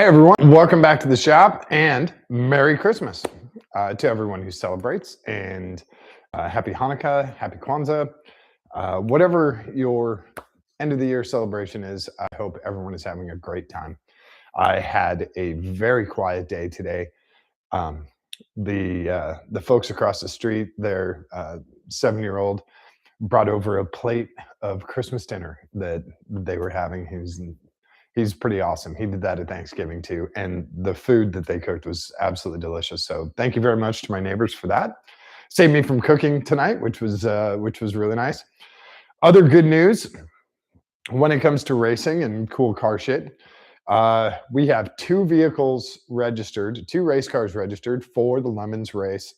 Hey everyone, welcome back to the shop and Merry Christmas to everyone who celebrates, and Happy Hanukkah, Happy Kwanzaa, whatever your end of the year celebration is. I hope everyone is having a great time. I had a very quiet day today. Um, the folks across the street, their 7-year-old brought over a plate of Christmas dinner that they were having. He's pretty awesome. He did that at Thanksgiving too, and the food that they cooked was absolutely delicious. So thank you very much to my neighbors for that. Saved me from cooking tonight, which was really nice. Other good news when it comes to racing and cool car shit. We have two race cars registered for the Lemons race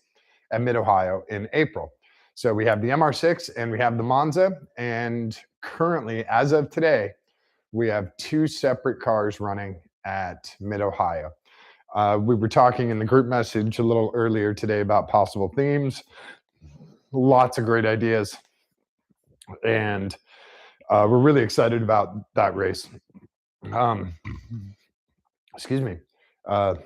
at Mid-Ohio in April. So we have the MR6 and we have the Monza, and currently, as of today, we have two separate cars running at Mid-Ohio. We were talking in the group message a little earlier today about possible themes. Lots of great ideas. And we're really excited about that race. Excuse me. Ham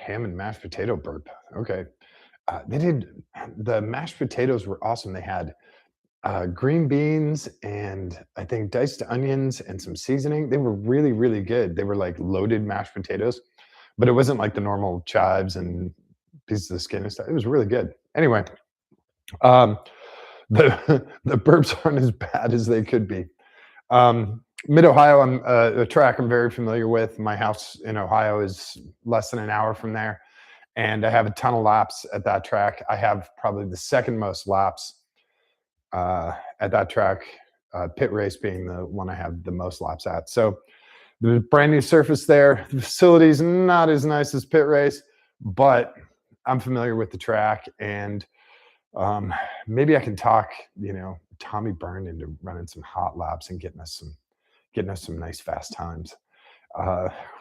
and mashed potato burp. Okay. The mashed potatoes were awesome. They had green beans and I think diced onions and some seasoning. They were really, really good. They were like loaded mashed potatoes, but it wasn't like the normal chives and pieces of skin and stuff. It was really good. Anyway, the burps aren't as bad as they could be. Mid-Ohio, I'm a track I'm very familiar with. My house in Ohio is less than an hour from there, and I have a ton of laps at that track. I have probably the second most laps at that track, pit race being the one I have the most laps at. So the brand new surface there. The facility's not as nice as pit race, but I'm familiar with the track, and maybe I can talk, Tommy Byrne into running some hot laps and getting us some nice fast times.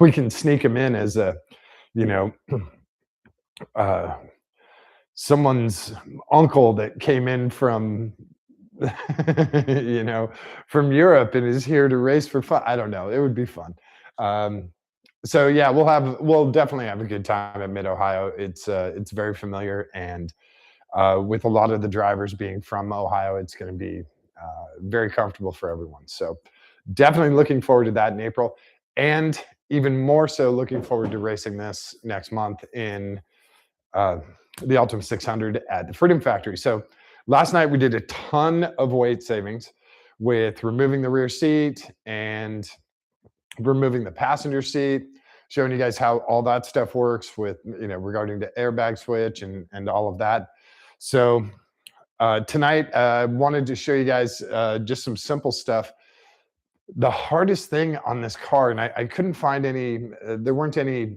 We can sneak him in as a, someone's uncle that came in from from Europe and is here to race for fun. I don't know. It would be fun. So yeah, we'll definitely have a good time at Mid-Ohio. It's very familiar, and with a lot of the drivers being from Ohio, it's going to be very comfortable for everyone. So definitely looking forward to that in April, and even more so looking forward to racing this next month in the Altima 600 at the Freedom Factory. So last night we did a ton of weight savings with removing the rear seat and removing the passenger seat, showing you guys how all that stuff works with, regarding the airbag switch and all of that. So tonight I wanted to show you guys just some simple stuff. The hardest thing on this car, and I couldn't find any, there weren't any,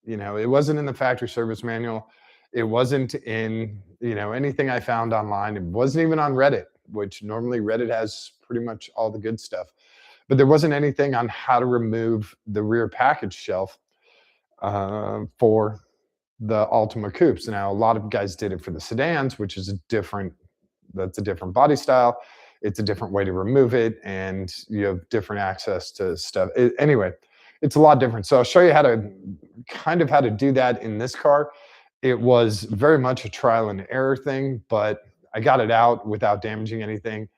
it wasn't in the factory service manual. It wasn't in, anything I found online. It wasn't even on Reddit, which normally Reddit has pretty much all the good stuff. But there wasn't anything on how to remove the rear package shelf for the Altima coupes. Now, a lot of guys did it for the sedans, which is that's a different body style. It's a different way to remove it, and you have different access to stuff. Anyway, it's a lot different. So I'll show you how to do that in this car. It was very much a trial and error thing, but I got it out without damaging anything,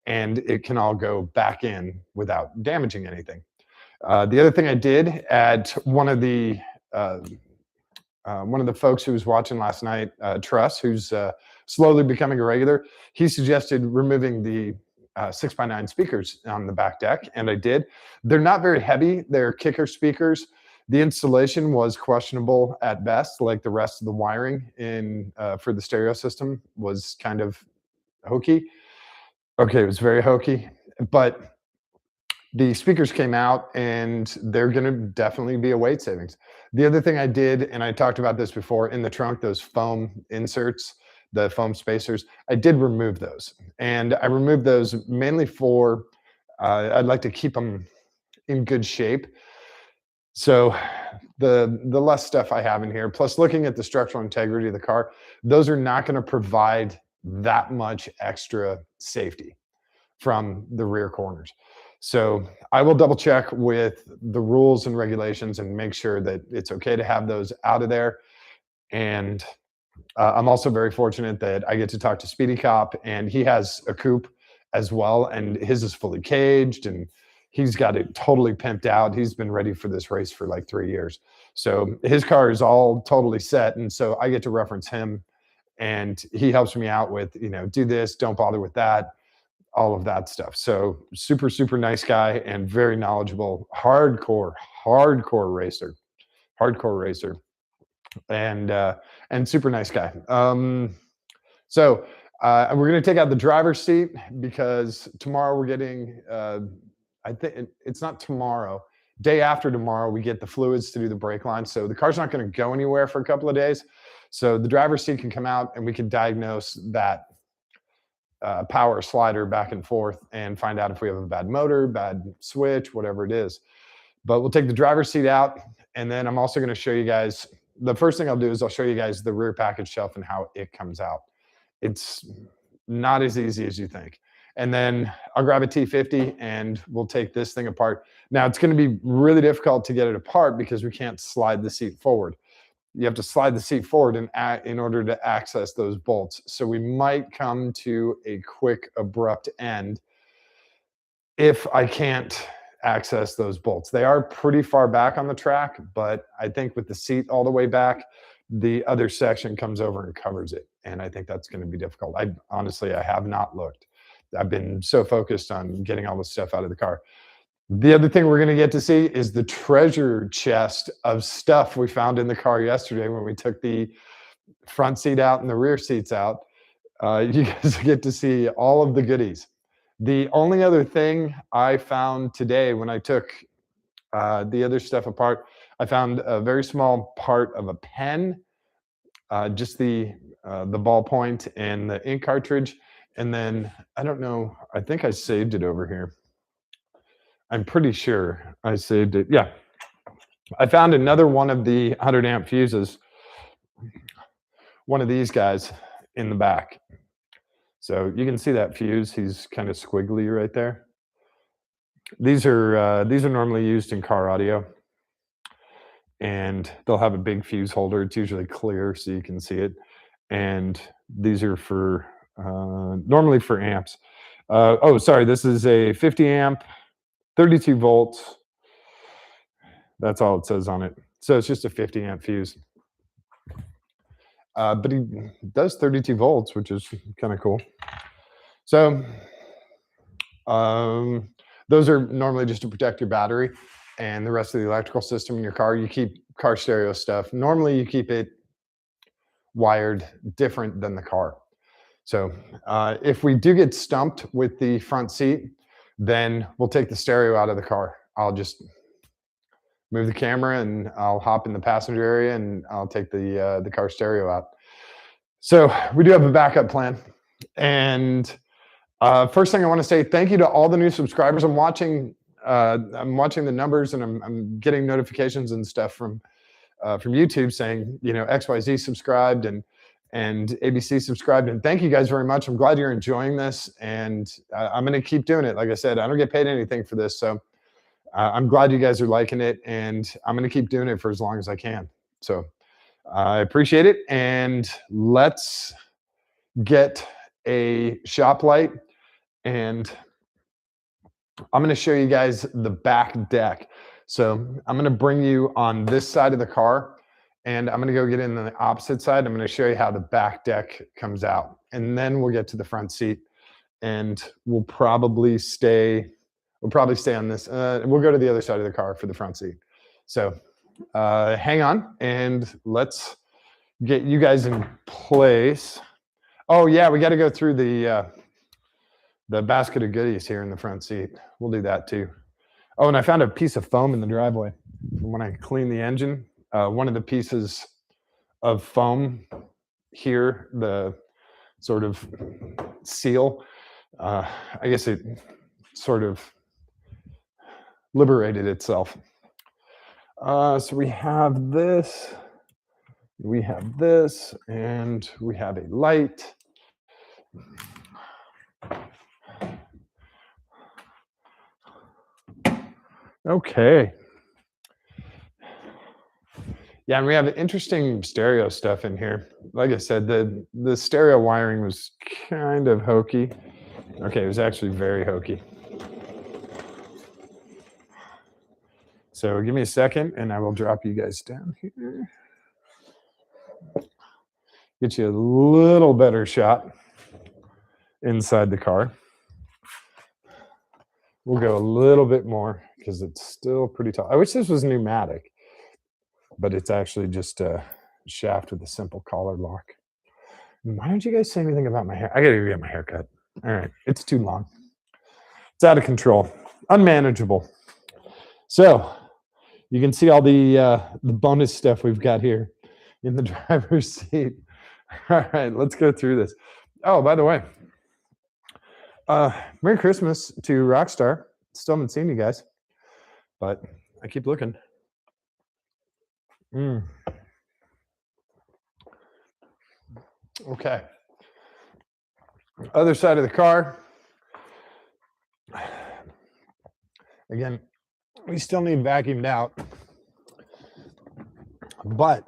and it can all go back in without damaging anything. The other thing I did at one of the folks who was watching last night, Truss, who's slowly becoming a regular, he suggested removing the 6x9 speakers on the back deck, and I did. They're not very heavy. They're kicker speakers. The installation was questionable at best, like the rest of the wiring for the stereo system was kind of hokey. Okay, it was very hokey, but the speakers came out, and they're going to definitely be a weight savings. The other thing I did, and I talked about this before, in the trunk, those foam inserts, the foam spacers, I did remove those. And I removed those mainly for, I'd like to keep them in good shape. So the less stuff I have in here, plus looking at the structural integrity of the car, those are not going to provide that much extra safety from the rear corners. So I will double check with the rules and regulations and make sure that it's okay to have those out of there. And I'm also very fortunate that I get to talk to Speedy Cop, and he has a coupe as well, and his is fully caged, and he's got it totally pimped out. He's been ready for this race for like 3 years. So his car is all totally set, and so I get to reference him, and he helps me out with, do this, don't bother with that, all of that stuff. So super, super nice guy and very knowledgeable, hardcore racer, hardcore racer, and super nice guy. So we're going to take out the driver's seat because tomorrow we're getting, I think it's not tomorrow, day after tomorrow, we get the fluids to do the brake line. So the car's not going to go anywhere for a couple of days. So the driver's seat can come out and we can diagnose that power slider back and forth and find out if we have a bad motor, bad switch, whatever it is. But we'll take the driver's seat out, and then I'm also going to show you guys, the first thing I'll do is I'll show you guys the rear package shelf and how it comes out. It's not as easy as you think. And then I'll grab a T50 and we'll take this thing apart. Now it's going to be really difficult to get it apart because we can't slide the seat forward. You have to slide the seat forward in order to access those bolts. So we might come to a quick, abrupt end if I can't access those bolts. They are pretty far back on the track, but I think with the seat all the way back, the other section comes over and covers it. And I think that's going to be difficult. Honestly, I have not looked. I've been so focused on getting all this stuff out of the car. The other thing we're going to get to see is the treasure chest of stuff we found in the car yesterday when we took the front seat out and the rear seats out. You guys get to see all of the goodies. The only other thing I found today when I took the other stuff apart, I found a very small part of a pen, just the ballpoint and the ink cartridge. And then, I don't know, I think I saved it over here. I'm pretty sure I saved it. Yeah. I found another one of the 100 amp fuses, one of these guys in the back. So you can see that fuse. He's kind of squiggly right there. These are normally used in car audio, and they'll have a big fuse holder. It's usually clear so you can see it. And these are for normally for amps. Oh, sorry. This is a 50 amp, 32 volts. That's all it says on it. So it's just a 50 amp fuse. But he does 32 volts, which is kind of cool. So those are normally just to protect your battery and the rest of the electrical system in your car. You keep car stereo stuff. Normally you keep it wired different than the car. So if we do get stumped with the front seat, then we'll take the stereo out of the car. I'll just move the camera and I'll hop in the passenger area and I'll take the car stereo out. So we do have a backup plan. And first thing I want to say, thank you to all the new subscribers. I'm watching the numbers and I'm getting notifications and stuff from YouTube saying, XYZ subscribed and ABC subscribed. And thank you guys very much. I'm glad you're enjoying this, and I'm going to keep doing it. Like I said, I don't get paid anything for this. So I'm glad you guys are liking it, and I'm going to keep doing it for as long as I can. So I appreciate it. And let's get a shop light, and I'm going to show you guys the back deck. So I'm going to bring you on this side of the car, and I'm going to go get in the opposite side. I'm going to show you how the back deck comes out, and then we'll get to the front seat, and we'll probably stay on this. We'll go to the other side of the car for the front seat. So hang on, and let's get you guys in place. Oh yeah, we got to go through the basket of goodies here in the front seat. We'll do that too. Oh, and I found a piece of foam in the driveway from when I cleaned the engine. One of the pieces of foam here, the sort of seal, I guess it sort of liberated itself. So we have this, and we have a light. Okay. Yeah, and we have interesting stereo stuff in here. Like I said, the stereo wiring was kind of hokey. Okay, it was actually very hokey. So give me a second and I will drop you guys down here. Get you a little better shot inside the car. We'll go a little bit more because it's still pretty tall. I wish this was pneumatic, but it's actually just a shaft with a simple collar lock. And why don't you guys say anything about my hair? I gotta go get my hair cut. All right, it's too long. It's out of control, unmanageable. So you can see all the bonus stuff we've got here in the driver's seat. All right, let's go through this. Oh, by the way, Merry Christmas to Rockstar. Still haven't seen you guys, but I keep looking. Okay. Other side of the car. Again, we still need vacuumed out, but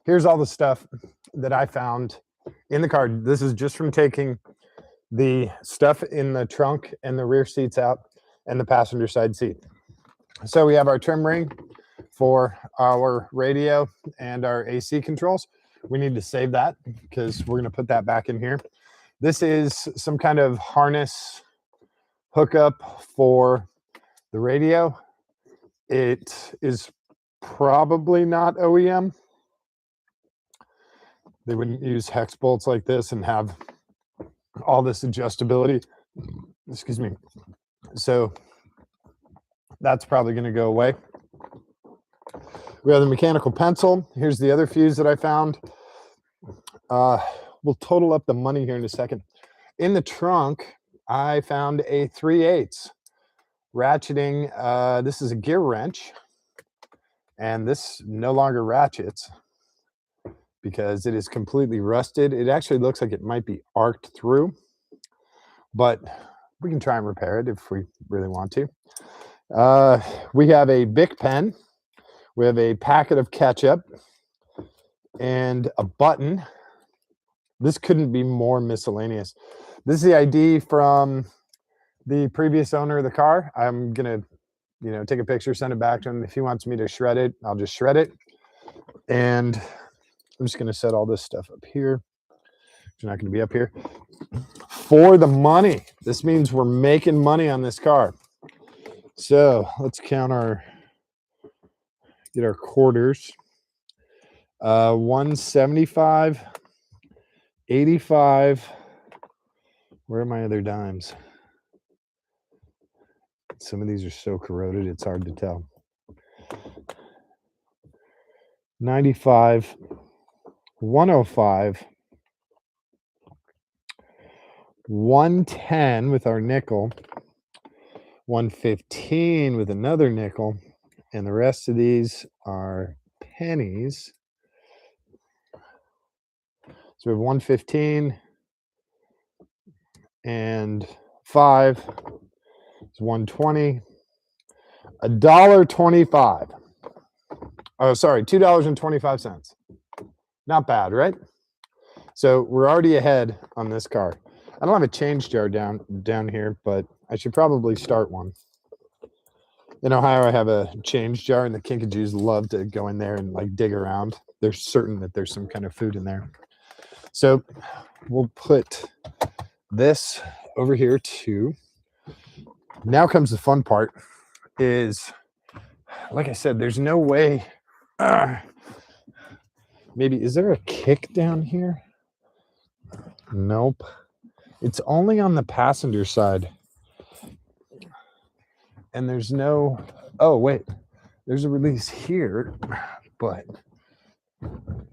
here's all the stuff that I found in the car. This is just from taking the stuff in the trunk and the rear seats out and the passenger side seat. So we have our trim ring for our radio and our AC controls. We need to save that because we're going to put that back in here. This is some kind of harness hookup for the radio. It is probably not OEM. They wouldn't use hex bolts like this and have all this adjustability. Excuse me. So that's probably going to go away. We have the mechanical pencil. Here's the other fuse that I found. We'll total up the money here in a second. In the trunk, I found a 3/8 ratcheting. This is a gear wrench, and this no longer ratchets because it is completely rusted. It actually looks like it might be arced through, but we can try and repair it if we really want to. We have a Bic pen. We have a packet of ketchup and a button. This couldn't be more miscellaneous. This is the ID from the previous owner of the car. I'm gonna, take a picture, send it back to him. If he wants me to shred it, I'll just shred it. And I'm just gonna set all this stuff up here. It's not gonna be up here. For the money, this means we're making money on this car. So let's count get our quarters. 175, 85. Where are my other dimes? Some of these are so corroded, it's hard to tell. 95, 105, 110 with our nickel, 115 with another nickel, and the rest of these are pennies. So we have 115 and 5. It's 120. $1.25. Oh, sorry, $2.25. Not bad, right? So we're already ahead on this car. I don't have a change jar down here, but I should probably start one. In Ohio, I have a change jar, and the Kinkajous love to go in there and like dig around. They're certain that there's some kind of food in there. So we'll put this over here too. Now comes the fun part is, like I said, there's no way. Maybe, is there a kick down here? Nope. It's only on the passenger side. And there's no, oh wait, there's a release here, but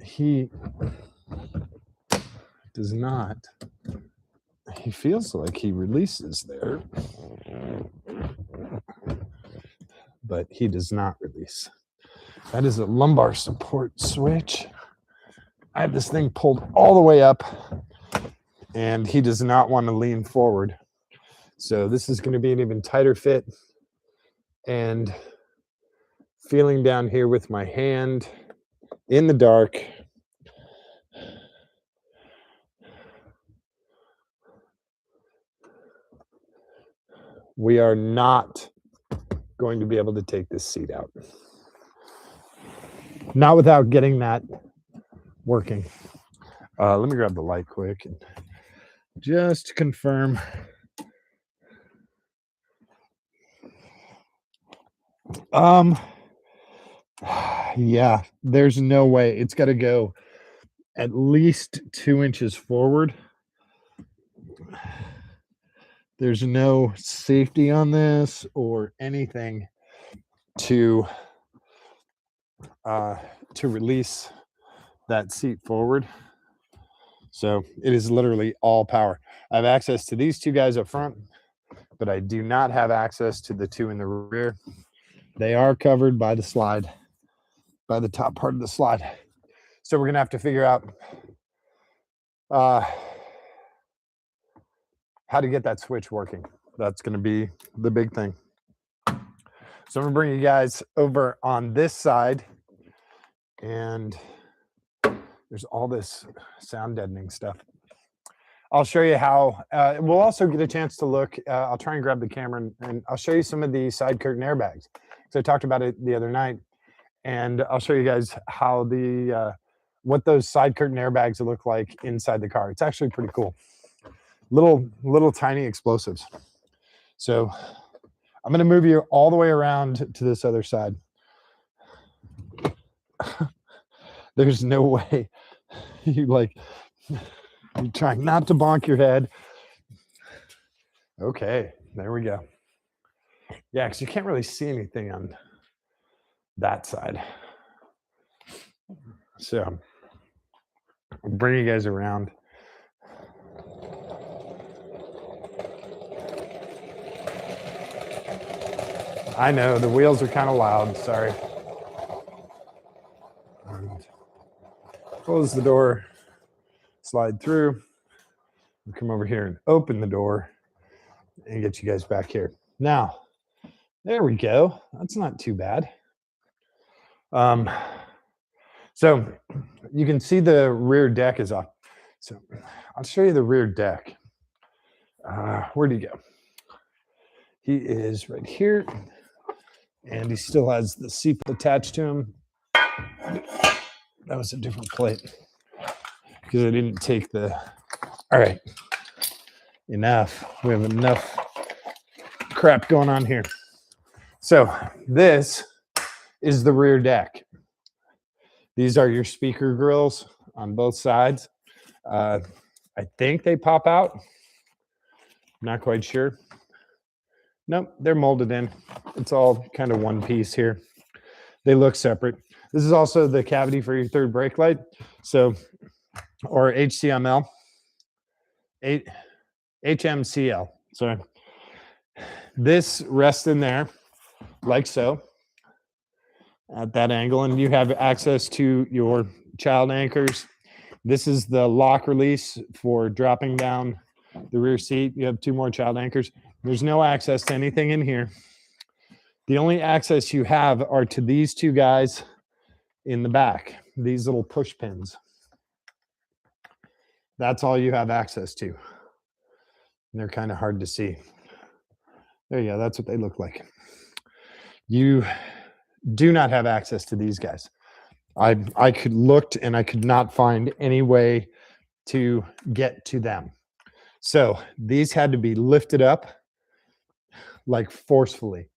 he does not. He feels like he releases there, but he does not release. That is a lumbar support switch. I have this thing pulled all the way up, and he does not want to lean forward. So this is going to be an even tighter fit. and feeling down here with my hand in the dark. We are not going to be able to take this seat out. Not without getting that working. Let me grab the light quick and just to confirm. Yeah, there's no way. It's got to go at least 2 inches forward. There's no safety on this or anything to release that seat forward. So it is literally all power. I have access to these two guys up front, but I do not have access to the two in the rear. They are covered by the slide, by the top part of the slide. So we're gonna have to figure out how to get that switch working. That's gonna be the big thing. So I'm gonna bring you guys over on this side, and there's all this sound deadening stuff. I'll show you how, we'll also get a chance to look, I'll try and grab the camera and I'll show you some of the side curtain airbags. So I talked about it the other night, and I'll show you guys how what those side curtain airbags look like inside the car. It's actually pretty cool. Little tiny explosives. So I'm gonna move you all the way around to this other side. There's no way you're trying not to bonk your head. Okay, there we go. Yeah, because you can't really see anything on that side. So I'll bring you guys around. I know the wheels are kind of loud, sorry. And close the door, slide through, and come over here and open the door and get you guys back here. Now, there we go. That's not too bad. So you can see the rear deck is off. So I'll show you the rear deck. Where'd he go? He is right here, and he still has the seat attached to him. That was a different plate because I didn't take the. All right, enough. We have enough crap going on here. So this is the rear deck. These are your speaker grills on both sides. I think they pop out. Not quite sure. Nope, they're molded in. It's all kind of one piece here. They look separate. This is also the cavity for your third brake light. So, or HCML, HMCL, sorry. This rests in there like so at that angle, and you have access to your child anchors. This is the lock release for dropping down the rear seat. You have two more child anchors. There's no access to anything in here. The only access you have are to these two guys in the back, these little push pins. That's all you have access to. And they're kind of hard to see. There you go, that's what they look like. You do not have access to these guys. I could looked and I could not find any way to get to them. So these had to be lifted up like forcefully.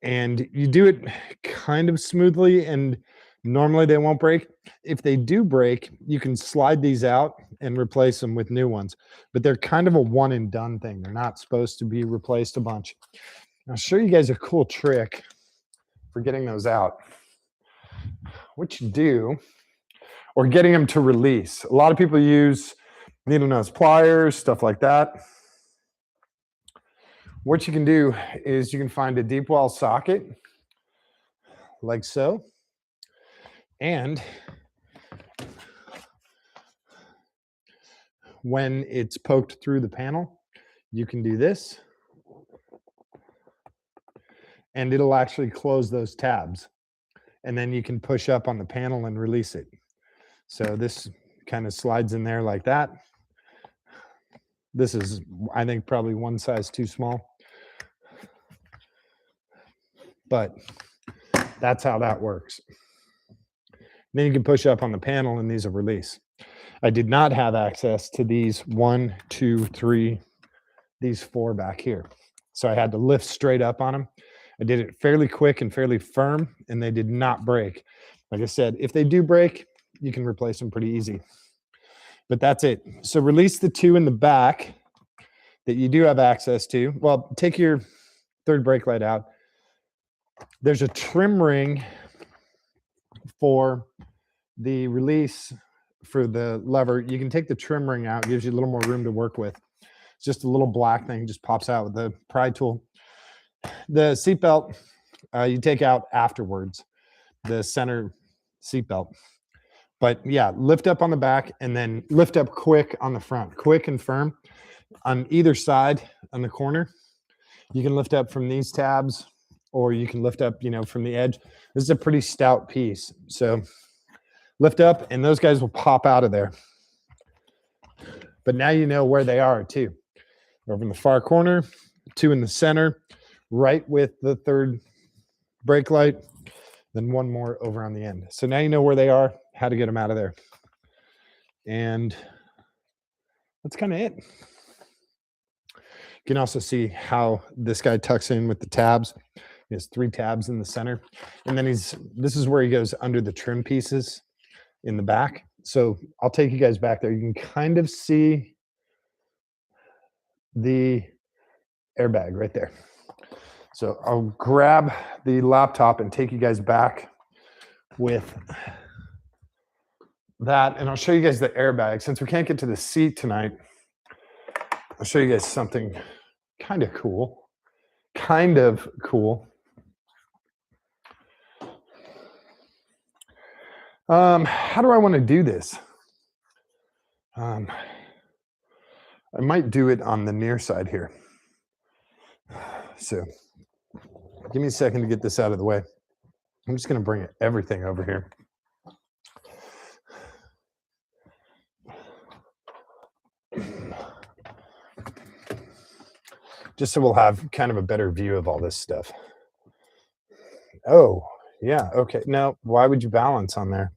And you do it kind of smoothly, and normally they won't break. If they do break, you can slide these out and replace them with new ones. But they're kind of a one and done thing. They're not supposed to be replaced a bunch. I'll show you guys a cool trick for getting those out. What you do, or getting them to release. A lot of people use needle nose pliers, stuff like that. What you can do is you can find a deep well socket, like so, and when it's poked through the panel, you can do this, and it'll actually close those tabs. And then you can push up on the panel and release it. So this kind of slides in there like that. This is, I think, probably one size too small. But that's how that works. Then you can push up on the panel and these will release. I did not have access to these 1, 2, 3, these 4 back here. So I had to lift straight up on them. I did it fairly quick and fairly firm, and they did not break. Like I said, if they do break, you can replace them pretty easy. But that's it. So release the 2 in the back that you do have access to. Well, take your third brake light out. There's a trim ring for the release for the lever. You can take the trim ring out. It gives you a little more room to work with. It's just a little black thing, just pops out with the pry tool. The seatbelt, you take out afterwards, the center seatbelt. But yeah, lift up on the back and then lift up quick on the front, quick and firm. On either side on the corner, you can lift up from these tabs, or you can lift up, from the edge. This is a pretty stout piece. So lift up and those guys will pop out of there. But now you know where they are too. Over in the far corner, 2 in the center, right with the third brake light, then 1 more over on the end. So now you know where they are, how to get them out of there. And that's kind of it. You can also see how this guy tucks in with the tabs. He has 3 tabs in the center. And then this is where he goes under the trim pieces in the back. So I'll take you guys back there. You can kind of see the airbag right there. So I'll grab the laptop and take you guys back with that. And I'll show you guys the airbag. Since we can't get to the seat tonight, I'll show you guys something kind of cool. Kind of cool. How do I want to do this? I might do it on the near side here. So give me a second to get this out of the way. I'm just going to bring everything over here. Just so we'll have kind of a better view of all this stuff. Oh, yeah, okay. No, why would you balance on there?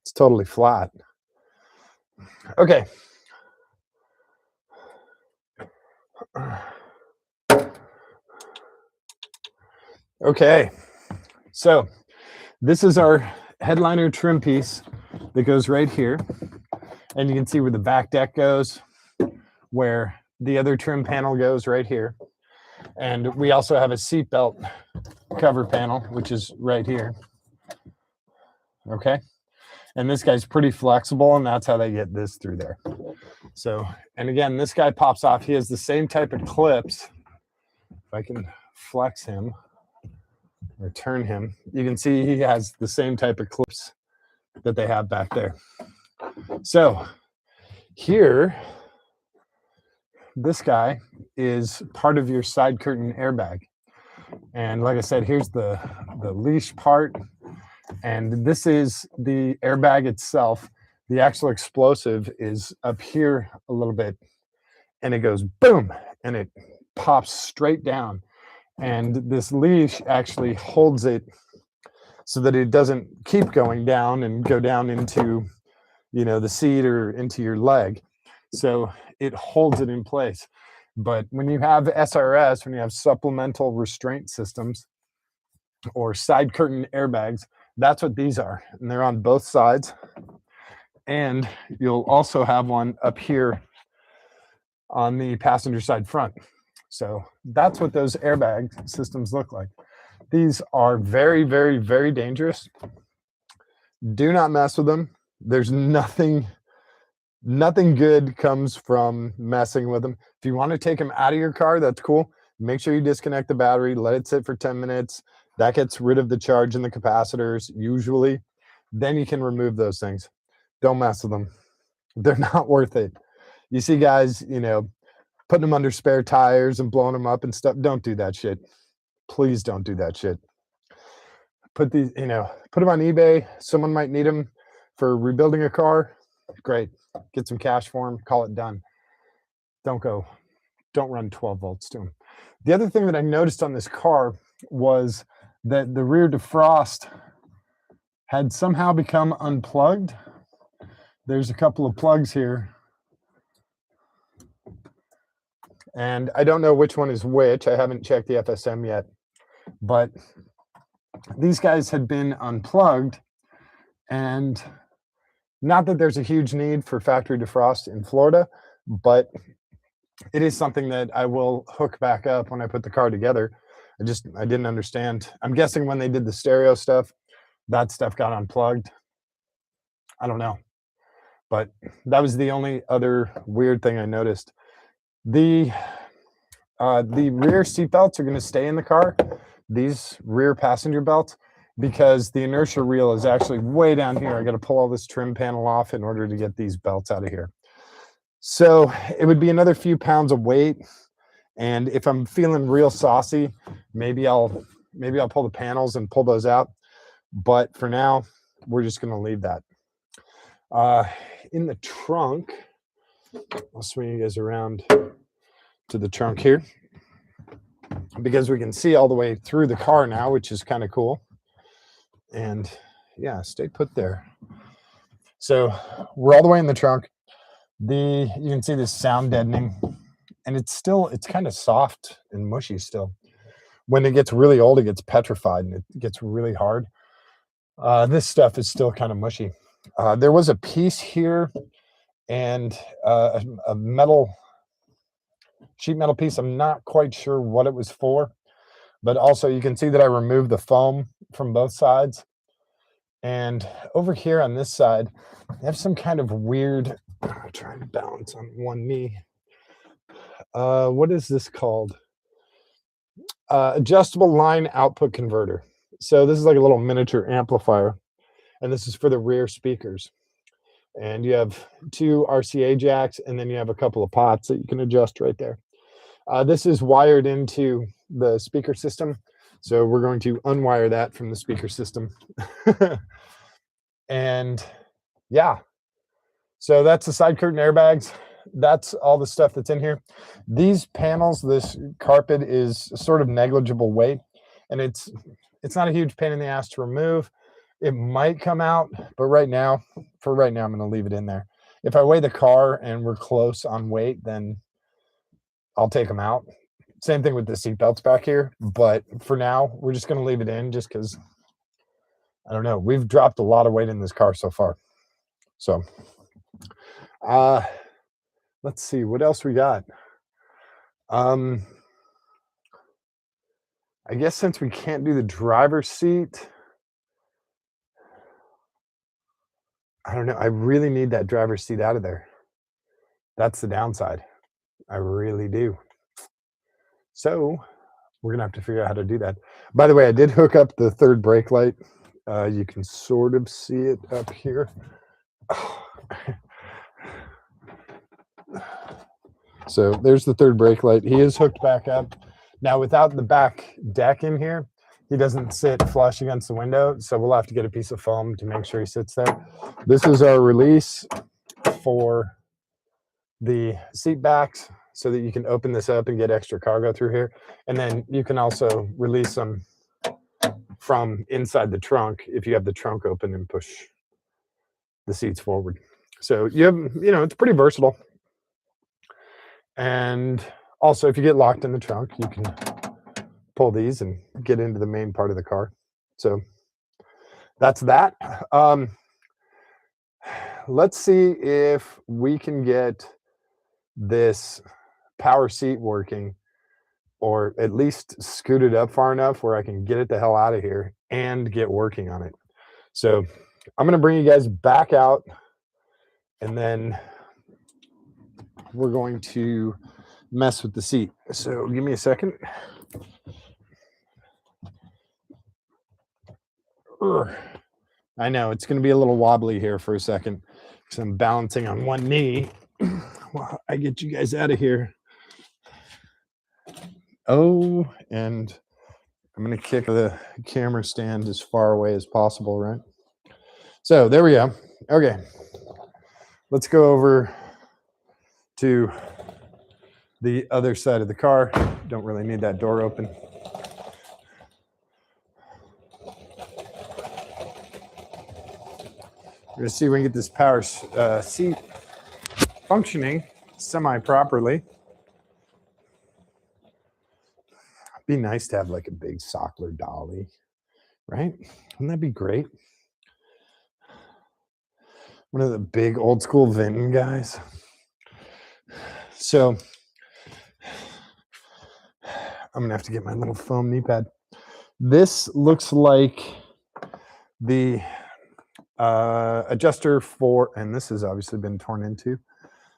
It's totally flat. Okay. Okay, so this is our headliner trim piece that goes right here. And you can see where the back deck goes, where the other trim panel goes right here. And we also have a seatbelt cover panel, which is right here. Okay. And this guy's pretty flexible, and that's how they get this through there. So, and again, this guy pops off. He has the same type of clips. If I can flex him or turn him, you can see he has the same type of clips that they have back there. So here, this guy is part of your side curtain airbag. And like I said, here's the leash part. And this is the airbag itself. The actual explosive is up here a little bit. And it goes boom, and it pops straight down. And this leash actually holds it so that it doesn't keep going down and go down into, the seat or into your leg. So it holds it in place. But when you have SRS, when you have supplemental restraint systems or side curtain airbags, that's what these are. And they're on both sides. And you'll also have one up here on the passenger side front. So that's what those airbag systems look like. These are very, very, very dangerous. Do not mess with them. There's nothing good comes from messing with them. If you want to take them out of your car, that's cool. Make sure you disconnect the battery, let it sit for 10 minutes. That gets rid of the charge in the capacitors, usually. Then you can remove those things. Don't mess with them. They're not worth it. You see guys, putting them under spare tires and blowing them up and stuff. Don't do that shit. Please don't do that shit. Put these, put them on eBay. Someone might need them for rebuilding a car. Great. Get some cash for them. Call it done. Don't run 12 volts to them. The other thing that I noticed on this car was that the rear defrost had somehow become unplugged. There's a couple of plugs here. And I don't know which one is which. I haven't checked the FSM yet. But these guys had been unplugged. And not that there's a huge need for factory defrost in Florida, but it is something that I will hook back up when I put the car together. I didn't understand. I'm guessing when they did the stereo stuff, that stuff got unplugged. I don't know. But that was the only other weird thing I noticed. The rear seat belts are going to stay in the car, these rear passenger belts, because the inertia reel is actually way down here. I got to pull all this trim panel off in order to get these belts out of here. So it would be another few pounds of weight. And if I'm feeling real saucy, maybe I'll pull the panels and pull those out. But for now, we're just going to leave that. In the trunk, I'll swing you guys around to the trunk here, because we can see all the way through the car now, which is kind of cool. And yeah, stay put there. So we're all the way in the trunk. You can see this sound deadening, and it's kind of soft and mushy still. When it gets really old, it gets petrified and it gets really hard. This stuff is still kind of mushy. There was a piece here and a sheet metal piece. I'm not quite sure what it was for, but also you can see that I removed the foam from both sides. And over here on this side, I have some kind of weird, I'm trying to balance on one knee. What is this called? Adjustable line output converter. So this is like a little miniature amplifier, and this is for the rear speakers. And you have 2 RCA jacks, and then you have a couple of pots that you can adjust right there. This is wired into the speaker system, so we're going to unwire that from the speaker system. And yeah, so that's the side curtain airbags. That's all the stuff that's in here. These panels, this carpet is sort of negligible weight, and it's not a huge pain in the ass to remove. It might come out, but for right now, I'm going to leave it in there. If I weigh the car and we're close on weight, then I'll take them out. Same thing with the seat belts back here, but for now, we're just going to leave it in just because, I don't know, we've dropped a lot of weight in this car so far. So, let's see what else we got. I guess since we can't do the driver's seat, I don't know. I really need that driver's seat out of there. That's the downside. I really do. So we're going to have to figure out how to do that. By the way, I did hook up the third brake light. You can sort of see it up here. So there's the third brake light. He is hooked back up. Now, without the back deck in here, he doesn't sit flush against the window, so we'll have to get a piece of foam to make sure he sits there. This is our release for the seat backs so that you can open this up and get extra cargo through here. And then you can also release them from inside the trunk if you have the trunk open and push the seats forward. So you have, it's pretty versatile. And also, if you get locked in the trunk, you can pull these and get into the main part of the car. So that's that. Let's see if we can get this power seat working, or at least scoot it up far enough where I can get it the hell out of here and get working on it. So I'm going to bring you guys back out, and then we're going to mess with the seat. So give me a second. I know it's going to be a little wobbly here for a second because I'm balancing on one knee while I get you guys out of here. Oh, and I'm going to kick the camera stand as far away as possible, right? So there we go. Okay. Let's go over to the other side of the car. Don't really need that door open. We're going to see if we can get this power seat functioning semi-properly. Be nice to have like a big Sockler dolly, right? Wouldn't that be great? One of the big old school Vinton guys. So I'm gonna have to get my little foam knee pad. This looks like the adjuster for, and this has obviously been torn into.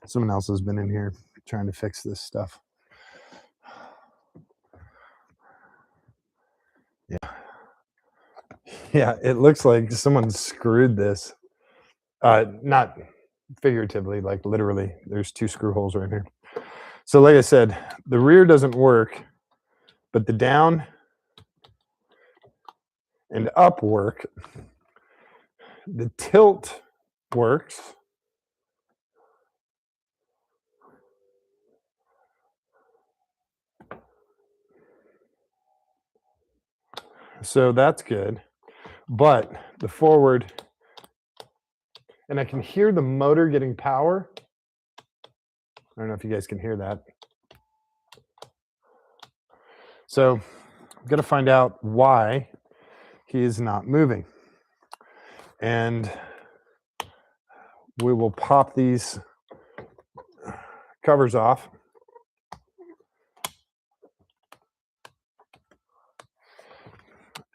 Someone else has been in here trying to fix this stuff. Yeah, it looks like someone screwed this. Not figuratively, like literally. There's 2 screw holes right here. So like I said, the rear doesn't work, but the down and up work. The tilt works. So that's good. But the forward, and I can hear the motor getting power. I don't know if you guys can hear that. So I'm going to find out why he is not moving. And we will pop these covers off.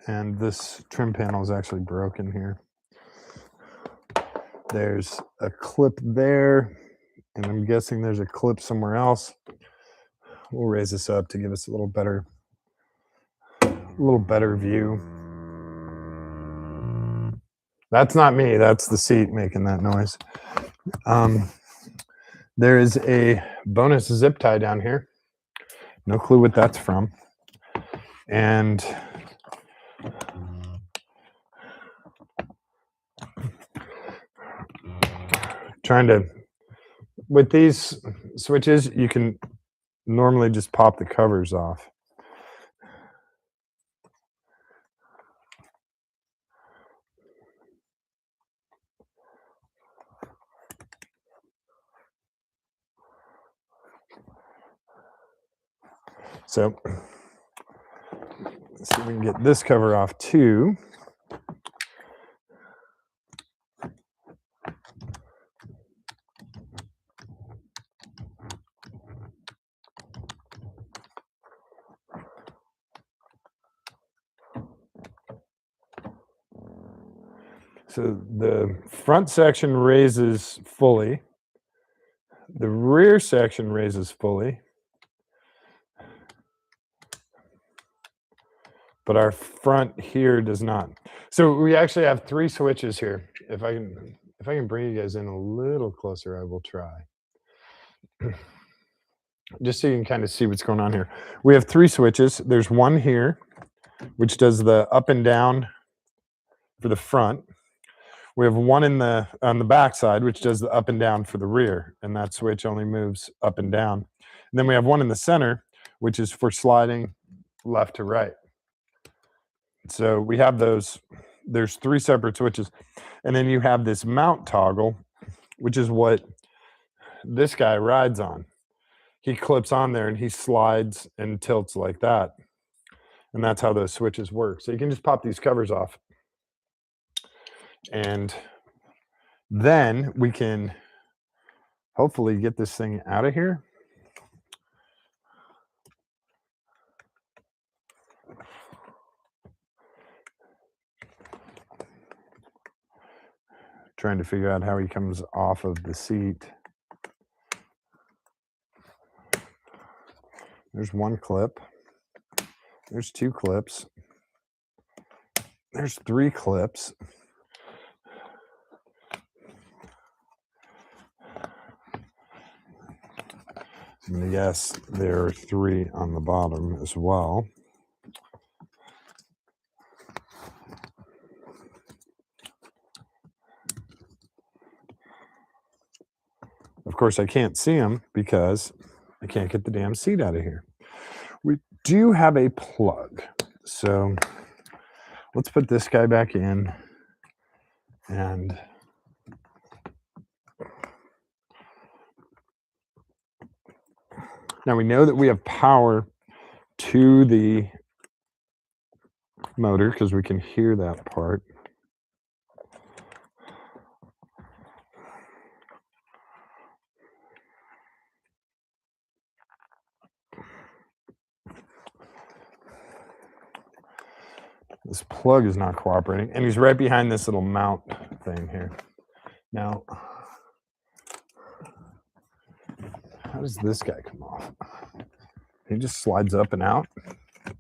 And this trim panel is actually broken here. There's a clip there, and I'm guessing there's a clip somewhere else. We'll raise this up to give us a little better view. That's not me, that's the seat making that noise. There is a bonus zip tie down here. No clue what that's from. And trying to, with these switches, you can normally just pop the covers off. So let's see if we can get this cover off too. So the front section raises fully. The rear section raises fully. But our front here does not. So we actually have 3 switches here. If I can bring you guys in a little closer, I will try. Just so you can kind of see what's going on here. We have 3 switches. There's one here, which does the up and down for the front. We have one on the back side, which does the up and down for the rear, and that switch only moves up and down. And then we have one in the center, which is for sliding left to right. So we have those. There's 3 separate switches, and then you have this mount toggle, which is what this guy rides on. He clips on there and he slides and tilts like that, and that's how those switches work. So you can just pop these covers off, and then we can hopefully get this thing out of here. Trying to figure out how he comes off of the seat. There's one clip. There's 2 clips. There's 3 clips. I'm gonna guess there are 3 on the bottom as well. Of course, I can't see them because I can't get the damn seat out of here. We do have a plug. So let's put this guy back in. And now we know that we have power to the motor because we can hear that part. This plug is not cooperating, and he's right behind this little mount thing here. Now, how does this guy come off? He just slides up and out.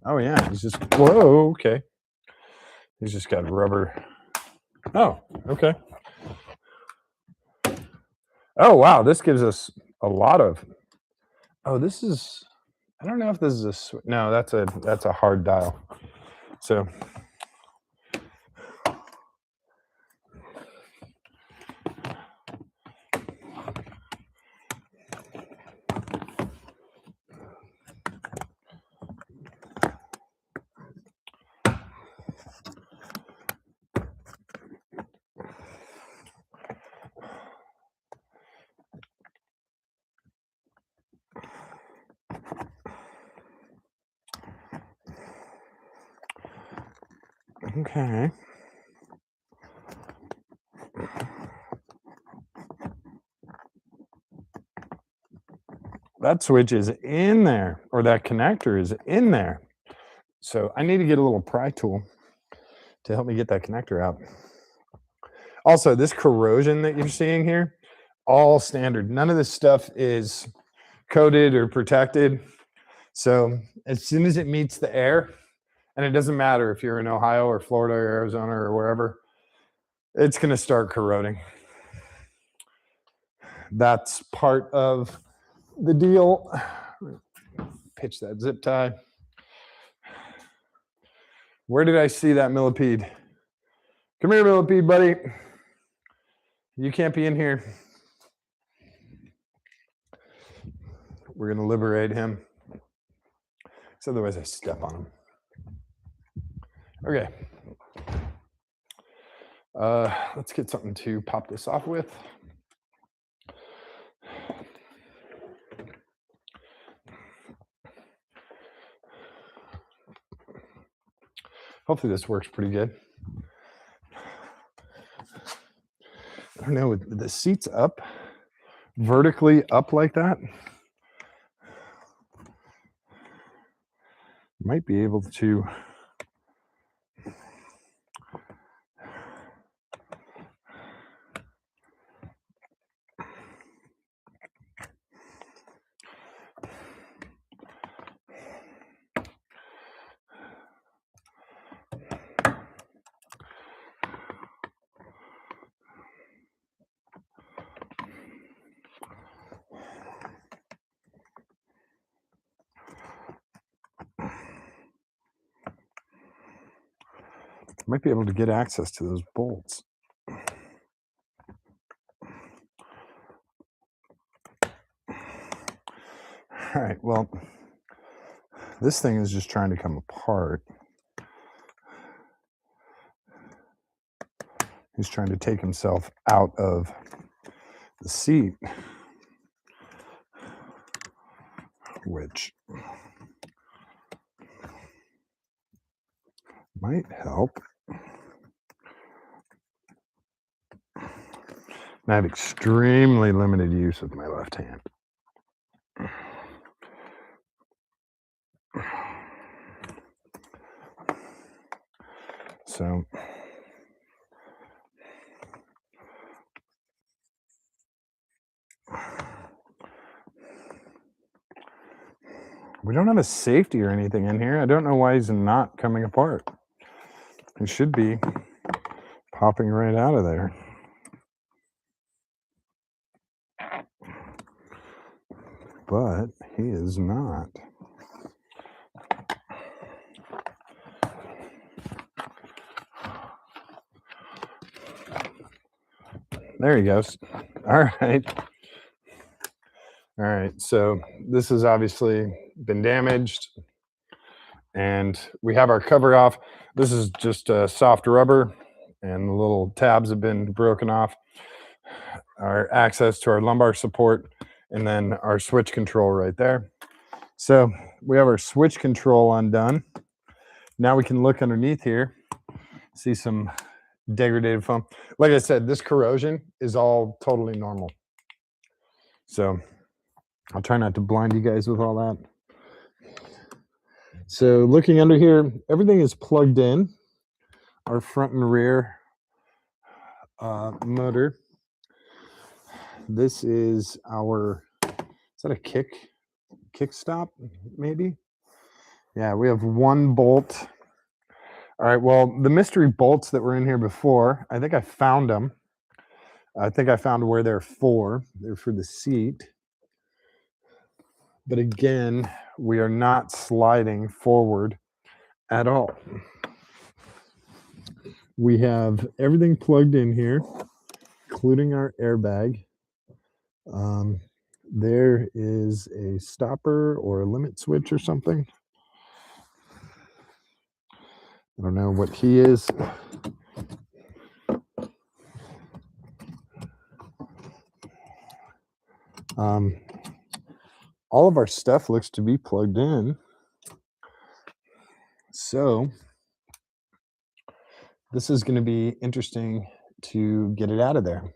Oh yeah, he's just, whoa, okay. He's just got rubber. Oh, okay. Oh wow, this gives us a lot of, oh, this is, I don't know if this is a, no, that's a hard dial. So okay. That switch is in there, or that connector is in there. So I need to get a little pry tool to help me get that connector out. Also, this corrosion that you're seeing here, all standard. None of this stuff is coated or protected. So as soon as it meets the air, and it doesn't matter if you're in Ohio or Florida or Arizona or wherever, it's going to start corroding. That's part of the deal. Pitch that zip tie. Where did I see that millipede? Come here, millipede, buddy. You can't be in here. We're going to liberate him. So otherwise I step on him. Okay. Let's get something to pop this off with. Hopefully this works pretty good. I don't know, with the seats up, vertically up like that, might be able to get access to those bolts. All right, well, this thing is just trying to come apart. He's trying to take himself out of the seat, which might help. I have extremely limited use of my left hand. So we don't have a safety or anything in here. I don't know why he's not coming apart. He should be popping right out of there. But he is not. There he goes. All right. All right, so this has obviously been damaged, and we have our cover off. This is just soft rubber, and the little tabs have been broken off. Our access to our lumbar support, and then our switch control right there. So we have our switch control undone. Now we can look underneath here, see some degraded foam. Like I said, this corrosion is all totally normal. So I'll try not to blind you guys with all that. So looking under here, everything is plugged in. Our front and rear motor. This is our, is that a kick stop maybe? Yeah, we have one bolt. All right, well, the mystery bolts that were in here before, I think I found them. I think I found where they're for. They're for the seat. But again, we are not sliding forward at all. We have everything plugged in here, including our airbag. There is a stopper or a limit switch or something. I don't know what he is. All of our stuff looks to be plugged in. So this is going to be interesting to get it out of there.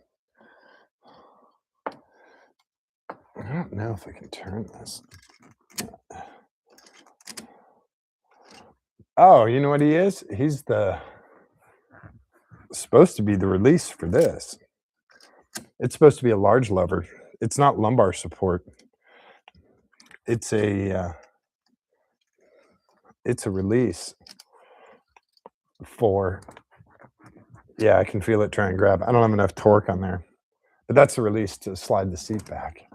I don't know if I can turn this. Oh, you know what he is? He's supposed to be the release for this. It's supposed to be a large lever. It's not lumbar support. It's a release for, yeah, I can feel it try and grab. I don't have enough torque on there, but that's the release to slide the seat back.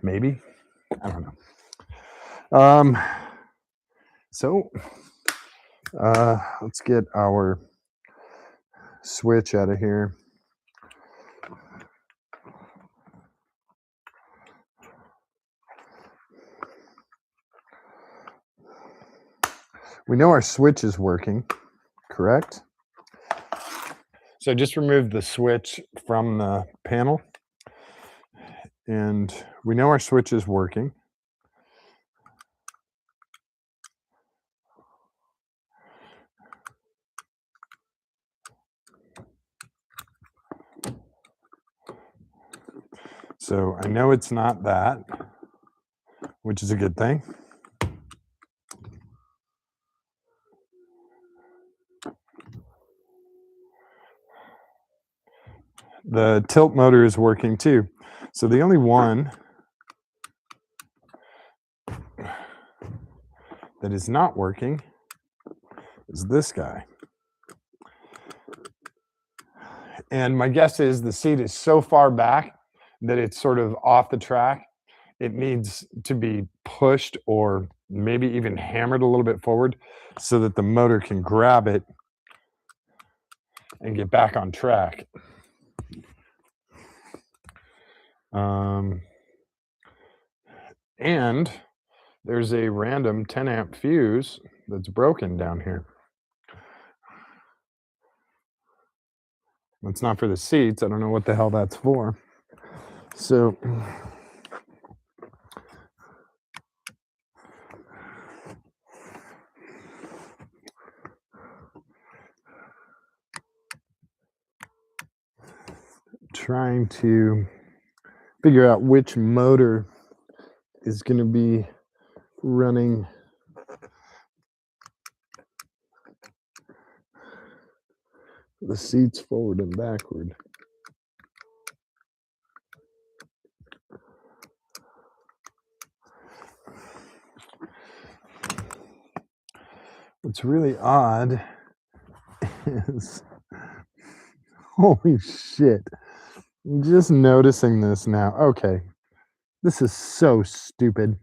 Maybe, I don't know. So let's get our switch out of here. We know our switch is working, correct? So just remove the switch from the panel, and we know our switch is working. So I know it's not that, which is a good thing. The tilt motor is working too. So the only one that is not working is this guy. And my guess is the seat is so far back that it's sort of off the track. It needs to be pushed or maybe even hammered a little bit forward so that the motor can grab it and get back on track. And there's a random 10 amp fuse that's broken down here. It's not for the seats. I don't know what the hell that's for. So trying to figure out which motor is going to be running the seats forward and backward. What's really odd is, holy shit, I'm just noticing this now. Okay, this is so stupid.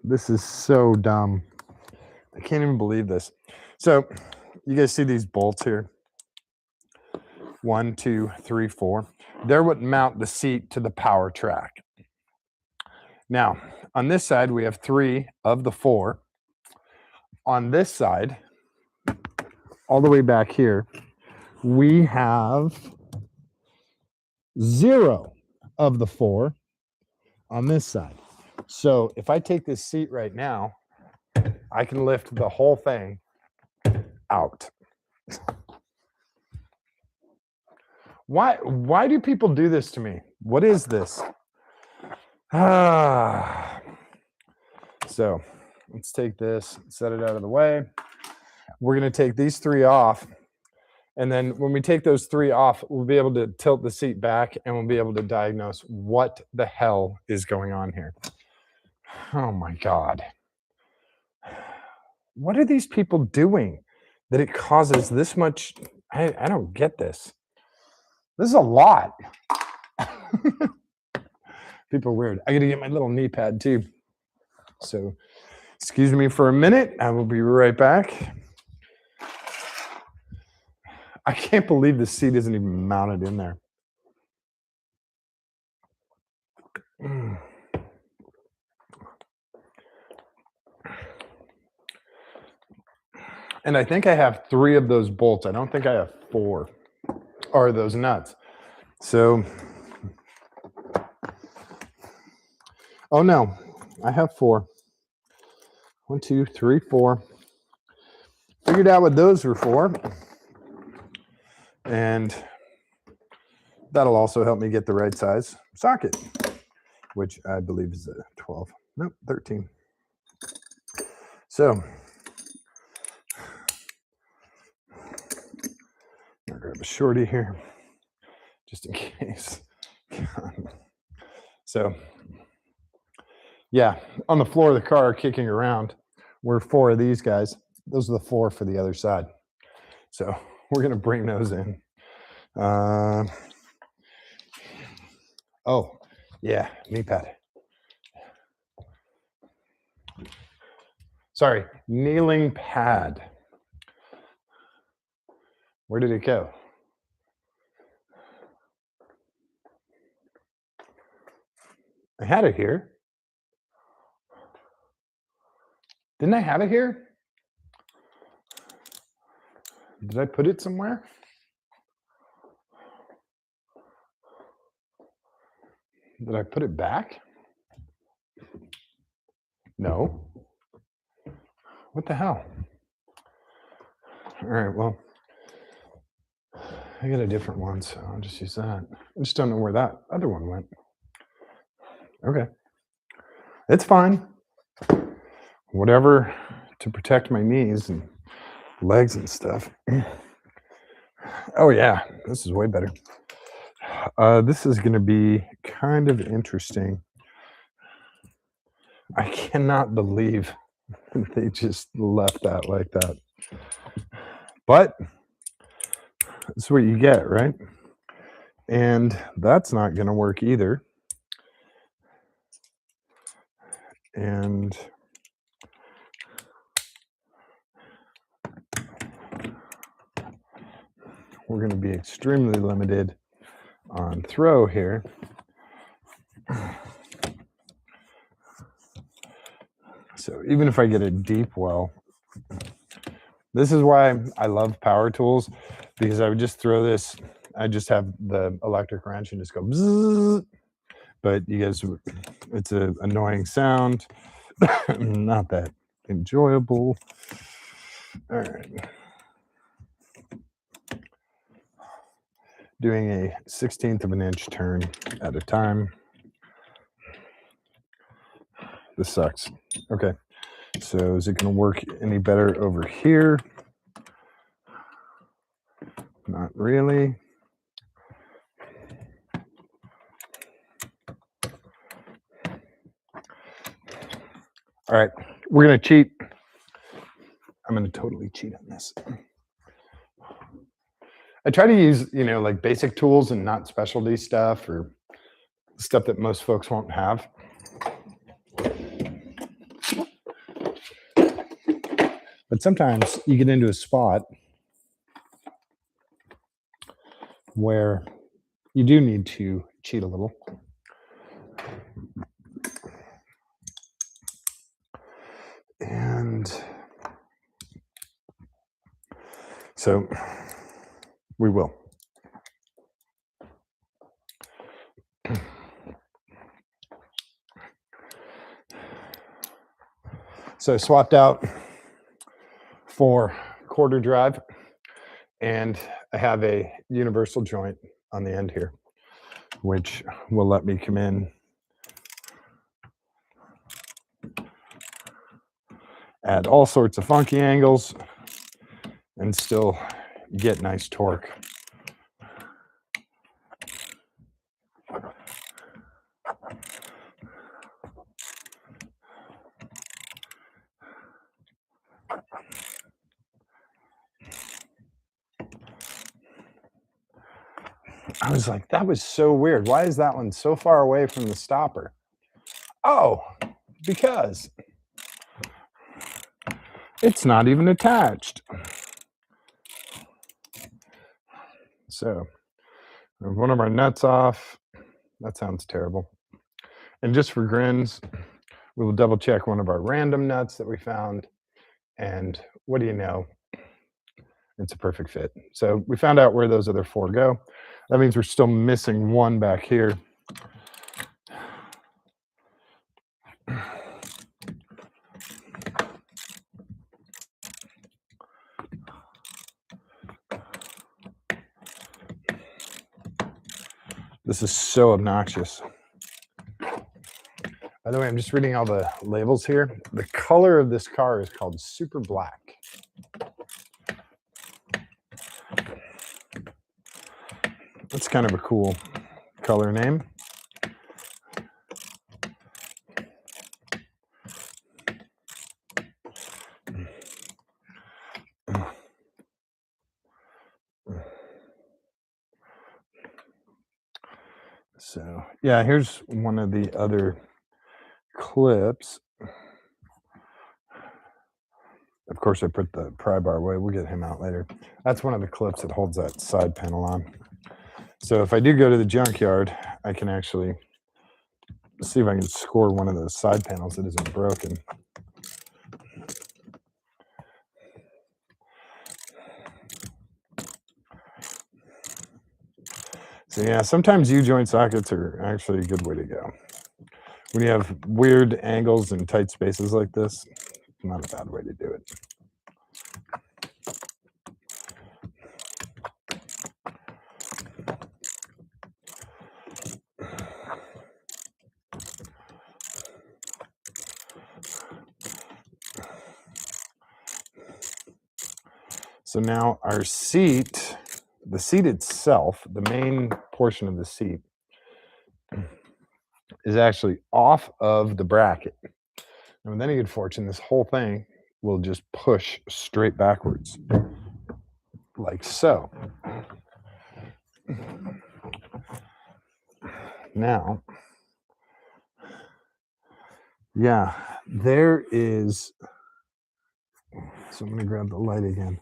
This is so dumb. I can't even believe this. So you guys see these bolts here? 1, 2, 3, 4. They're what mount the seat to the power track. Now, on this side, we have 3 of the 4. On this side, all the way back here, we have 0 of the 4 on this side. So if I take this seat right now, I can lift the whole thing out. Why do people do this to me? What is this? So let's take this, set it out of the way. We're going to take these 3 off. And then when we take those 3 off, we'll be able to tilt the seat back and we'll be able to diagnose what the hell is going on here. Oh my God. What are these people doing that it causes this much? I don't get this. This is a lot. People are weird. I got to get my little knee pad too. So excuse me for a minute. I will be right back. I can't believe the seat isn't even mounted in there. And I think I have 3 of those bolts. I don't think I have 4, or those nuts. So, oh no, I have 4. 1, 2, 3, 4. Figured out what those were for. And that'll also help me get the right size socket, which I believe is a 12. Nope, 13. So I'll grab a shorty here just in case. So yeah, on the floor of the car kicking around were 4 of these guys. Those are the 4 for the other side. So we're going to bring those in. Oh, yeah, knee pad. Sorry, kneeling pad. Where did it go? I had it here. Didn't I have it here? Did I put it somewhere? Did I put it back? No. What the hell? All right, well, I got a different one, so I'll just use that. I just don't know where that other one went. Okay. It's fine. Whatever to protect my knees and legs and stuff. Oh yeah, this is way better. This is going to be kind of interesting. I cannot believe they just left that like that. But that's what you get, right? And that's not going to work either. And we're going to be extremely limited on throw here. So even if I get a deep well, this is why I love power tools, because I would just throw this, I just have the electric wrench and just go bzzz. But you guys, it's an annoying sound, not that enjoyable. All right. Doing a 1/16 of an inch turn at a time. This sucks. Okay, so is it going to work any better over here? Not really. All right, we're going to cheat. I'm going to totally cheat on this. I try to use, like basic tools and not specialty stuff or stuff that most folks won't have. But sometimes you get into a spot where you do need to cheat a little. And so we will. So I swapped out for quarter drive, and I have a universal joint on the end here, which will let me come in at all sorts of funky angles and still get nice torque. I was like, that was so weird. Why is that one so far away from the stopper? Oh, because it's not even attached. So one of our nuts off. That sounds terrible. And just for grins, we will double check one of our random nuts that we found. And what do you know? It's a perfect fit. So we found out where those other 4 go. That means we're still missing one back here. This is so obnoxious. By the way, I'm just reading all the labels here. The color of this car is called Super Black. That's kind of a cool color name. So yeah, here's one of the other clips. Of course, I put the pry bar away. We'll get him out later. That's one of the clips that holds that side panel on. So if I do go to the junkyard, I can actually see if I can score one of those side panels that isn't broken. So yeah, sometimes U-joint sockets are actually a good way to go. When you have weird angles and tight spaces like this, not a bad way to do it. So now our seat, the seat itself, the main portion of the seat, is actually off of the bracket. And with any good fortune, this whole thing will just push straight backwards, like so. Now, yeah, there is, so I'm going to grab the light again.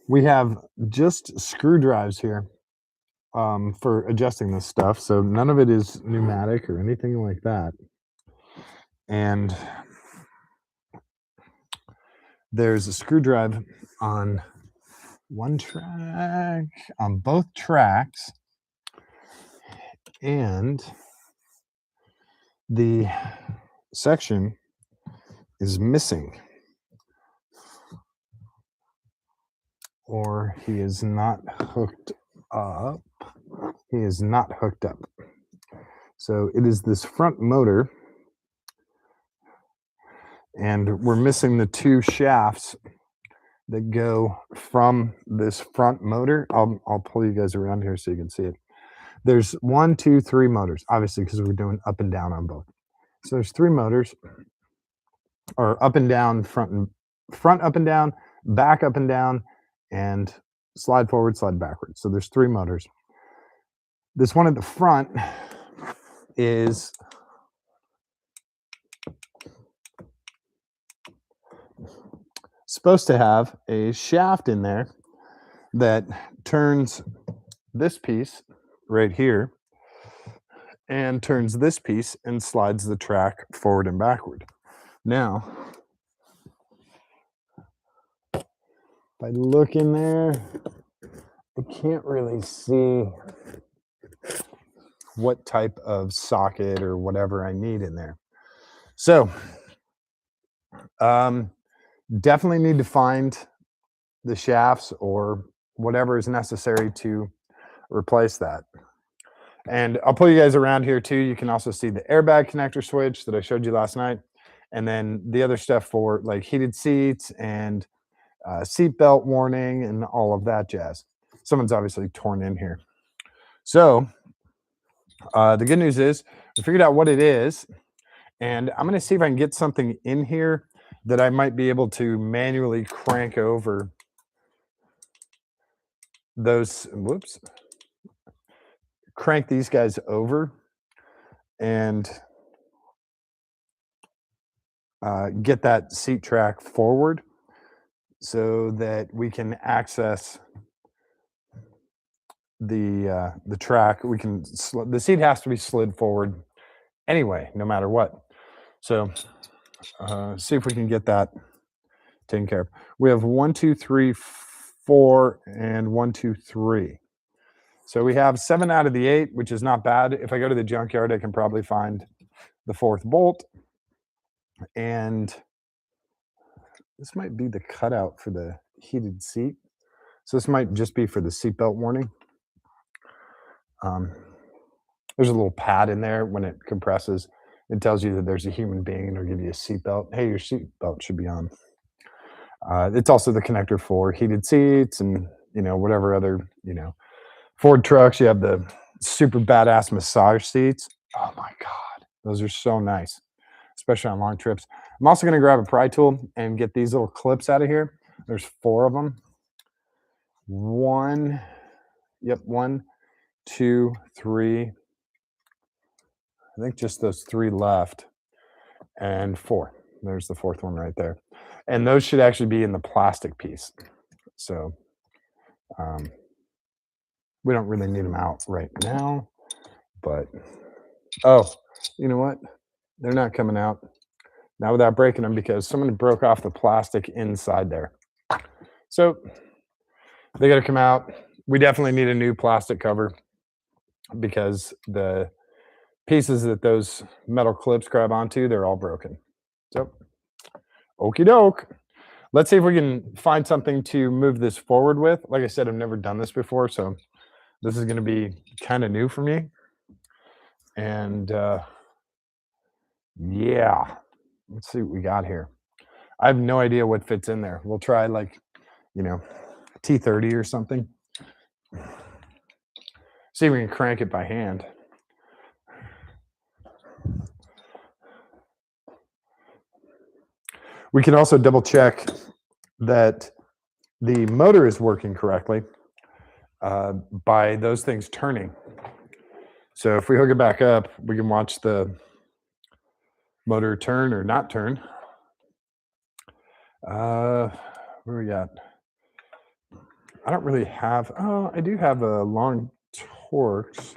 We have just screw drives here for adjusting this stuff. So none of it is pneumatic or anything like that. And there's a screw drive on one track, on both tracks. And the section is missing. Or he is not hooked up. He is not hooked up. So it is this front motor, and we're missing the 2 shafts that go from this front motor. I'll pull you guys around here so you can see it. There's 1, 2, 3 motors, obviously, because we're doing up and down on both. So there's 3 motors, or up and down, front up and down, back up and down, and slide forward, slide backwards. So there's 3 motors. This one at the front is supposed to have a shaft in there that turns this piece right here and turns this piece and slides the track forward and backward. Now, if I look in there, I can't really see what type of socket or whatever I need in there. So, definitely need to find the shafts or whatever is necessary to replace that. And I'll pull you guys around here too. You can also see the airbag connector switch that I showed you last night. And then the other stuff for like heated seats and seat belt warning and all of that jazz. Someone's obviously torn in here. So the good news is we figured out what it is. And I'm going to see if I can get something in here that I might be able to manually crank over those, whoops, crank these guys over and get that seat track forward so that we can access the track. We can the seat has to be slid forward anyway, no matter what. So see if we can get that taken care of. We have 1, 2, 3, 4, and 1, 2, 3. So we have 7 out of the 8, which is not bad. If I go to the junkyard, I can probably find the 4th bolt. And this might be the cutout for the heated seat. So this might just be for the seatbelt warning. There's a little pad in there when it compresses. It tells you that there's a human being and it'll give you a seatbelt. Hey, your seatbelt should be on. It's also the connector for heated seats and, whatever other, Ford trucks. You have the super badass massage seats. Oh my God. Those are so nice, especially on long trips. I'm also going to grab a pry tool and get these little clips out of here. There's 4 of them. 1, 2, 3. I think just those 3 left, and 4. There's the 4th one right there. And those should actually be in the plastic piece. So we don't really need them out right now, but, oh, you know what? They're not coming out. Not without breaking them because someone broke off the plastic inside there. So they got to come out. We definitely need a new plastic cover because the pieces that those metal clips grab onto, they're all broken. So, okie doke. Let's see if we can find something to move this forward with. Like I said, I've never done this before, so this is going to be kind of new for me. And yeah, let's see what we got here. I have no idea what fits in there. We'll try like, T30 or something. See if we can crank it by hand. We can also double check that the motor is working correctly by those things turning. So if we hook it back up, we can watch the motor turn or not turn. What do we got? I don't really have, I do have a long Torx.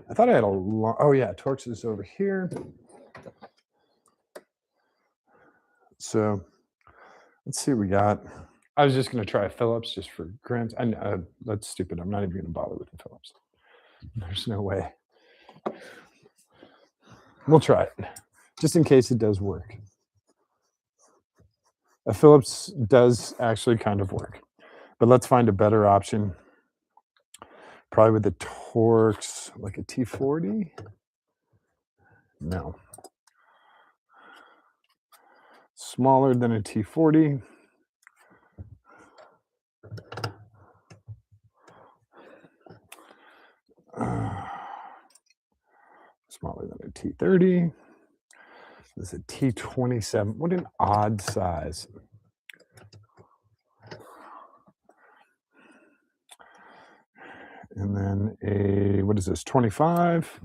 I thought I had a long, oh yeah, Torx is over here. So let's see what we got. I was just going to try a Phillips just for grants. That's stupid. I'm not even going to bother with the Phillips. There's no way. We'll try it just in case it does work. A Phillips does actually kind of work, but let's find a better option. Probably with the Torx, like a T40. No. Smaller than a T40. Smaller than a T30. This is a T27. What an odd size. And then a, what is this, 25?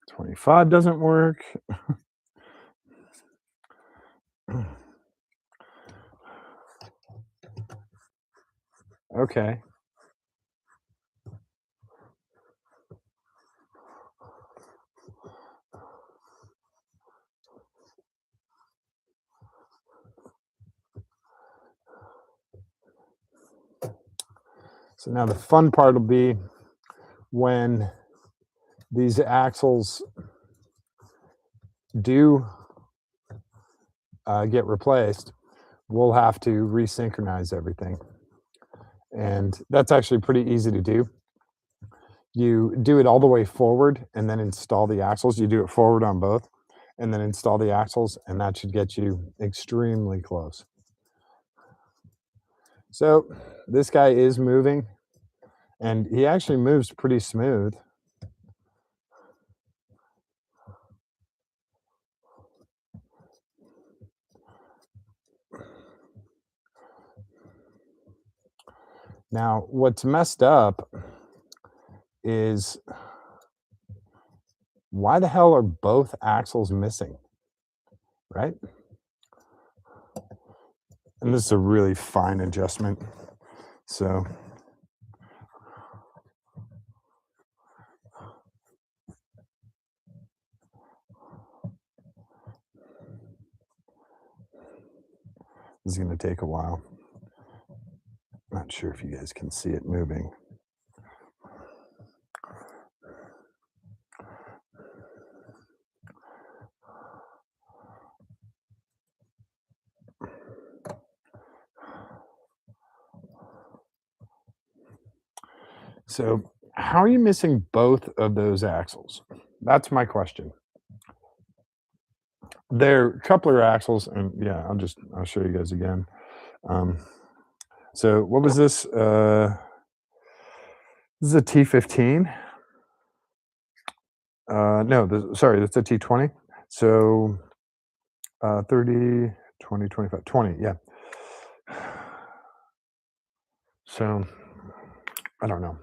25 doesn't work. Okay. So now the fun part will be when these axles do get replaced, we'll have to resynchronize everything. And that's actually pretty easy to do. You do it all the way forward and then install the axles. You do it forward on both and then install the axles, and that should get you extremely close. So this guy is moving, and he actually moves pretty smooth. Now, what's messed up is why the hell are both axles missing, right? And this is a really fine adjustment. So this is going to take a while. Not sure if you guys can see it moving. So, how are you missing both of those axles? That's my question. They're coupler axles, and yeah, I'll show you guys again. Um, so, what was this? This is a T15. No, sorry, that's a T20. So, 30, 20, 25, 20. Yeah. So, I don't know.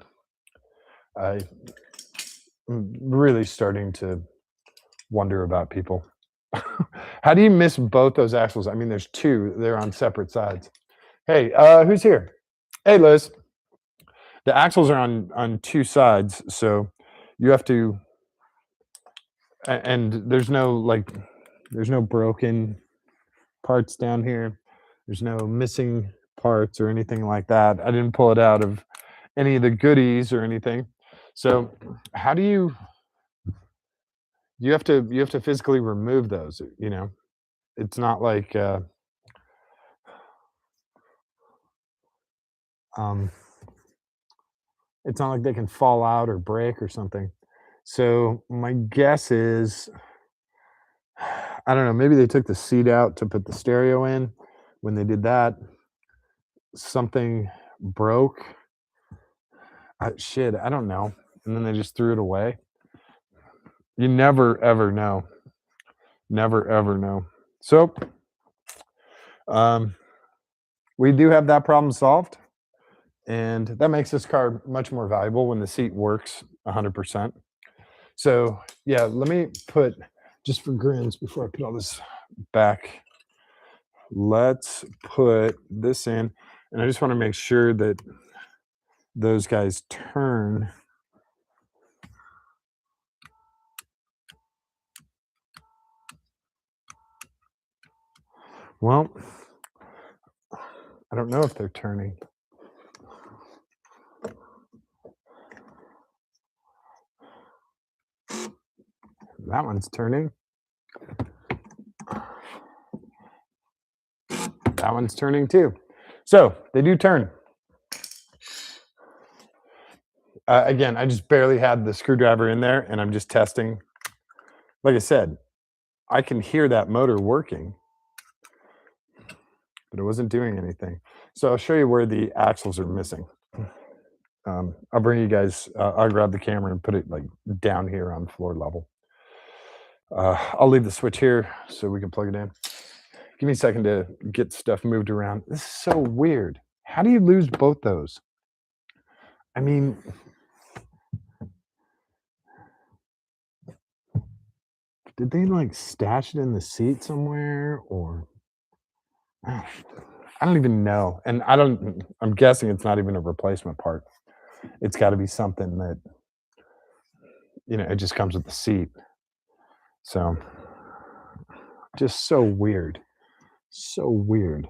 I'm really starting to wonder about people. How do you miss both those axles? I mean, there's two, they're on separate sides. Hey, who's here? Hey, Liz. The axles are on two sides, so you have to, and there's no broken parts down here. There's no missing parts or anything like that. I didn't pull it out of any of the goodies or anything. So, how do you have to physically remove those, you know? It's not like um it's not like they can fall out or break or something. So my guess is I don't know, maybe they took the seat out to put the stereo in. When they did that, something broke. Shit, I don't know. And then they just threw it away. You never ever know. Never ever know. So, um, we do have that problem solved, and that makes this car much more valuable when the seat works 100%. So, yeah, let me put just for grins before I put all this back. Let's put this in, and I just want to make sure that those guys turn. Well, I don't know if they're turning. That one's turning. That one's turning too. So they do turn. Again, I just barely had the screwdriver in there, and I'm just testing. Like I said, I can hear that motor working, but it wasn't doing anything. So I'll show you where the axles are missing. I'll bring you guys. I'll grab the camera and put it like down here on floor level. I'll leave the switch here so we can plug it in. Give me a second to get stuff moved around. This is so weird. How do you lose both those? I mean, did they like stash it in the seat somewhere or? Ah, I don't even know, and I'm guessing it's not even a replacement part. It's gotta be something that, it just comes with the seat. So, just so weird. So weird.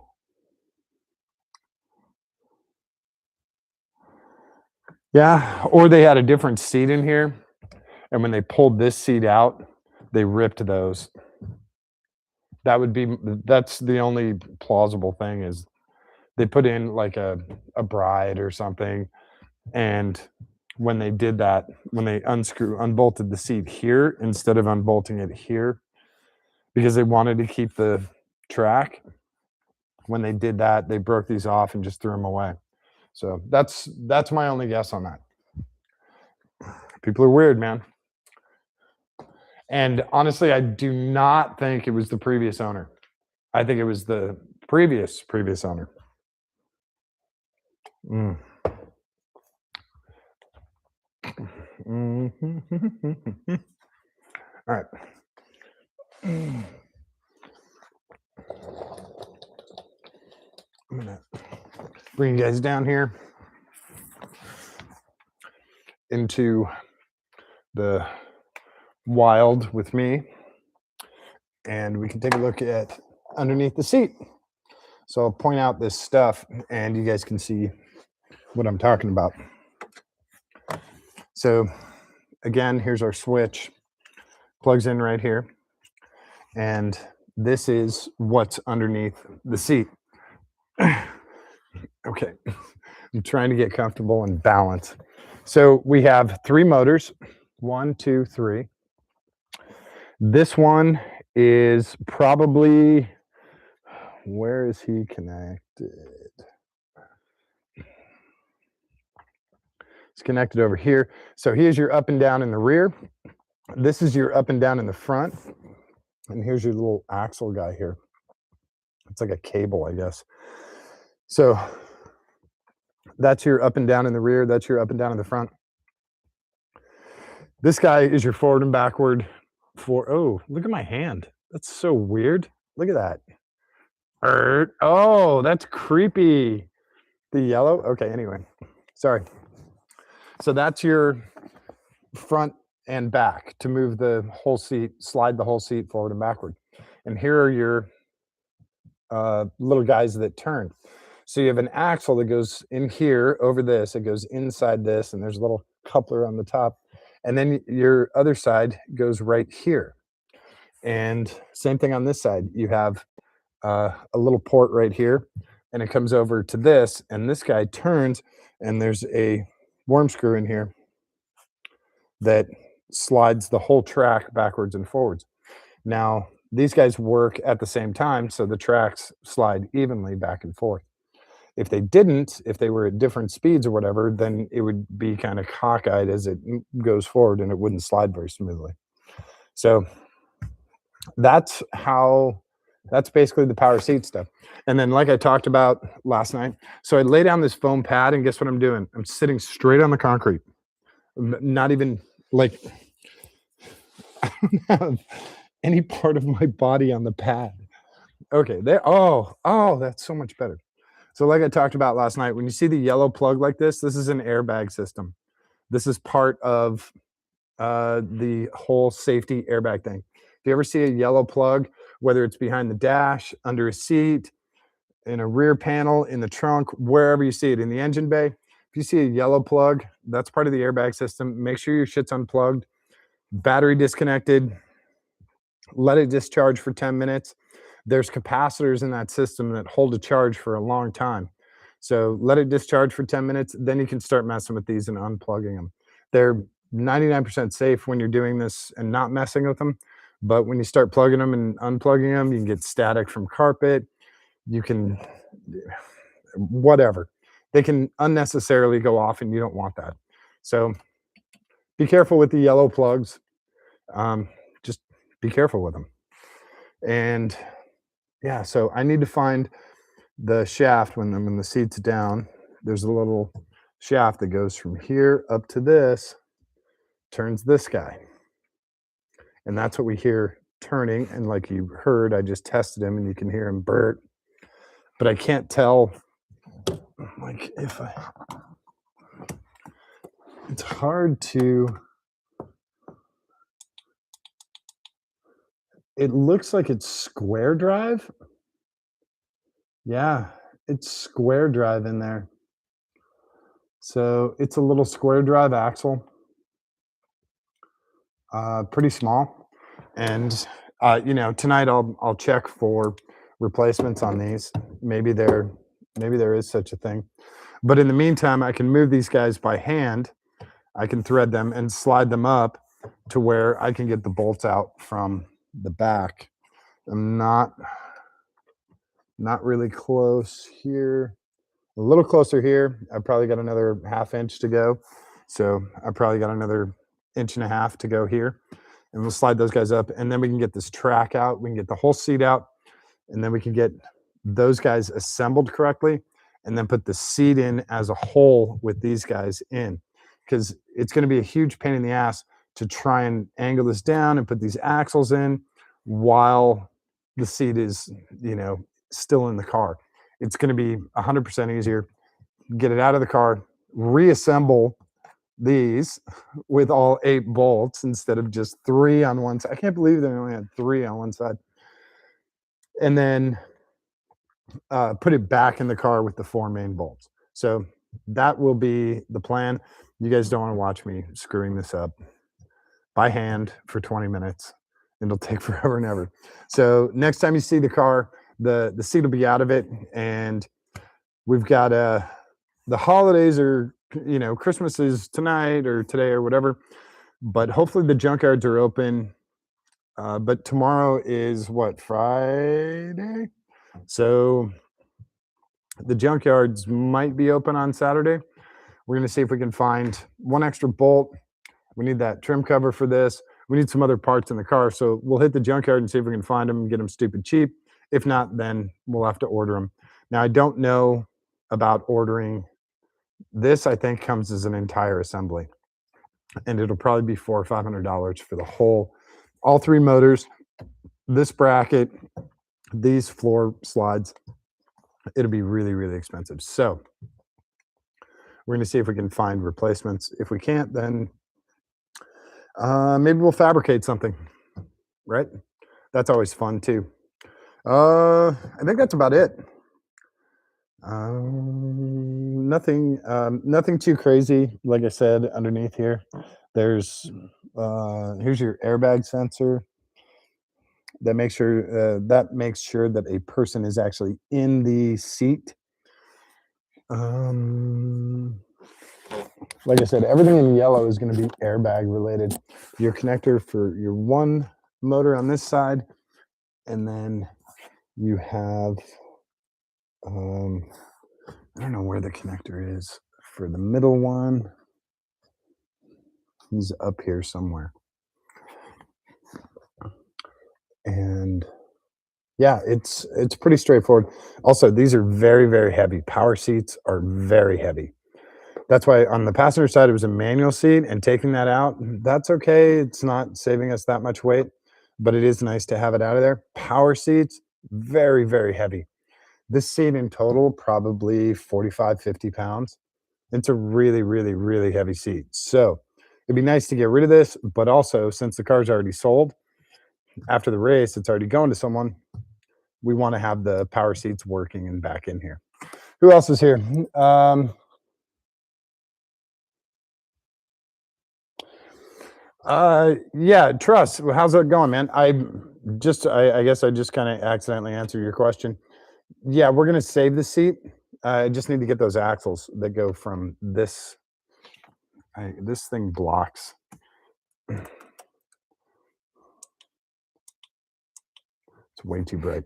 Yeah, or they had a different seat in here, and when they pulled this seat out, they ripped those. That would be that's the only plausible thing is they put in like a bride or something, and when they did that, when they unbolted the seat here instead of unbolting it here, because they wanted to keep the track, when they did that, they broke these off and just threw them away. So that's my only guess on that. People are weird, man. And honestly, I do not think it was the previous owner. I think it was the previous owner. Mm. Mhm. All right. Mm. I'm gonna bring you guys down here into the wild with me, and we can take a look at underneath the seat. So I'll point out this stuff, and you guys can see what I'm talking about. So again, here's our switch, plugs in right here, and this is what's underneath the seat. Okay, I'm trying to get comfortable and balance. So we have 3 motors, 1, 2, 3. This one is probably, where is he connected? It's connected over here. So here's your up and down in the rear. This is your up and down in the front. And here's your little axle guy here. It's like a cable, I guess. So that's your up and down in the rear. That's your up and down in the front. This guy is your forward and backward. Oh, look at my hand. That's so weird. Look at that. Oh, that's creepy. The yellow? Okay, anyway. Sorry. So that's your front and back to move the whole seat, slide the whole seat forward and backward. And here are your little guys that turn. So you have an axle that goes in here over this, it goes inside this, and there's a little coupler on the top. And then your other side goes right here. And same thing on this side. You have a little port right here, and it comes over to this, and this guy turns, and there's a worm screw in here that slides the whole track backwards and forwards. Now, these guys work at the same time, so the tracks slide evenly back and forth. If they didn't, if they were at different speeds or whatever, then it would be kind of cockeyed as it goes forward and it wouldn't slide very smoothly. So that's basically the power seat stuff. And then, like I talked about last night, so I lay down this foam pad, and guess what I'm doing? I'm sitting straight on the concrete. Not even like I don't have any part of my body on the pad. Okay, there. Oh, that's so much better. So, like I talked about last night, when you see the yellow plug like this is an airbag system. This is part of the whole safety airbag thing. If you ever see a yellow plug, whether it's behind the dash, under a seat, in a rear panel, in the trunk, wherever you see it, in the engine bay, if you see a yellow plug, that's part of the airbag system. Make sure your shit's unplugged, battery disconnected, let it discharge for 10 minutes. There's capacitors in that system that hold a charge for a long time. So let it discharge for 10 minutes, then you can start messing with these and unplugging them. They're 99% safe when you're doing this and not messing with them. But when you start plugging them and unplugging them, you can get static from carpet. You can, whatever. They can unnecessarily go off, and you don't want that. So be careful with the yellow plugs. Just be careful with them. And yeah, so I need to find the shaft when the seat's down. There's a little shaft that goes from here up to this, turns this guy. And that's what we hear turning. And like you heard, I just tested him, and you can hear him burp. but I can't tell. Like if I, it's hard to. It looks like it's square drive. Yeah, it's square drive in there. So it's a little square drive axle, pretty small. And tonight I'll check for replacements on these. Maybe there is such a thing. But in the meantime, I can move these guys by hand. I can thread them and slide them up to where I can get the bolts out from the back. I'm not really close here. A little closer here. I probably got another ½ inch to go. So I probably got another 1.5 inches to go here. And we'll slide those guys up, and then we can get this track out. We can get the whole seat out, and then we can get those guys assembled correctly, and then put the seat in as a whole with these guys in, because it's going to be a huge pain in the ass to try and angle this down and put these axles in while the seat is, still in the car. It's going to be 100% easier. Get it out of the car, reassemble these with all 8 bolts instead of just 3 on one side. I can't believe they only had 3 on one side. And then put it back in the car with the 4 main bolts. So that will be the plan. You guys don't want to watch me screwing this up by hand for 20 minutes. It'll take forever and ever. So next time you see the car, the seat will be out of it, and we've got the holidays are, Christmas is tonight or today or whatever, but hopefully the junkyards are open. But tomorrow is what, Friday? So the junkyards might be open on Saturday. We're going to see if we can find 1 extra bolt. We need that trim cover for this. We need some other parts in the car. So we'll hit the junkyard and see if we can find them and get them stupid cheap. If not, then we'll have to order them. Now, I don't know about ordering this. I think comes as an entire assembly, and it'll probably be $400 or $500 for all 3 motors, this bracket, these floor slides. It'll be really, really expensive. So we're going to see if we can find replacements. If we can't, then maybe we'll fabricate something, right? That's always fun too. I think that's about it. Nothing too crazy. Like I said, underneath here, there's here's your airbag sensor that makes sure that a person is actually in the seat. Like I said, everything in yellow is going to be airbag related. Your connector for your one motor on this side, and then you have I don't know where the connector is for the middle one. He's up here somewhere. And yeah, it's pretty straightforward. Also, these are very, very heavy. Power seats are very heavy. That's why on the passenger side, it was a manual seat, and taking that out, that's okay. It's not saving us that much weight, but it is nice to have it out of there. Power seats, very, very heavy. This seat in total, probably 45, 50 pounds. It's a really, really, really heavy seat. So it'd be nice to get rid of this, but also, since the car's already sold, after the race, it's already going to someone, we want to have the power seats working and back in here. Who else is here? Yeah, Truss, how's it going, man? I guess I just kind of accidentally answered your question. Yeah, we're gonna save the seat. I just need to get those axles that go from this. This thing blocks. It's way too bright.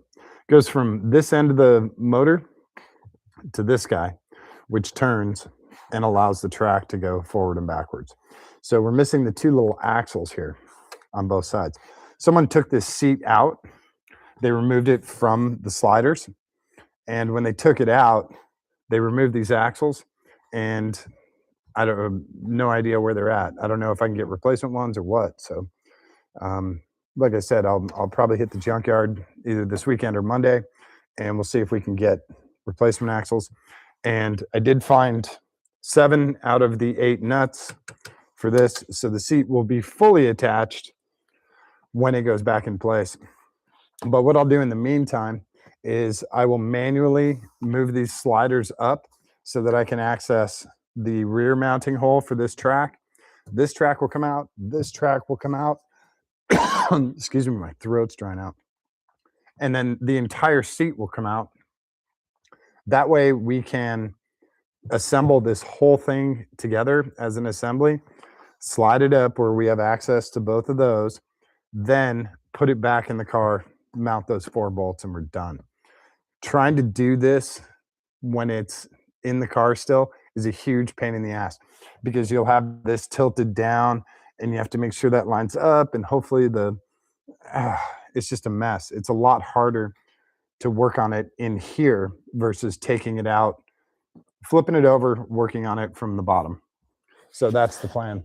Goes from this end of the motor to this guy, which turns and allows the track to go forward and backwards. So we're missing the 2 little axles here on both sides. Someone took this seat out. They removed it from the sliders. And when they took it out, they removed these axles. And I don't have no idea where they're at. I don't know if I can get replacement ones or what. So like I said, I'll probably hit the junkyard either this weekend or Monday and we'll see if we can get replacement axles. And I did find 7 out of the 8 nuts for this, so the seat will be fully attached when it goes back in place. But what I'll do in the meantime is I will manually move these sliders up so that I can access the rear mounting hole for this track. This track will come out, this track will come out. Excuse me, my throat's drying out. And then the entire seat will come out. That way we can assemble this whole thing together as an assembly, slide it up where we have access to both of those, then put it back in the car, mount those 4 bolts, and we're done. Trying to do this when it's in the car still is a huge pain in the ass, because you'll have this tilted down and you have to make sure that lines up, and hopefully it's just a mess. It's a lot harder to work on it in here versus taking it out, flipping it over, working on it from the bottom. So that's the plan.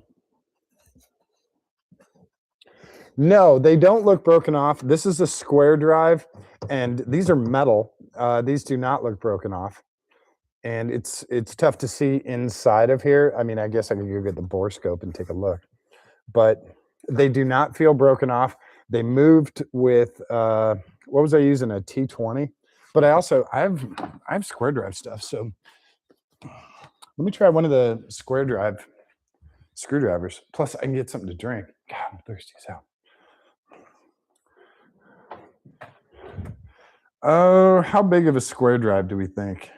No, they don't look broken off. This is a square drive, and these are metal. These do not look broken off. And it's tough to see inside of here. I mean, I guess I could go get the bore scope and take a look, but they do not feel broken off. They moved with what was I using, a T20? But I have square drive stuff. So let me try one of the square drive screwdrivers. Plus, I can get something to drink. God, I'm thirsty as hell. Oh, how big of a square drive do we think?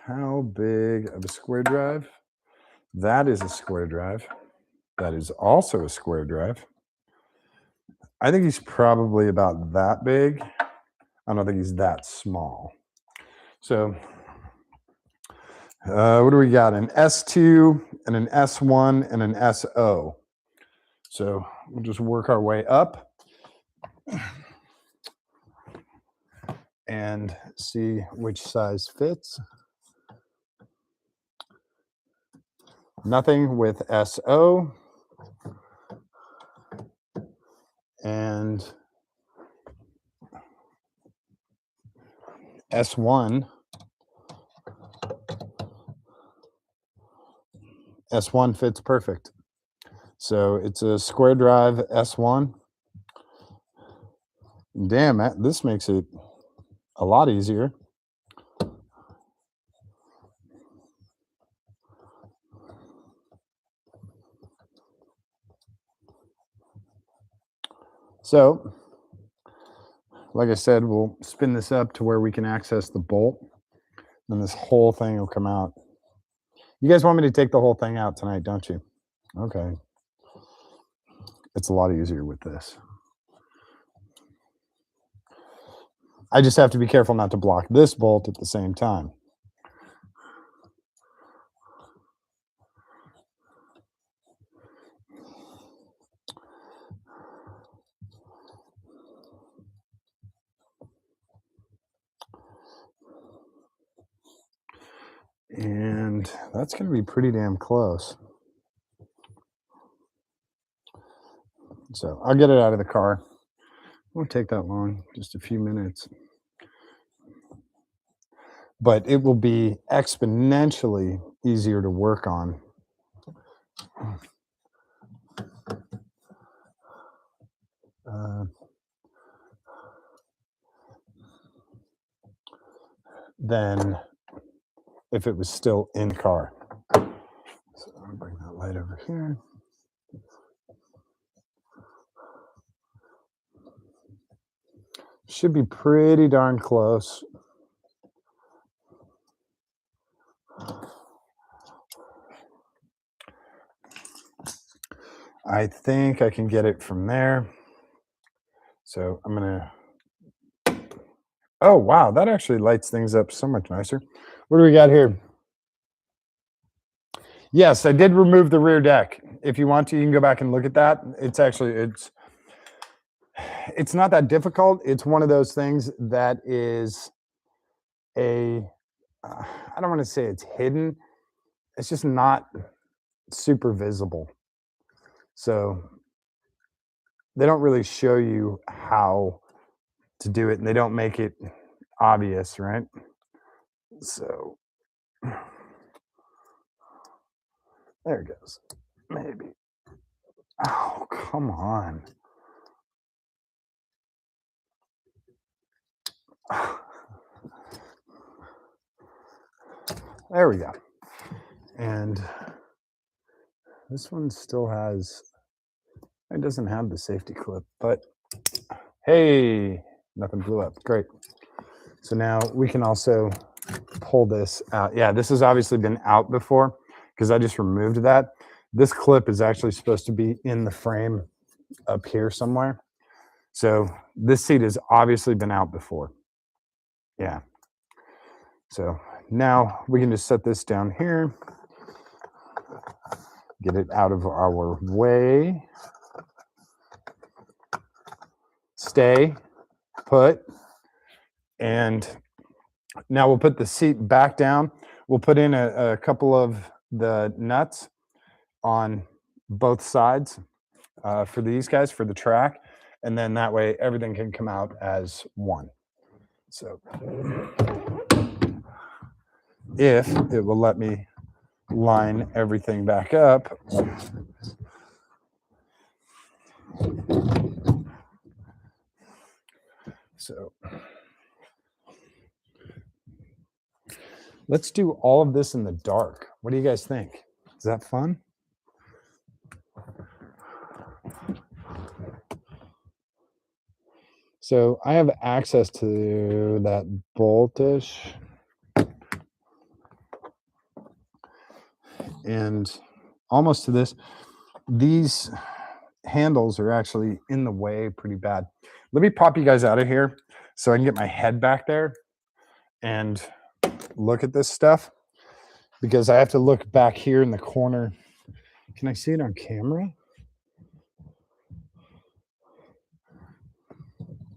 How big of a square drive? That is a square drive. That is also a square drive. I think he's probably about that big. I don't think he's that small. So what do we got? An S2 and an S1 and an SO. So we'll just work our way up and see which size fits. Nothing with SO. And S1. S1 fits perfect. So it's a square drive S1. Damn, this makes it a lot easier. So, like I said, we'll spin this up to where we can access the bolt. Then this whole thing will come out. You guys want me to take the whole thing out tonight, don't you? Okay. It's a lot easier with this. I just have to be careful not to block this bolt at the same time. And that's going to be pretty damn close. So I'll get it out of the car. Won't take that long, just a few minutes. But it will be exponentially easier to work on. Than if it was still in car. So I'll bring that light over here. Should be pretty darn close. I think I can get it from there. So I'm gonna, oh wow, that actually lights things up so much nicer. What do we got here? Yes, I did remove the rear deck. If you want to, you can go back and look at that. It's actually, it's not that difficult. It's one of those things that is I don't want to say it's hidden. It's just not super visible. So they don't really show you how to do it, and they don't make it obvious, right? So there it goes. Maybe. Oh, come on. There we go. And this one still has, it doesn't have the safety clip, but hey, nothing blew up. Great. So now we can also pull this out. Yeah, this has obviously been out before because I just removed that. This clip is actually supposed to be in the frame up here somewhere. So this seat has obviously been out before. Yeah. So now we can just set this down here, get it out of our way, stay put, and now we'll put the seat back down. We'll put in a couple of the nuts on both sides for these guys, for the track, and then that way everything can come out as one. So if it will let me line everything back up. So let's do all of this in the dark. What do you guys think? Is that fun? So I have access to that boltish and almost to this. These handles are actually in the way pretty bad. Let me pop you guys out of here so I can get my head back there and look at this stuff, because I have to look back here in the corner. Can I see it on camera?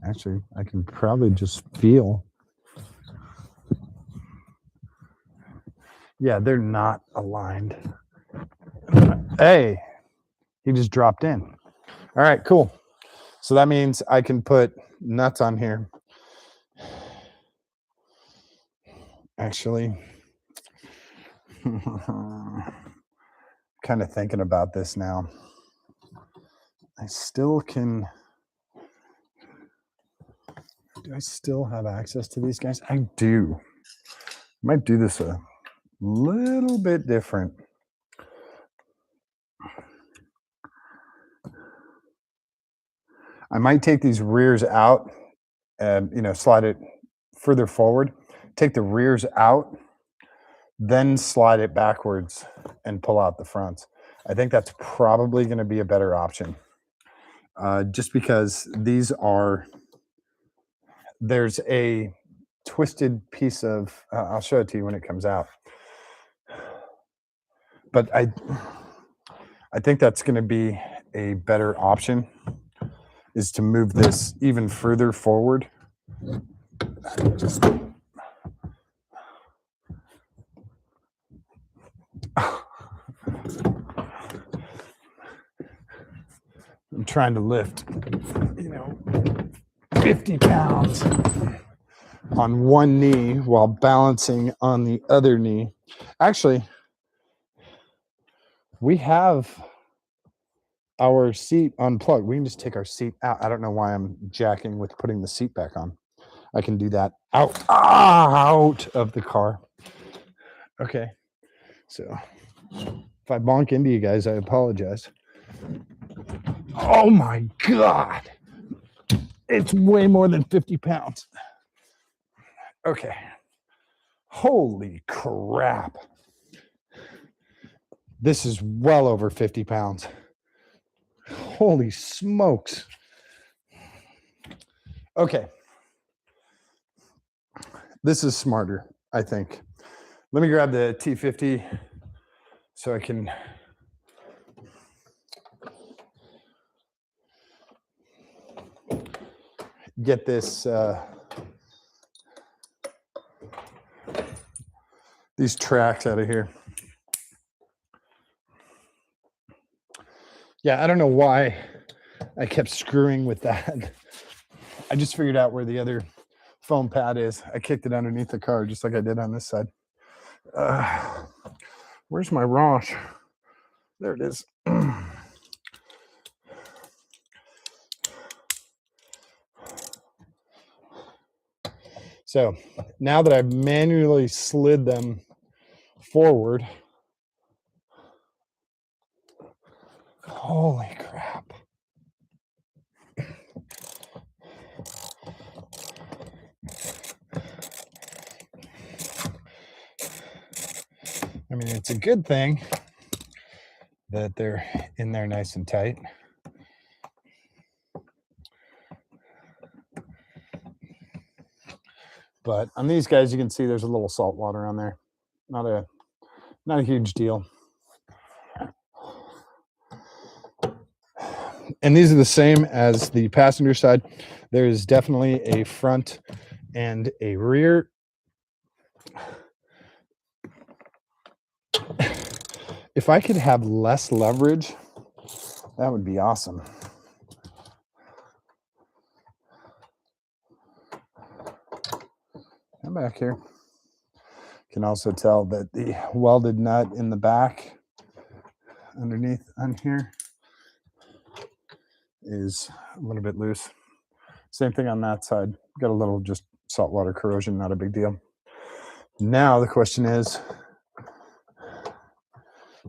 Actually, I can probably just feel. Yeah, they're not aligned. Hey, he just dropped in. All right, cool. So that means I can put nuts on here. Actually, kind of thinking about this now. I still can. Do I still have access to these guys? I do. Might do this a little bit different. I might take these rears out and, slide it further forward, take the rears out, then slide it backwards and pull out the fronts. I think that's probably going to be a better option. Just because there's a twisted piece of, I'll show it to you when it comes out. But I think that's going to be a better option, is to move this even further forward. Just I'm trying to lift, 50 pounds on one knee while balancing on the other knee. Actually, we have our seat unplugged. We can just take our seat out. I don't know why I'm jacking with putting the seat back on. I can do that out of the car. Okay. So if I bonk into you guys, I apologize. Oh my God. It's way more than 50 pounds. Okay. Holy crap. This is well over 50 pounds. Holy smokes. Okay. This is smarter, I think. Let me grab the T50 so I can get this these tracks out of here. Yeah, I don't know why I kept screwing with that. I just figured out where the other foam pad is. I kicked it underneath the car just like I did on this side. Where's my Rosh? There it is. So now that I've manually slid them forward, holy crap. I mean, it's a good thing that they're in there nice and tight. But on these guys, you can see there's a little salt water on there. Not a huge deal. And these are the same as the passenger side. There is definitely a front and a rear. If I could have less leverage, that would be awesome. Come back here. You can also tell that the welded nut in the back underneath on here is a little bit loose. Same thing on that side. Got a little just saltwater corrosion, not a big deal. Now the question is,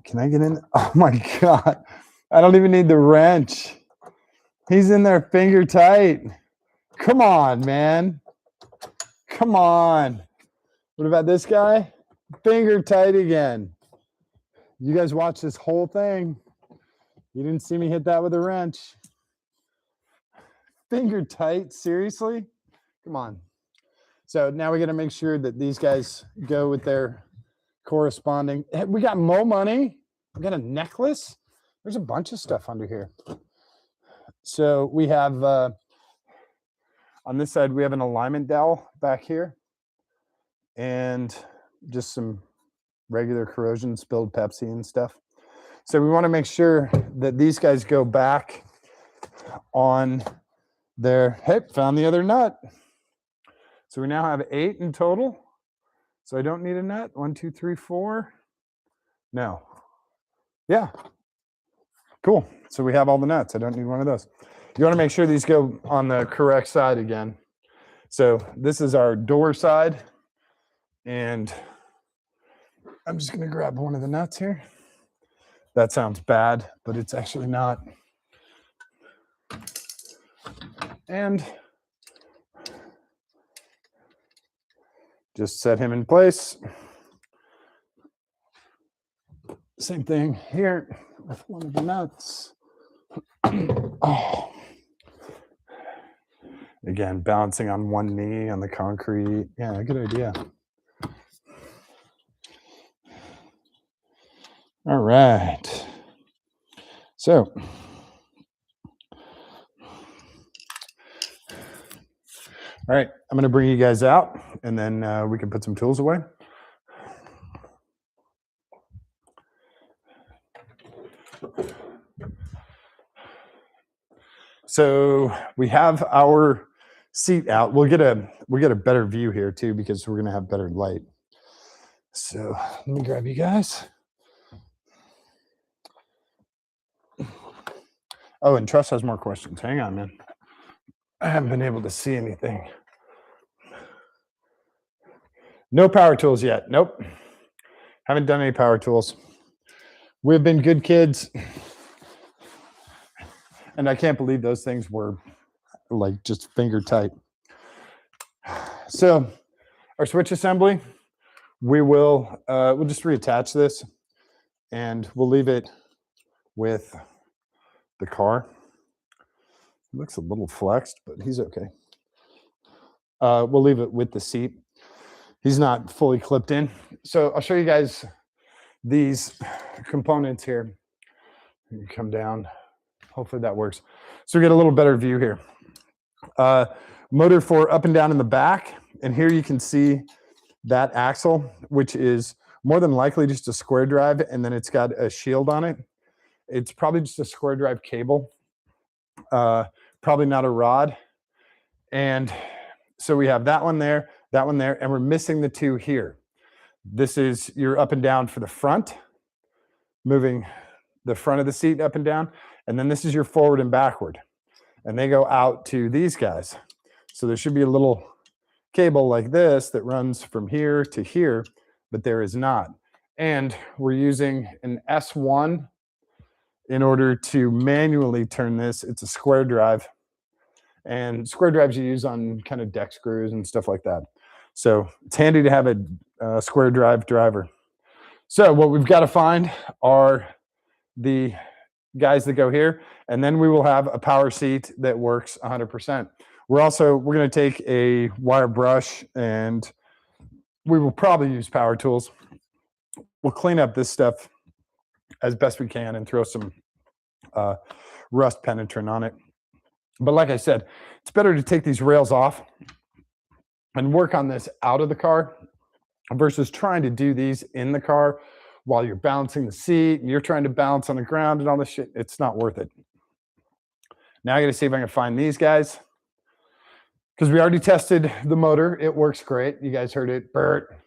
can I get in? Oh my God. I don't even need the wrench. He's in there finger tight. Come on, man. Come on. What about this guy? Finger tight again. You guys watch this whole thing. You didn't see me hit that with a wrench. Finger tight, seriously? Come on. So now we got to make sure that these guys go with their corresponding. Hey, we got Mo money. We got a necklace. There's a bunch of stuff under here. So we have, on this side, we have an alignment dowel back here. And just some regular corrosion, spilled Pepsi and stuff. So we want to make sure that these guys go back on their, hey, found the other nut. So we now have 8 in total. So I don't need a nut. 1, 2, 3, 4. No. Yeah. Cool. So we have all the nuts. I don't need one of those. You want to make sure these go on the correct side again. So this is our door side. And I'm just going to grab one of the nuts here. That sounds bad, but it's actually not. And just set him in place. Same thing here with one of the nuts. Oh. Again, balancing on one knee on the concrete. Yeah, good idea. All right. So, all right, I'm going to bring you guys out, and then we can put some tools away. So we have our seat out. We'll get a better view here too, because we're going to have better light. So let me grab you guys. Oh, and Truss has more questions. Hang on, man. I haven't been able to see anything. No power tools yet. Nope. Haven't done any power tools. We've been good kids. And I can't believe those things were like just finger tight. So our switch assembly, we'll just reattach this and we'll leave it with the car. It looks a little flexed, but he's okay. We'll leave it with the seat. He's not fully clipped in. So I'll show you guys these components here. You come down. Hopefully that works. So we get a little better view here. Motor for up and down in the back. And here you can see that axle, which is more than likely just a square drive. And then it's got a shield on it. It's probably just a square drive cable. Probably not a rod. And so we have that one there, and we're missing the two here. This is your up and down for the front, moving the front of the seat up and down. And then this is your forward and backward. And they go out to these guys. So there should be a little cable like this that runs from here to here, but there is not. And we're using an S1 in order to manually turn this. It's a square drive. And square drives you use on kind of deck screws and stuff like that. So it's handy to have a square drive driver. So what we've got to find are the guys that go here, and then we will have a power seat that works 100%. We're going to take a wire brush, and we will probably use power tools. We'll clean up this stuff as best we can and throw some rust penetrant on it. But like I said, it's better to take these rails off and work on this out of the car versus trying to do these in the car while you're balancing the seat and you're trying to balance on the ground and all this shit. It's not worth it. Now I got to see if I can find these guys, because we already tested the motor. It works great. You guys heard it. Bert.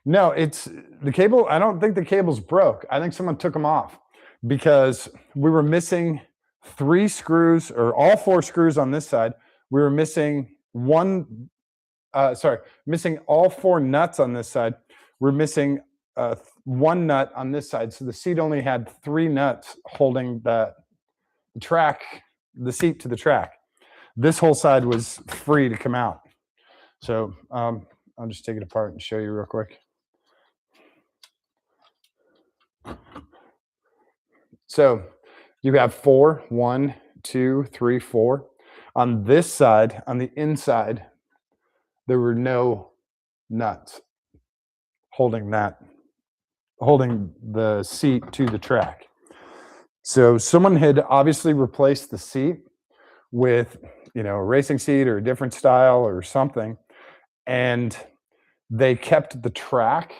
No, it's the cable. I don't think the cable's broke. I think someone took them off because we were missing 3 screws, or all 4 screws on this side. We were missing missing all 4 nuts on this side. We're missing 1 nut on this side. So the seat only had 3 nuts holding the seat to the track. This whole side was free to come out. So I'll just take it apart and show you real quick. So you have 4, 1, 2, 3, 4. On this side, on the inside, there were no nuts holding the seat to the track. So someone had obviously replaced the seat with, a racing seat or a different style or something, and they kept the track.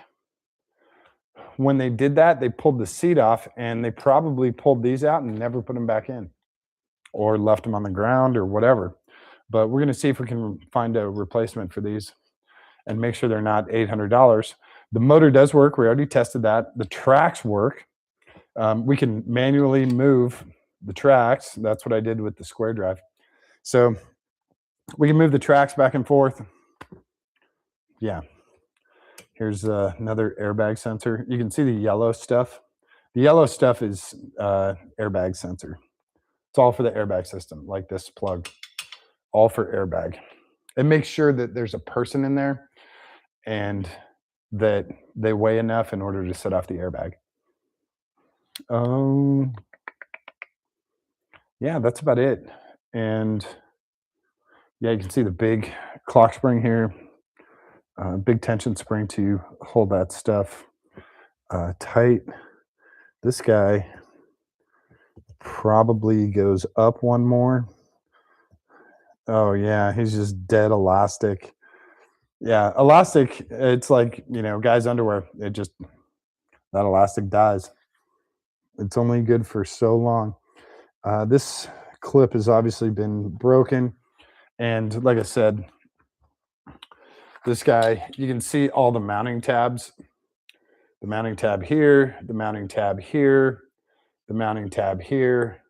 When they did that, they pulled the seat off, and they probably pulled these out and never put them back in, or left them on the ground or whatever. But we're going to see if we can find a replacement for these and make sure they're not $800. The motor does work. We already tested that. The tracks work. We can manually move the tracks. That's what I did with the square drive. So we can move the tracks back and forth. Yeah. Here's another airbag sensor. You can see the yellow stuff. The yellow stuff is airbag sensor. It's all for the airbag system, like this plug, all for airbag. It makes sure that there's a person in there and that they weigh enough in order to set off the airbag. Yeah, that's about it. And yeah, you can see the big clock spring here. Big tension spring to hold that stuff tight. This guy probably goes up one more. Oh yeah, he's just dead elastic. Yeah, elastic, it's like, guys' underwear. That elastic dies. It's only good for so long. This clip has obviously been broken. And like I said, this guy, you can see all the mounting tabs. The mounting tab here, the mounting tab here, the mounting tab here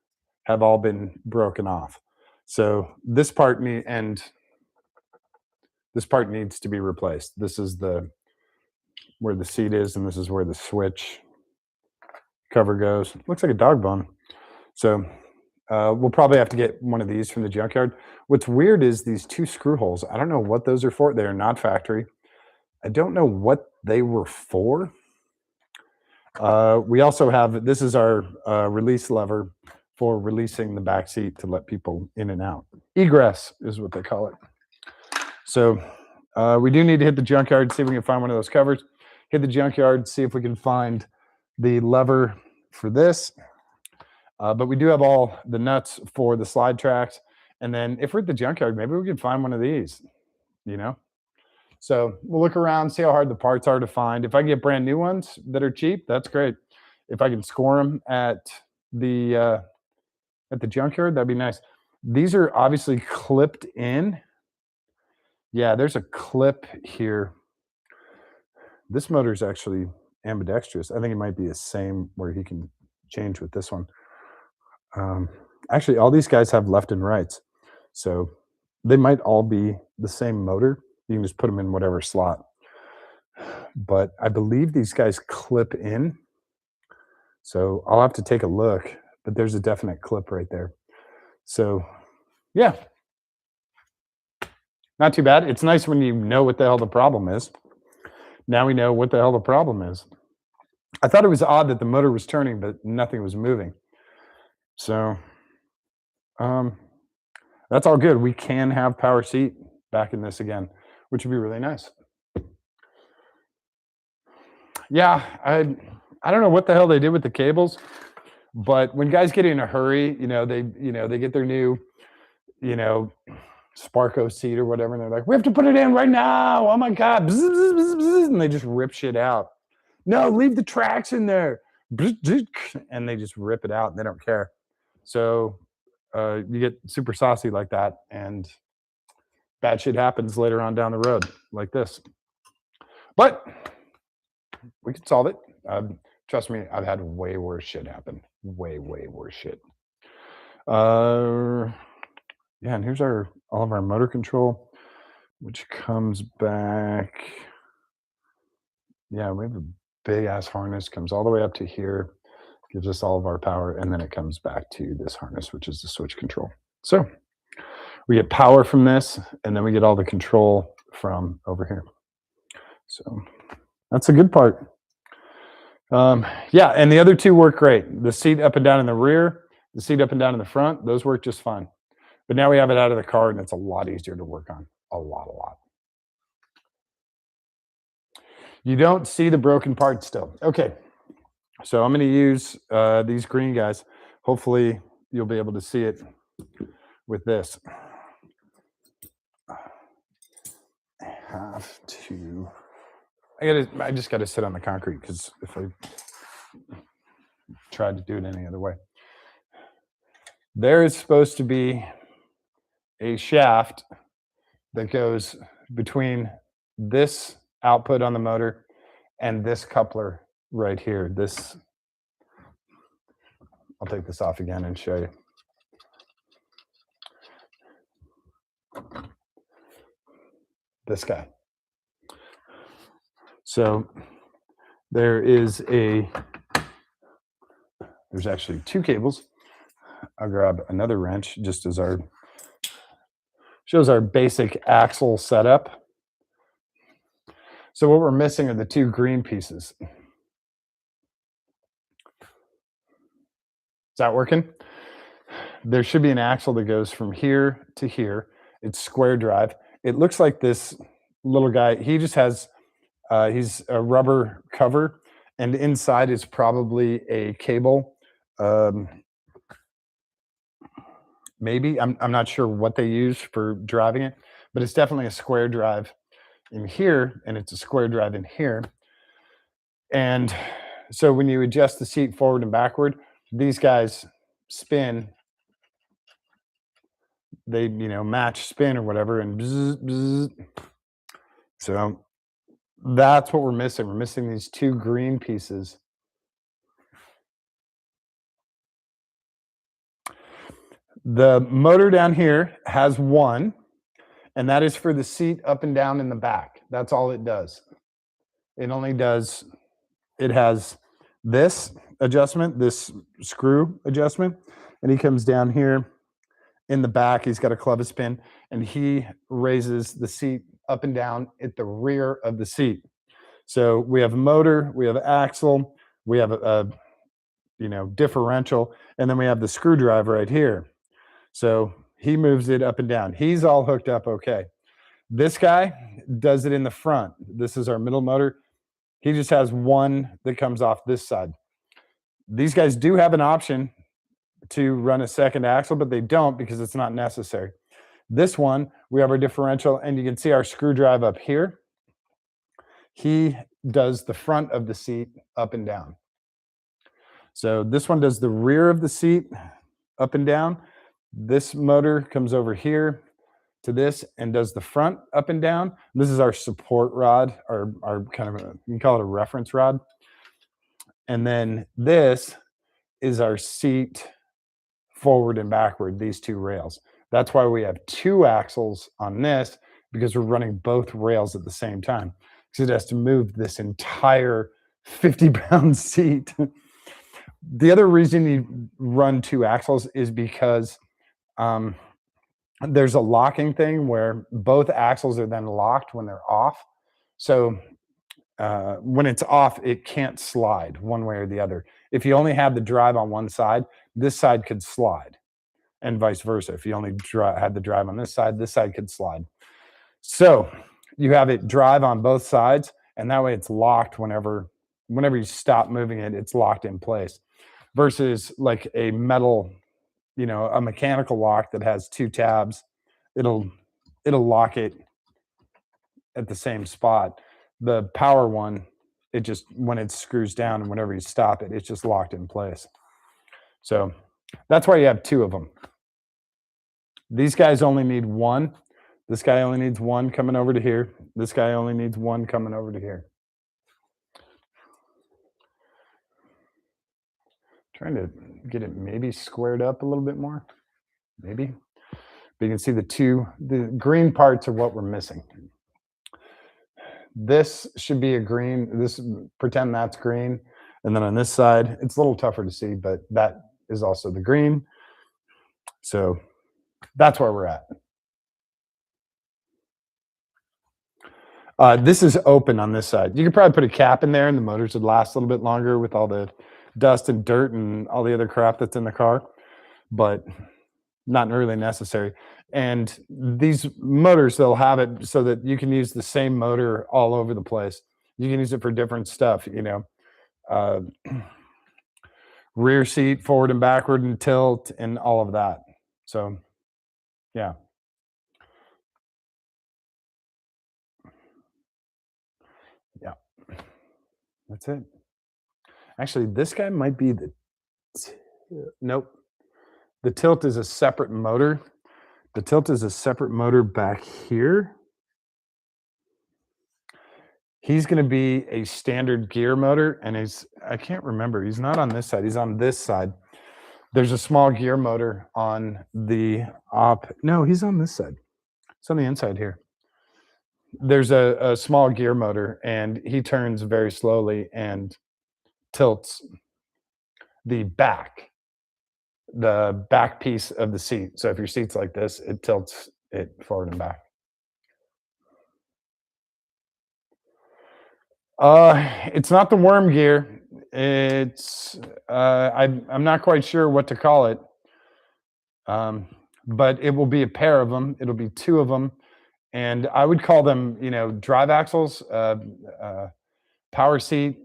have all been broken off. So this part needs to be replaced. This is where the seat is, and this is where the switch cover goes. Looks like a dog bone. So we'll probably have to get one of these from the junkyard. What's weird is these 2 screw holes. I don't know what those are for. They are not factory. I don't know what they were for. We also have, this is our release lever for releasing the back seat to let people in and out. Egress is what they call it. So we do need to hit the junkyard, see if we can find one of those covers. Hit the junkyard, see if we can find the lever for this. But we do have all the nuts for the slide tracks. And then if we're at the junkyard, maybe we can find one of these, So we'll look around, see how hard the parts are to find. If I can get brand new ones that are cheap, that's great. If I can score them at the at the junkyard, that'd be nice. These are obviously clipped in. Yeah, there's a clip here. This motor is actually ambidextrous. I think it might be the same where he can change with this one. Um, Actually, all these guys have left and rights, so they might all be the same motor. You can just put them in whatever slot. But I believe these guys clip in, so I'll have to take a look. But there's a definite clip right there. So, yeah, not too bad. It's nice when you know what the hell the problem is. Now we know what the hell the problem is. I thought it was odd that the motor was turning, but nothing was moving. So, that's all good. We can have power seat back in this again, which would be really nice. Yeah, I don't know what the hell they did with the cables, but when guys get in a hurry, they get their new, Sparko seat or whatever, and they're like, "We have to put it in right now! Oh my god!" Bzz, bzz, bzz, bzz, and they just rip shit out. No, leave the tracks in there, and they just rip it out. And they don't care. So you get super saucy like that, and bad shit happens later on down the road, like this. But we can solve it. Trust me, I've had way worse shit happen. Way, way worse shit. Yeah, and here's all of our motor control, which comes back. Yeah, we have a big ass harness, comes all the way up to here, gives us all of our power, and then it comes back to this harness, which is the switch control. So we get power from this, and then we get all the control from over here. So that's a good part. Yeah, and the other two work great. The seat up and down in the rear, the seat up and down in the front, those work just fine. But now we have it out of the car, and it's a lot easier to work on. A lot. You don't see the broken parts still. Okay, so I'm going to use these green guys. Hopefully, you'll be able to see it with this. I just got to sit on the concrete, because if I tried to do it any other way. There is supposed to be a shaft that goes between this output on the motor and this coupler right here. I'll take this off again and show you. This guy. So there's actually two cables. I'll grab another wrench just as shows our basic axle setup. So what we're missing are the two green pieces. Is that working? There should be an axle that goes from here to here. It's square drive. It looks like this little guy, he just has, he's a rubber cover, and inside is probably a cable. Maybe, I'm not sure what they use for driving it, but it's definitely a square drive in here, and it's a square drive in here. And so when you adjust the seat forward and backward, these guys spin. They, match spin or whatever, and bzz, bzz. So that's what we're missing. We're missing these two green pieces. The motor down here has one, and that is for the seat up and down in the back. That's all it does. It has this adjustment, this screw adjustment, and he comes down here in the back. He's got a clevis pin, and he raises the seat up and down at the rear of the seat. So we have a motor, we have an axle, we have a differential, and then we have the screwdriver right here. So he moves it up and down. He's all hooked up okay. This guy does it in the front. This is our middle motor. He just has one that comes off this side. These guys do have an option to run a second axle, but they don't because it's not necessary. This one, we have our differential, and you can see our screw drive up here. He does the front of the seat up and down. So this one does the rear of the seat up and down. This motor comes over here to this and does the front up and down. This is our support rod, our kind of you can call it a reference rod. And then this is our seat forward and backward, these two rails. That's why we have two axles on this, because we're running both rails at the same time. Because it has to move this entire 50-pound seat. The other reason you run two axles is because there's a locking thing where both axles are then locked when they're off. So when it's off, it can't slide one way or the other. If you only have the drive on one side, this side could slide, and vice versa. If you only had the drive on this side could slide. So you have it drive on both sides, and that way it's locked whenever you stop moving it, it's locked in place. Versus like a metal, a mechanical lock that has two tabs, it'll lock it at the same spot. The power one, it just, when it screws down and whenever you stop it, it's just locked in place. So that's why you have two of them. These guys only need one. This guy only needs one coming over to here. This guy only needs one coming over to here. Trying to get it maybe squared up a little bit more, maybe. But you can see the green parts are what we're missing. This should be a green, pretend that's green. And then on this side, it's a little tougher to see, but that is also the green. So that's where we're at. This is open on this side. You could probably put a cap in there and the motors would last a little bit longer with all the dust and dirt and all the other crap that's in the car, but not really necessary. And these motors, they'll have it so that you can use the same motor all over the place. You can use it for different stuff, rear seat, forward and backward and tilt and all of that. So, yeah. Yeah. That's it. Actually, this guy might be nope. The tilt is a separate motor. The tilt is a separate motor back here. He's going to be a standard gear motor, and I can't remember. He's not on this side. He's on this side. There's a small gear motor on the no, he's on this side. It's on the inside here. There's a small gear motor, and he turns very slowly and tilts the back piece of the seat. So if your seat's like this, it tilts it forward and back. It's not the worm gear. It's I'm not quite sure what to call it. But it will be a pair of them. It'll be two of them, and I would call them, drive axles, power seat,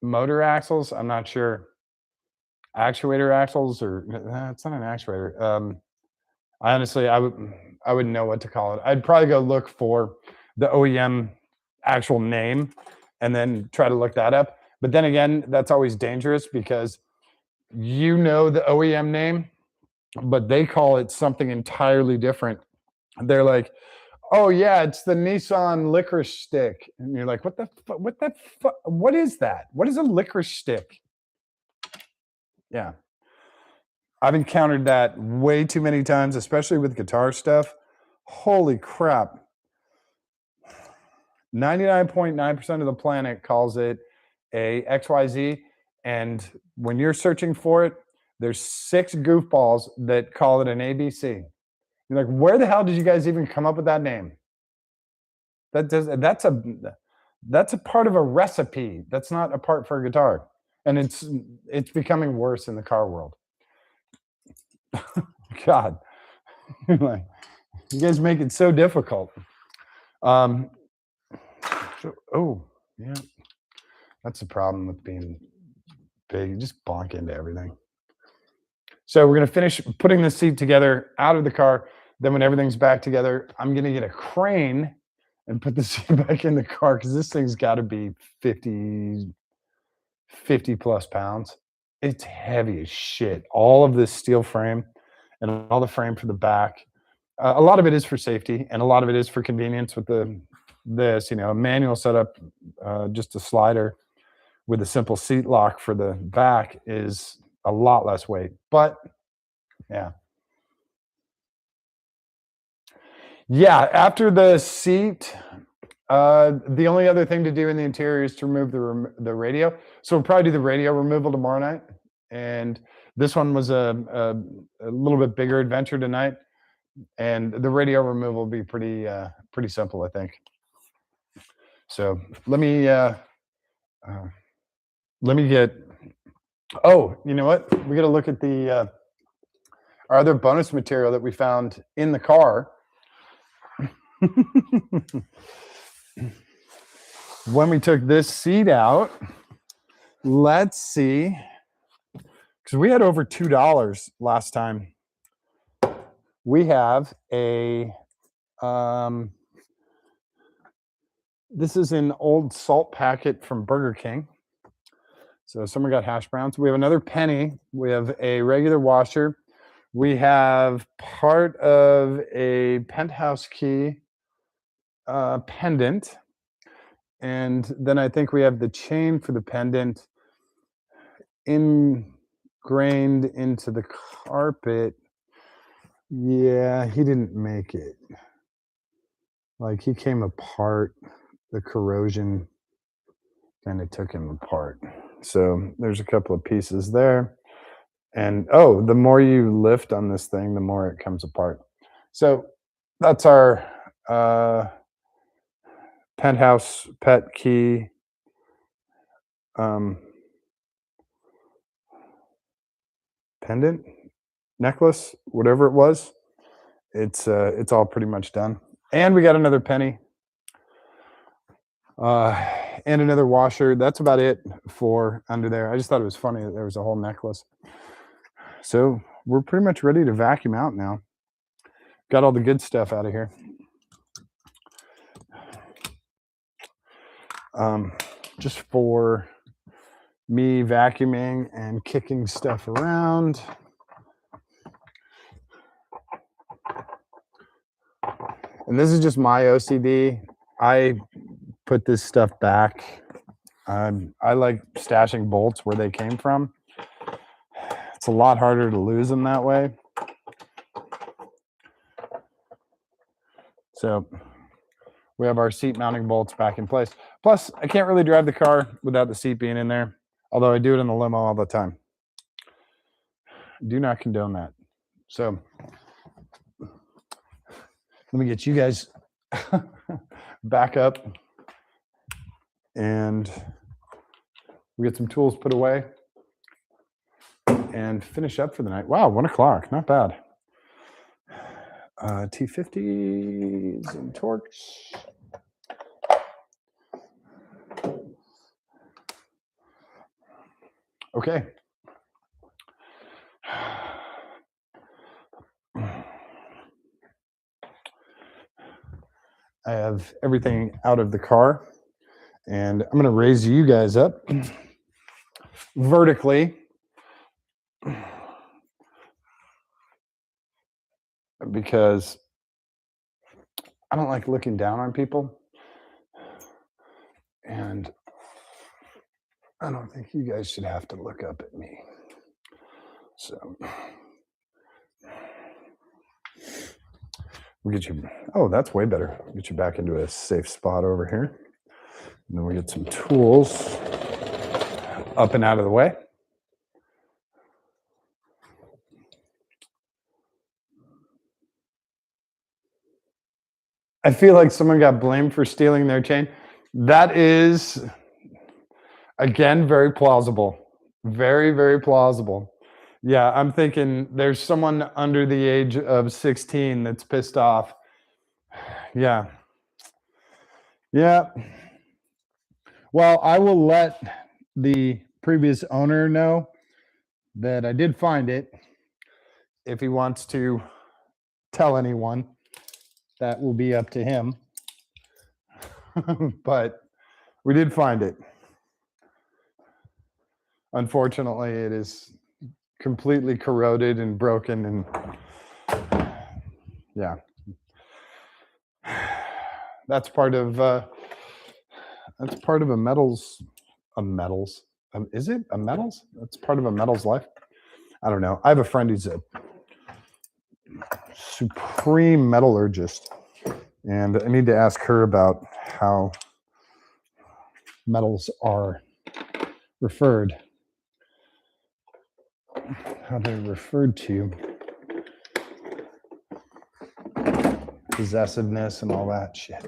motor axles. I'm not sure. Actuator axles, or it's not an actuator. I honestly, I wouldn't know what to call it. I'd probably go look for the OEM actual name and then try to look that up. But then again, that's always dangerous because the OEM name, but they call it something entirely different. They're like, oh yeah, it's the Nissan licorice stick. And you're like, what is that? What is a licorice stick? Yeah. I've encountered that way too many times, especially with guitar stuff. Holy crap. 99.9% of the planet calls it a XYZ. And when you're searching for it, there's 6 goofballs that call it an ABC. You're like, where the hell did you guys even come up with that name? That's a part of a recipe. That's not a part for a guitar. And it's becoming worse in the car world. God, like, you guys make it so difficult. Oh yeah, that's the problem with being big. You just bonk into everything. So we're gonna finish putting the seat together out of the car. Then when everything's back together, I'm gonna get a crane and put the seat back in the car because this thing's got to be 50 plus pounds. It's heavy as shit. All of this steel frame and all the frame for the back. A lot of it is for safety, and a lot of it is for convenience with this, a manual setup, just a slider with a simple seat lock for the back is a lot less weight. But yeah. Yeah, after the seat, the only other thing to do in the interior is to remove the radio. So we'll probably do the radio removal tomorrow night. And this one was a little bit bigger adventure tonight. And the radio removal will be pretty simple, I think. So uh, let me get. Oh, you know what? We got to look at our other bonus material that we found in the car. When we took this seat out, let's see, because we had over $2 last time. We have a this is an old salt packet from Burger King. So someone got hash browns. We have another penny. We have a regular washer. We have part of a penthouse key pendant. And then I think we have the chain for the pendant ingrained into the carpet. Yeah, he didn't make it. Like he came apart. The corrosion kind of took him apart. So there's a couple of pieces there. And oh, the more you lift on this thing, the more it comes apart. So that's our penthouse pet key pendant, necklace, whatever it was. It's all pretty much done. And we got another penny. And another washer. That's about it for under there. I just thought it was funny that there was a whole necklace. So we're pretty much ready to vacuum out now. Got all the good stuff out of here. Just for me vacuuming and kicking stuff around. And this is just my OCD. I put this stuff back. I like stashing bolts where they came from. It's a lot harder to lose them that way. So we have our seat mounting bolts back in place. Plus, I can't really drive the car without the seat being in there, although I do it in the limo all the time. Do not condone that. So let me get you guys back up and we get some tools put away and finish up for the night. Wow, 1 o'clock, not bad. T50s and torques. Okay. I have everything out of the car and I'm going to raise you guys up vertically because I don't like looking down on people. And I don't think you guys should have to look up at me. So we'll get you, oh, that's way better. Get you back into a safe spot over here. And then we get some tools up and out of the way. I feel like someone got blamed for stealing their chain. That is, again, very plausible. Very, very plausible. Yeah, I'm thinking there's someone under the age of 16 that's pissed off. Yeah. Yeah. Well, I will let the previous owner know that I did find it. If he wants to tell anyone, that will be up to him. But we did find it. Unfortunately, it is completely corroded and broken, and yeah, that's part of a metals. Is it a metals? That's part of a metals life. I don't know. I have a friend who's a supreme metallurgist, and I need to ask her about how metals are referred, how they're referred to, possessiveness and all that shit.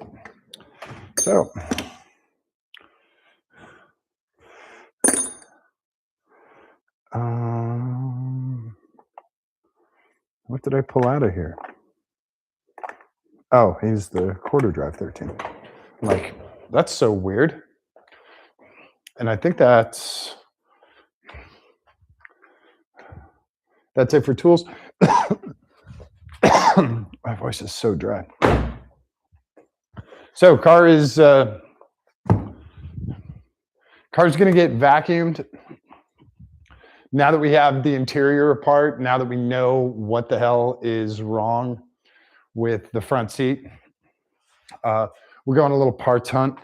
So, what did I pull out of here? Oh, he's the quarter drive 13. I'm like, that's so weird. And I think that's it for tools. My voice is so dry. So car's going to get vacuumed. Now that we have the interior apart, now that we know what the hell is wrong with the front seat, we're going on a little parts hunt,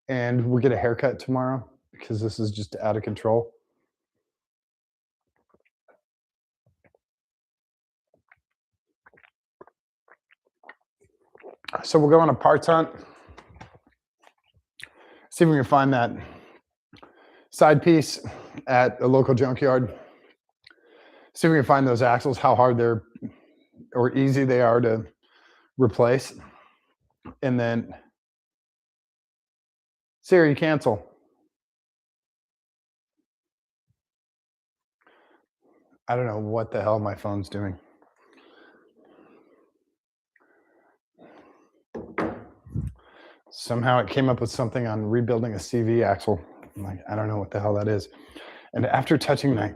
and we'll get a haircut tomorrow because this is just out of control. So we'll go on a parts hunt, see if we can find that side piece at a local junkyard, see if we can find those axles, how hard they're or easy they are to replace, and then Siri, cancel. I don't know what the hell my phone's doing. Somehow it came up with something on rebuilding a CV axle. I'm like, I don't know what the hell that is. And after touching my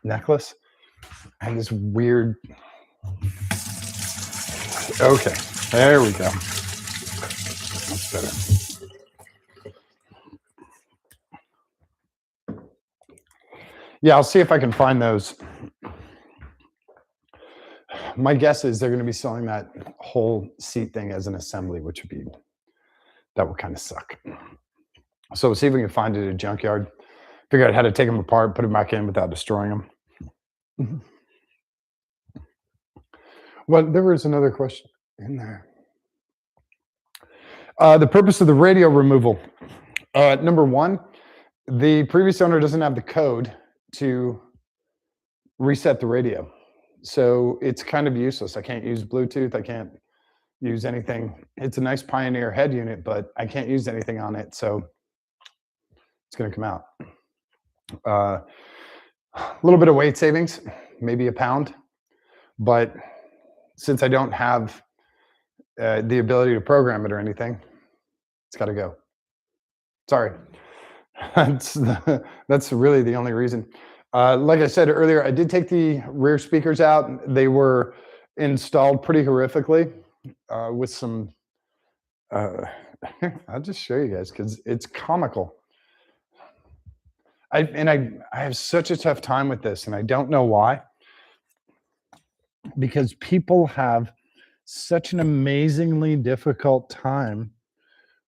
necklace, I had this weird. Okay, there we go. That's better. Yeah, I'll see if I can find those. My guess is they're going to be selling that whole seat thing as an assembly, which would kind of suck. So we'll see if we can find it at a junkyard, figure out how to take them apart, put them back in without destroying them. Well, there was another question in there. The purpose of the radio removal. Number one, the previous owner doesn't have the code to reset the radio. So it's kind of useless. I can't use Bluetooth. I can't use anything. It's a nice Pioneer head unit, but I can't use anything on it. So it's going to come out. A little bit of weight savings, maybe a pound. But since I don't have the ability to program it or anything, it's got to go. Sorry. That's really the only reason. Like I said earlier, I did take the rear speakers out. They were installed pretty horrifically with some. I'll just show you guys because it's comical. I have such a tough time with this, and I don't know why. Because people have such an amazingly difficult time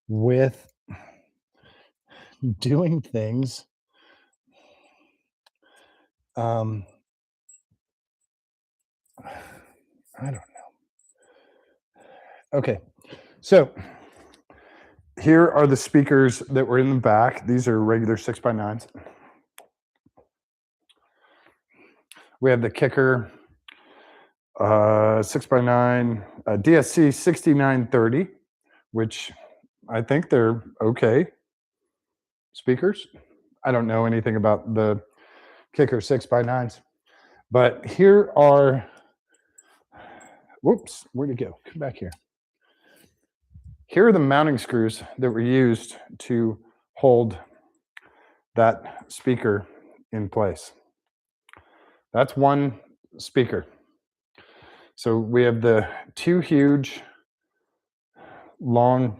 with doing things. I don't know. Okay, so here are the speakers that were in the back. These are regular 6x9s. We have the kicker 6x9 DSC 6930, which I think they're okay speakers. I don't know anything about the kicker 6x9s, but here are, whoops, where'd it go? Come back here. Here are the mounting screws that were used to hold that speaker in place. That's one speaker. So we have the two huge, long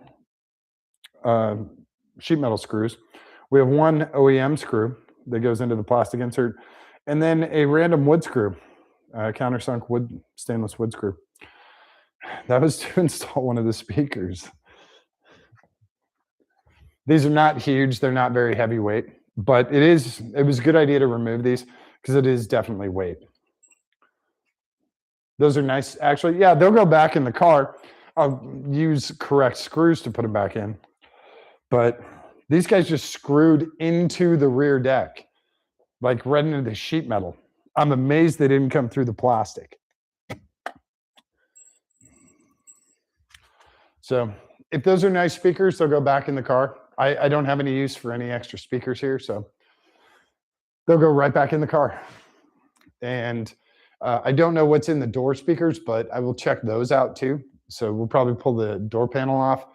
sheet metal screws. We have one OEM screw that goes into the plastic insert, and then a random wood screw, countersunk wood, stainless wood screw. That was to install one of the speakers. These are not huge. They're not very heavyweight, but it was a good idea to remove these because it is definitely weight. Those are nice. Actually, yeah, they'll go back in the car. I'll use correct screws to put them back in. But these guys just screwed into the rear deck, like right into the sheet metal. I'm amazed they didn't come through the plastic. So if those are nice speakers, they'll go back in the car. I don't have any use for any extra speakers here, so they'll go right back in the car. And I don't know what's in the door speakers, but I will check those out too. So we'll probably pull the door panel off.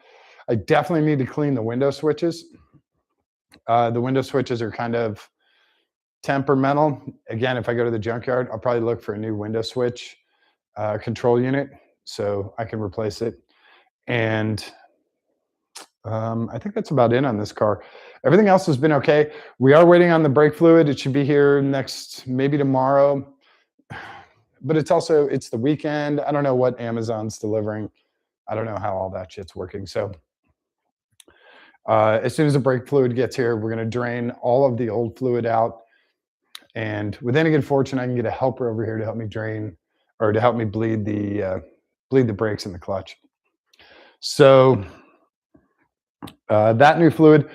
I definitely need to clean the window switches. The window switches are kind of temperamental. Again, if I go to the junkyard, I'll probably look for a new window switch control unit so I can replace it. And I think that's about it on this car. Everything else has been okay. We are waiting on the brake fluid. It should be here next, maybe tomorrow. But it's the weekend. I don't know what Amazon's delivering. I don't know how all that shit's working. So as soon as the brake fluid gets here, we're going to drain all of the old fluid out. And with any good fortune, I can get a helper over here to help me drain or to help me bleed the brakes and the clutch. So that new fluid,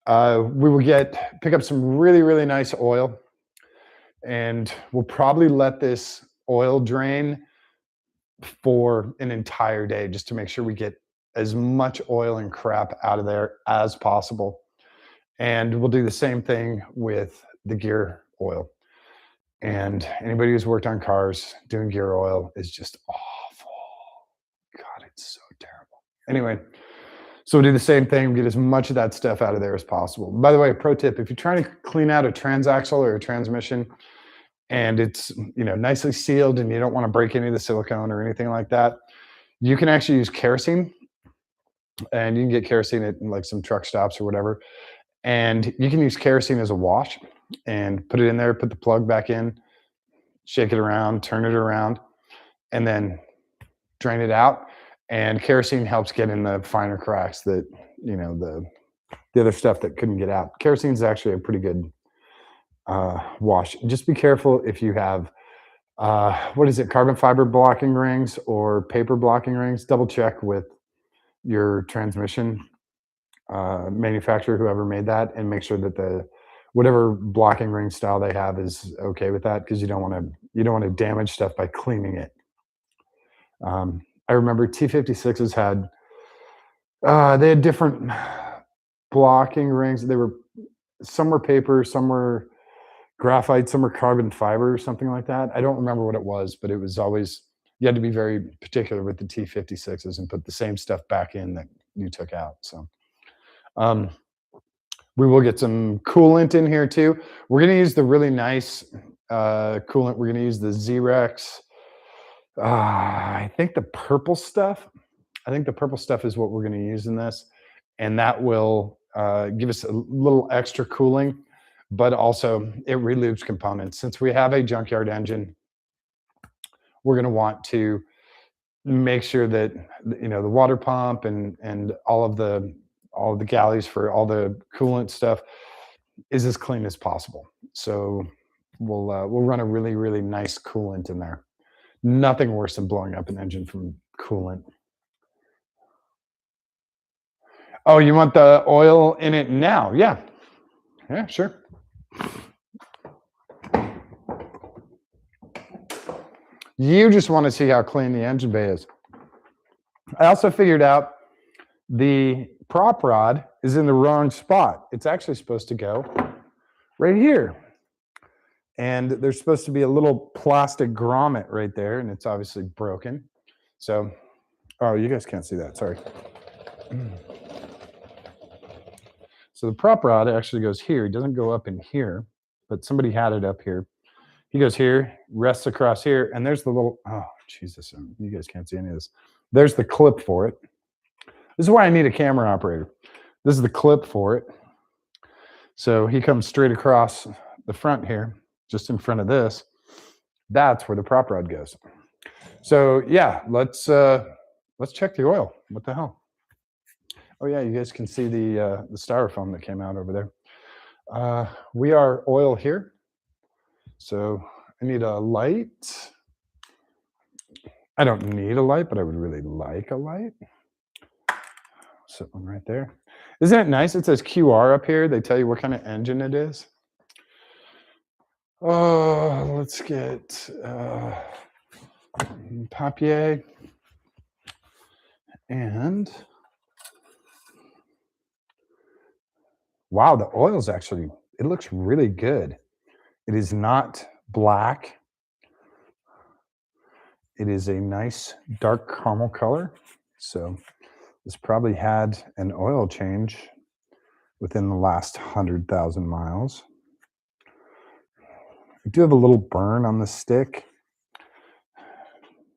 we will pick up some really, really nice oil, and we'll probably let this oil drain for an entire day just to make sure we get as much oil and crap out of there as possible. And we'll do the same thing with the gear oil. And anybody who's worked on cars, doing gear oil is just awful. God, it's so terrible. Anyway, so we'll do the same thing, get as much of that stuff out of there as possible. By the way, a pro tip, if you're trying to clean out a transaxle or a transmission and it's nicely sealed and you don't want to break any of the silicone or anything like that, you can actually use kerosene. And you can get kerosene at like some truck stops or whatever. And you can use kerosene as a wash and put it in there, put the plug back in, shake it around, turn it around, and then drain it out. And kerosene helps get in the finer cracks that, the other stuff that couldn't get out. Kerosene is actually a pretty good wash. Just be careful if you have, carbon fiber blocking rings or paper blocking rings. Double check with your transmission manufacturer, whoever made that, and make sure that whatever blocking ring style they have is okay with that, because you don't want to damage stuff by cleaning it. I remember T56s had different blocking rings. Some were paper, some were graphite, some were carbon fiber or something like that. I don't remember what it was, but it was always, you had to be very particular with the T56s and put the same stuff back in that you took out. So we will get some coolant in here too. We're going to use the really nice coolant. We're going to use the Zerex. I think the purple stuff. I think the purple stuff is what we're going to use in this. And that will give us a little extra cooling, but also it relubes components. Since we have a junkyard engine, we're going to want to make sure that the water pump and all of the galleys for all the coolant stuff is as clean as possible. So we'll run a really, really nice coolant in there. Nothing worse than blowing up an engine from coolant. Oh, you want the oil in it now? Yeah, sure. You just want to see how clean the engine bay is. I also figured out the prop rod is in the wrong spot. It's actually supposed to go right here. And there's supposed to be a little plastic grommet right there, and it's obviously broken. So, oh, you guys can't see that, sorry. So the prop rod actually goes here. It doesn't go up in here, but somebody had it up here. He goes here, rests across here, and there's the little, oh, Jesus, you guys can't see any of this. There's the clip for it. This is why I need a camera operator. This is the clip for it. So he comes straight across the front here, just in front of this, that's where the prop rod goes. So yeah, let's check the oil. What the hell? Oh yeah, you guys can see the styrofoam that came out over there. We are oil here. So I need a light. I don't need a light, but I would really like a light. Set one right there. Isn't it nice? It says QR up here. They tell you what kind of engine it is. Oh, let's get papier and wow, the oil's actually, it looks really good. It is not black. It is a nice dark caramel color. So this probably had an oil change within the last 100,000 miles. I do have a little burn on the stick.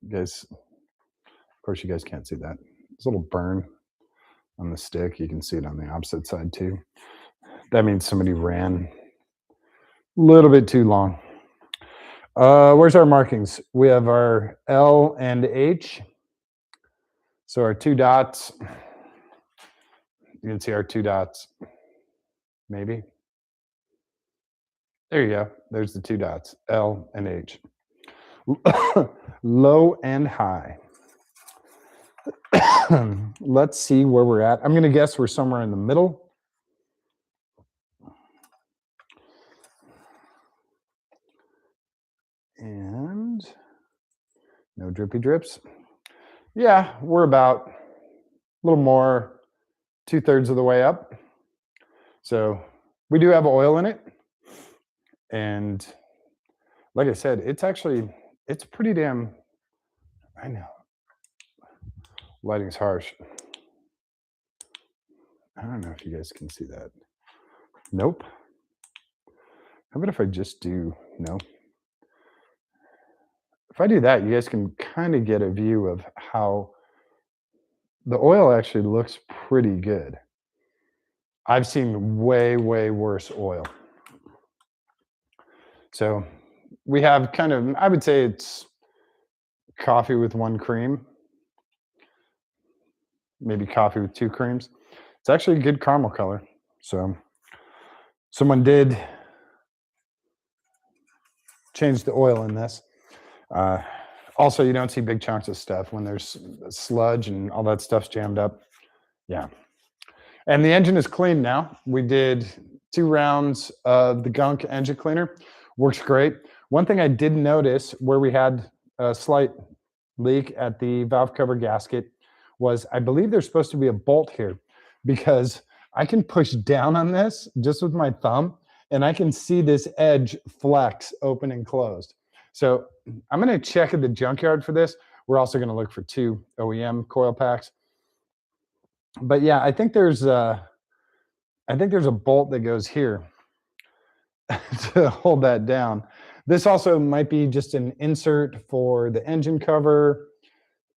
You guys, of course, you guys can't see that. There's a little burn on the stick. You can see it on the opposite side too. That means somebody ran a little bit too long. Where's our markings? We have our L and H. So our 2 dots, you can see our 2 dots, maybe. There you go. There's the 2 dots, L and H. Low and high. Let's see where we're at. I'm going to guess we're somewhere in the middle. And no drippy drips. Yeah, we're about a little more 2/3 of the way up. So we do have oil in it. And like I said, it's pretty damn, I know. Lighting's harsh. I don't know if you guys can see that. Nope. How about if I just do, no? If I do that, you guys can kind of get a view of how the oil actually looks pretty good. I've seen way, way worse oil. So we have kind of, I would say it's coffee with 1 cream, maybe coffee with 2 creams. It's actually a good caramel color. So someone did change the oil in this. Also, you don't see big chunks of stuff when there's sludge and all that stuff's jammed up. Yeah. And the engine is clean now. We did 2 rounds of the gunk engine cleaner. Works great. One thing I did notice where we had a slight leak at the valve cover gasket was I believe there's supposed to be a bolt here because I can push down on this just with my thumb and I can see this edge flex open and closed. So I'm going to check at the junkyard for this. We're also going to look for 2 OEM coil packs. But yeah, I think there's a bolt that goes here to hold that down. This also might be just an insert for the engine cover.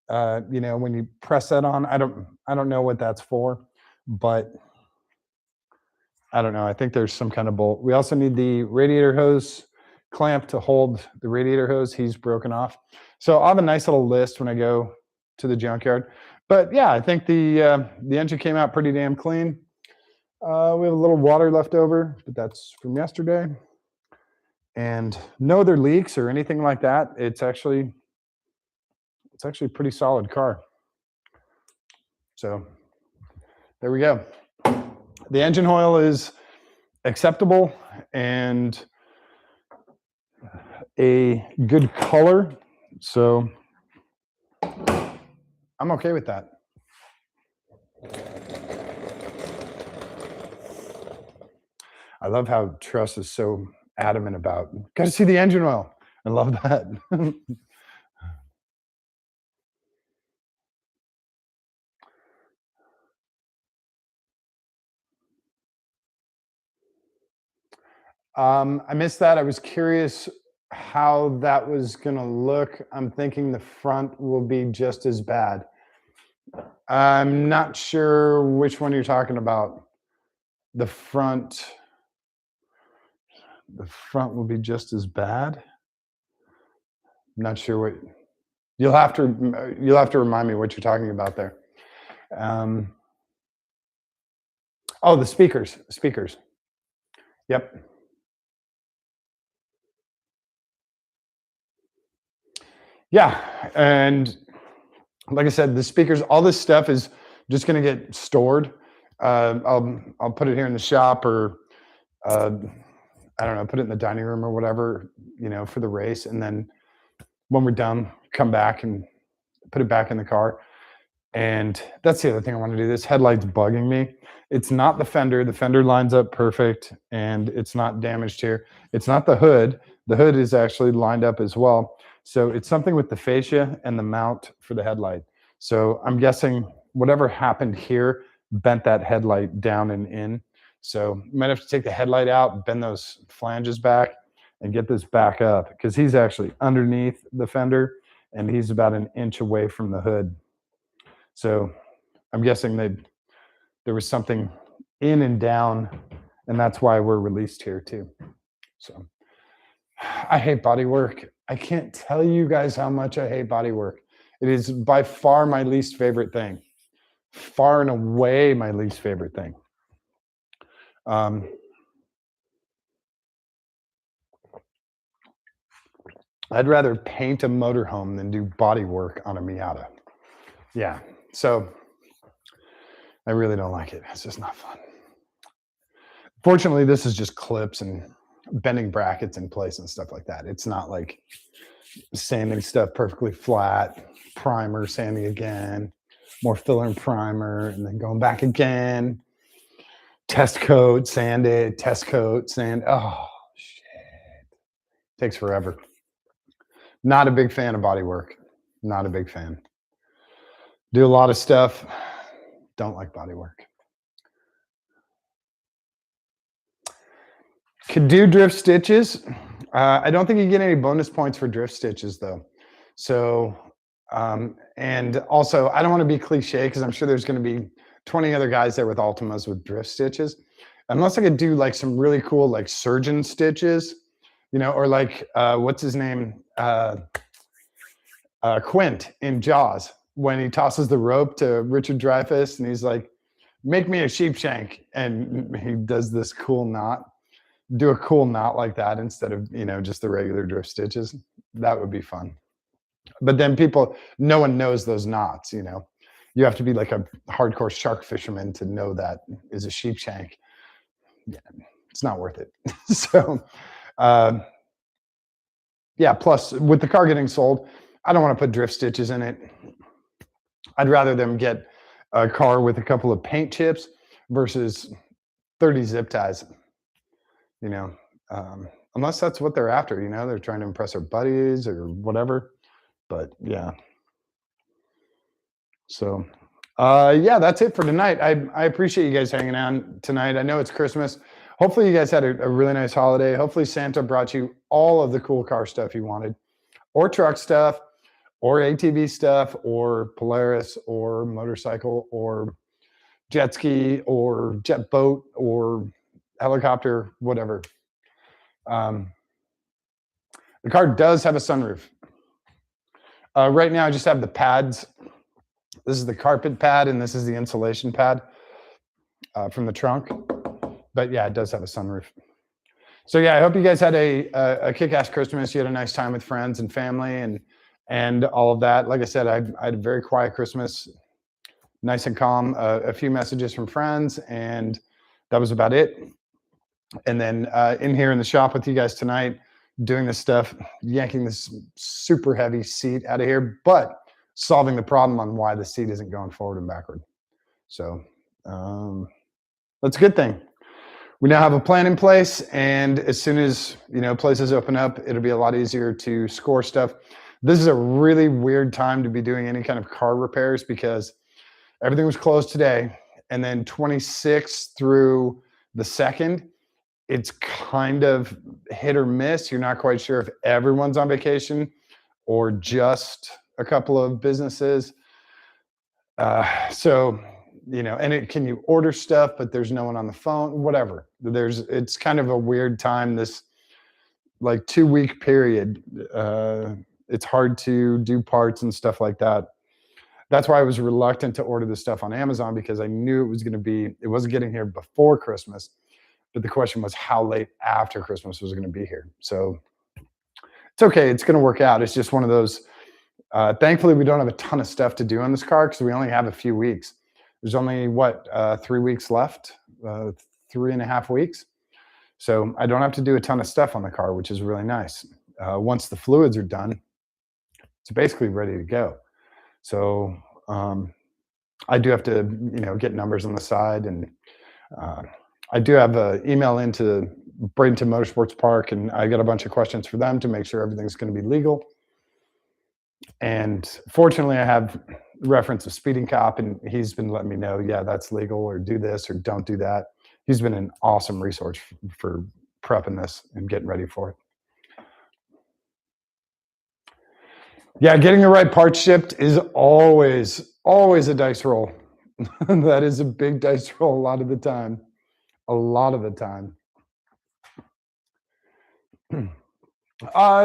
You know, when you press that on, I don't know what that's for, but I don't know. I think there's some kind of bolt. We also need the radiator hose clamp to hold the radiator hose. He's broken off. So I'll have a nice little list when I go to the junkyard. But yeah, I think the engine came out pretty damn clean. We have a little water left over, but that's from yesterday. And no other leaks or anything like that. It's actually a pretty solid car. So there we go. The engine oil is acceptable and a good color. So I'm okay with that. I love how Truss is so adamant about, got to see the engine oil. I love that. I missed that. I was curious how that was going to look. I'm thinking the front will be just as bad. I'm not sure which one you're talking about. The front. The front will be just as bad. Not sure what you'll have to remind me what you're talking about there. Um, oh, the speakers, speakers. Yep. Yeah, and like I said, the speakers, all this stuff is just going to get stored. I'll put it here in the shop, or uh, I don't know, put it in the dining room or whatever, for the race, and then when we're done, come back and put it back in the car. And that's the other thing I want to do. This headlight's bugging me. It's not the fender. The fender lines up perfect, and it's not damaged here. It's not the hood. The hood is actually lined up as well. So it's something with the fascia and the mount for the headlight. So I'm guessing whatever happened here bent that headlight down and in. So you might have to take the headlight out, bend those flanges back, and get this back up, because he's actually underneath the fender and he's about an inch away from the hood. So I'm guessing there was something in and down, and that's why we're released here too. So I hate body work. I can't tell you guys how much I hate body work. It is by far my least favorite thing. Far and away my least favorite thing. I'd rather paint a motorhome than do body work on a Miata. Yeah. So I really don't like it. It's just not fun. Fortunately, this is just clips and bending brackets in place and stuff like that. It's not like sanding stuff perfectly flat, primer, sanding again, more filler and primer, and then going back again. Test coat, sand it, test coat, sand. Oh, shit. Takes forever. Not a big fan of body work. Not a big fan. Do a lot of stuff. Don't like body work. Could do drift stitches. I don't think you get any bonus points for drift stitches though. So, and also I don't want to be cliche, because I'm sure there's going to be 20 other guys there with Altimas with drift stitches. Unless I could do like some really cool like surgeon stitches, or like what's his name? Quint in Jaws, when he tosses the rope to Richard Dreyfuss and he's like, "Make me a sheep shank," and he does this cool knot. Do a cool knot like that instead of just the regular drift stitches. That would be fun. But then no one knows those knots. You have to be like a hardcore shark fisherman to know that is a sheep shank. Yeah, it's not worth it. So yeah, plus with the car getting sold, I don't want to put drift stitches in it. I'd rather them get a car with a couple of paint chips versus 30 zip ties. Unless that's what they're after, they're trying to impress their buddies or whatever. But yeah. So yeah, that's it for tonight. I appreciate you guys hanging out tonight. I know it's Christmas. Hopefully you guys had a really nice holiday. Hopefully Santa brought you all of the cool car stuff you wanted, or truck stuff, or ATV stuff, or Polaris, or motorcycle, or jet ski, or jet boat, or helicopter, whatever. The car does have a sunroof. Right now I just have the pads. This is the carpet pad, and this is the insulation pad from the trunk. But yeah, it does have a sunroof. So yeah, I hope you guys had a kick-ass Christmas. You had a nice time with friends and family and all of that. Like I said, I had a very quiet Christmas, nice and calm. A few messages from friends, and that was about it. And then in here in the shop with you guys tonight, doing this stuff, yanking this super heavy seat out of here, but solving the problem on why the seat isn't going forward and backward. So that's a good thing. We now have a plan in place, and as soon as places open up, it'll be a lot easier to score stuff. This is a really weird time to be doing any kind of car repairs, because everything was closed today, and then 26th through the 2nd, it's kind of hit or miss. You're not quite sure if everyone's on vacation or just a couple of businesses. So and can you order stuff, but there's no one on the phone, whatever. It's kind of a weird time, this like 2 week period, it's hard to do parts and stuff like that. That's why I was reluctant to order this stuff on Amazon, because I knew it wasn't getting here before Christmas. But the question was how late after Christmas was it going to be here. So it's okay. It's going to work out. It's just one of those. Thankfully, we don't have a ton of stuff to do on this car because we only have a few weeks. There's only 3 weeks left, 3.5 weeks. So I don't have to do a ton of stuff on the car, which is really nice. Once the fluids are done, it's basically ready to go. So I do have to, get numbers on the side, and I do have an email into Bradenton Motorsports Park, and I got a bunch of questions for them to make sure everything's going to be legal. And fortunately, I have reference a speeding cop, and he's been letting me know, yeah, that's legal, or do this, or don't do that. He's been an awesome resource for prepping this and getting ready for it. Yeah, getting the right parts shipped is always a dice roll. That is a big dice roll a lot of the time. A lot of the time.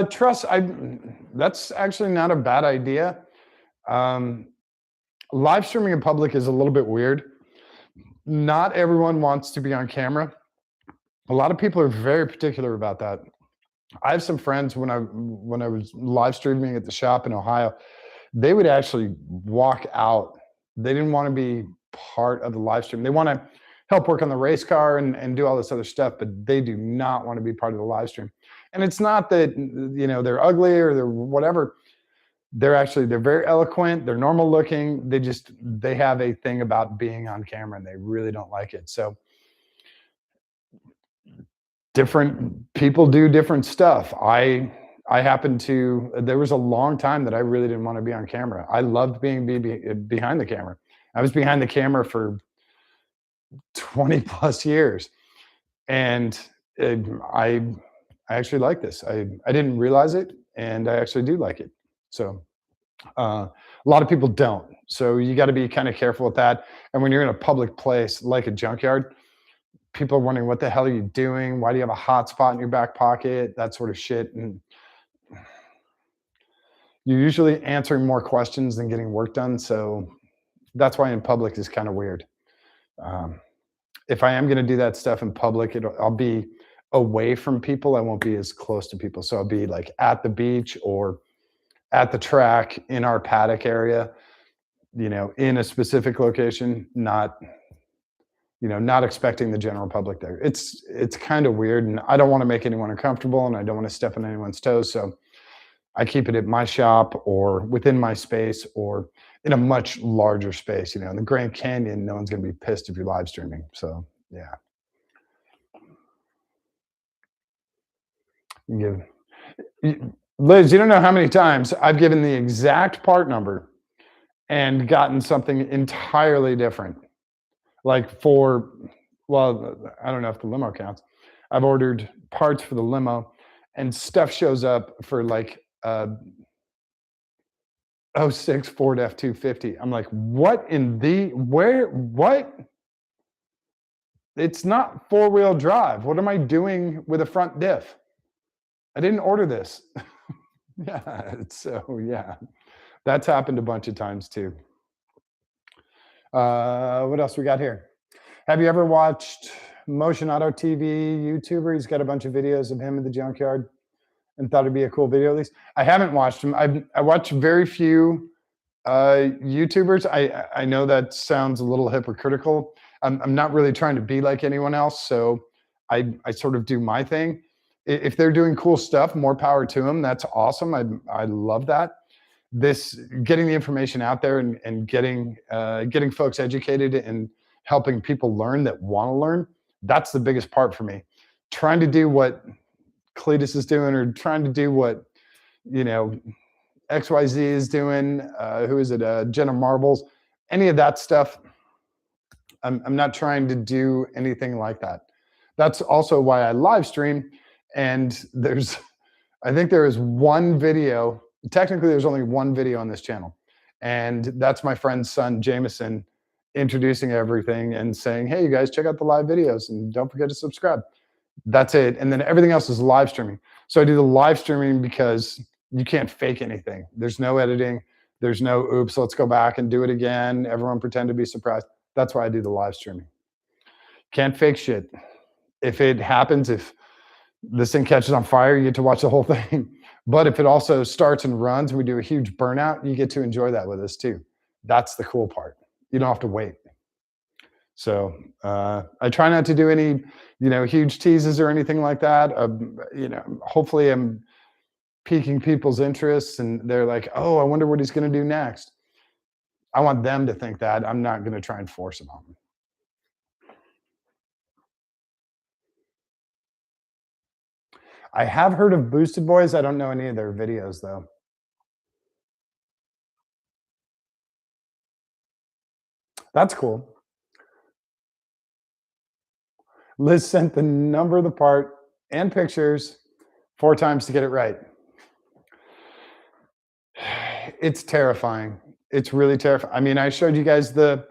Trust, that's actually not a bad idea. Live streaming in public is a little bit weird. Not everyone wants to be on camera. A lot of people are very particular about that. I have some friends, when I was live streaming at the shop in Ohio, they would actually walk out. They didn't want to be part of the live stream. They want to help work on the race car and do all this other stuff, but they do not want to be part of the live stream. And it's not that, they're ugly or they're whatever. They're very eloquent. They're normal looking. They have a thing about being on camera, and they really don't like it. So different people do different stuff. There was a long time that I really didn't want to be on camera. I loved being behind the camera. I was behind the camera for 20 plus years. And I actually like this. I didn't realize it, and I actually do like it. So a lot of people don't. So you got to be kind of careful with that. And when you're in a public place like a junkyard, people are wondering, what the hell are you doing? Why do you have a hotspot in your back pocket? That sort of shit. And you're usually answering more questions than getting work done. So that's why in public is kind of weird. If I am going to do that stuff in public, I'll be away from people. I won't be as close to people. So I'll be like at the beach or at the track in our paddock area, in a specific location, not expecting the general public there. It's kind of weird, and I don't want to make anyone uncomfortable, and I don't want to step on anyone's toes. So I keep it at my shop or within my space or in a much larger space. In the Grand Canyon, no one's going to be pissed if you're live streaming. So yeah. Liz, you don't know how many times I've given the exact part number and gotten something entirely different. Like I don't know if the limo counts. I've ordered parts for the limo, and stuff shows up for like 06 Ford F-250. I'm like, what? It's not 4-wheel drive. What am I doing with a front diff? I didn't order this. Yeah, that's happened a bunch of times too. What else we got here? Have you ever watched Motion Auto TV YouTuber? He's got a bunch of videos of him in the junkyard and thought it'd be a cool video at least. I haven't watched him. I watch very few YouTubers. I know that sounds a little hypocritical. I'm not really trying to be like anyone else, so I sort of do my thing. If they're doing cool stuff, more power to them. That's awesome. I love that. Getting the information out there and getting folks educated and helping people learn that want to learn, that's the biggest part for me. Trying to do what Cletus is doing, or trying to do what XYZ is doing, who is it, Jenna Marbles, any of that stuff, I'm not trying to do anything like that. That's also why I live stream. And I think there is one video. Technically, there's only one video on this channel. And that's my friend's son, Jameson, introducing everything and saying, hey, you guys, check out the live videos and don't forget to subscribe. That's it. And then everything else is live streaming. So I do the live streaming because you can't fake anything. There's no editing. There's no, oops, let's go back and do it again. Everyone pretend to be surprised. That's why I do the live streaming. Can't fake shit. If it happens, if this thing catches on fire, you get to watch the whole thing. But if it also starts and runs and we do a huge burnout, you get to enjoy that with us too. That's the cool part. You don't have to wait. So I try not to do any, huge teases or anything like that. Hopefully I'm piquing people's interests and they're like, oh, I wonder what he's going to do next. I want them to think that. I'm not going to try and force it on them. I have heard of Boosted Boys. I don't know any of their videos though. That's cool. Liz sent the number of the part and pictures 4 times to get it right. It's terrifying. It's really terrifying. I mean, I showed you guys this.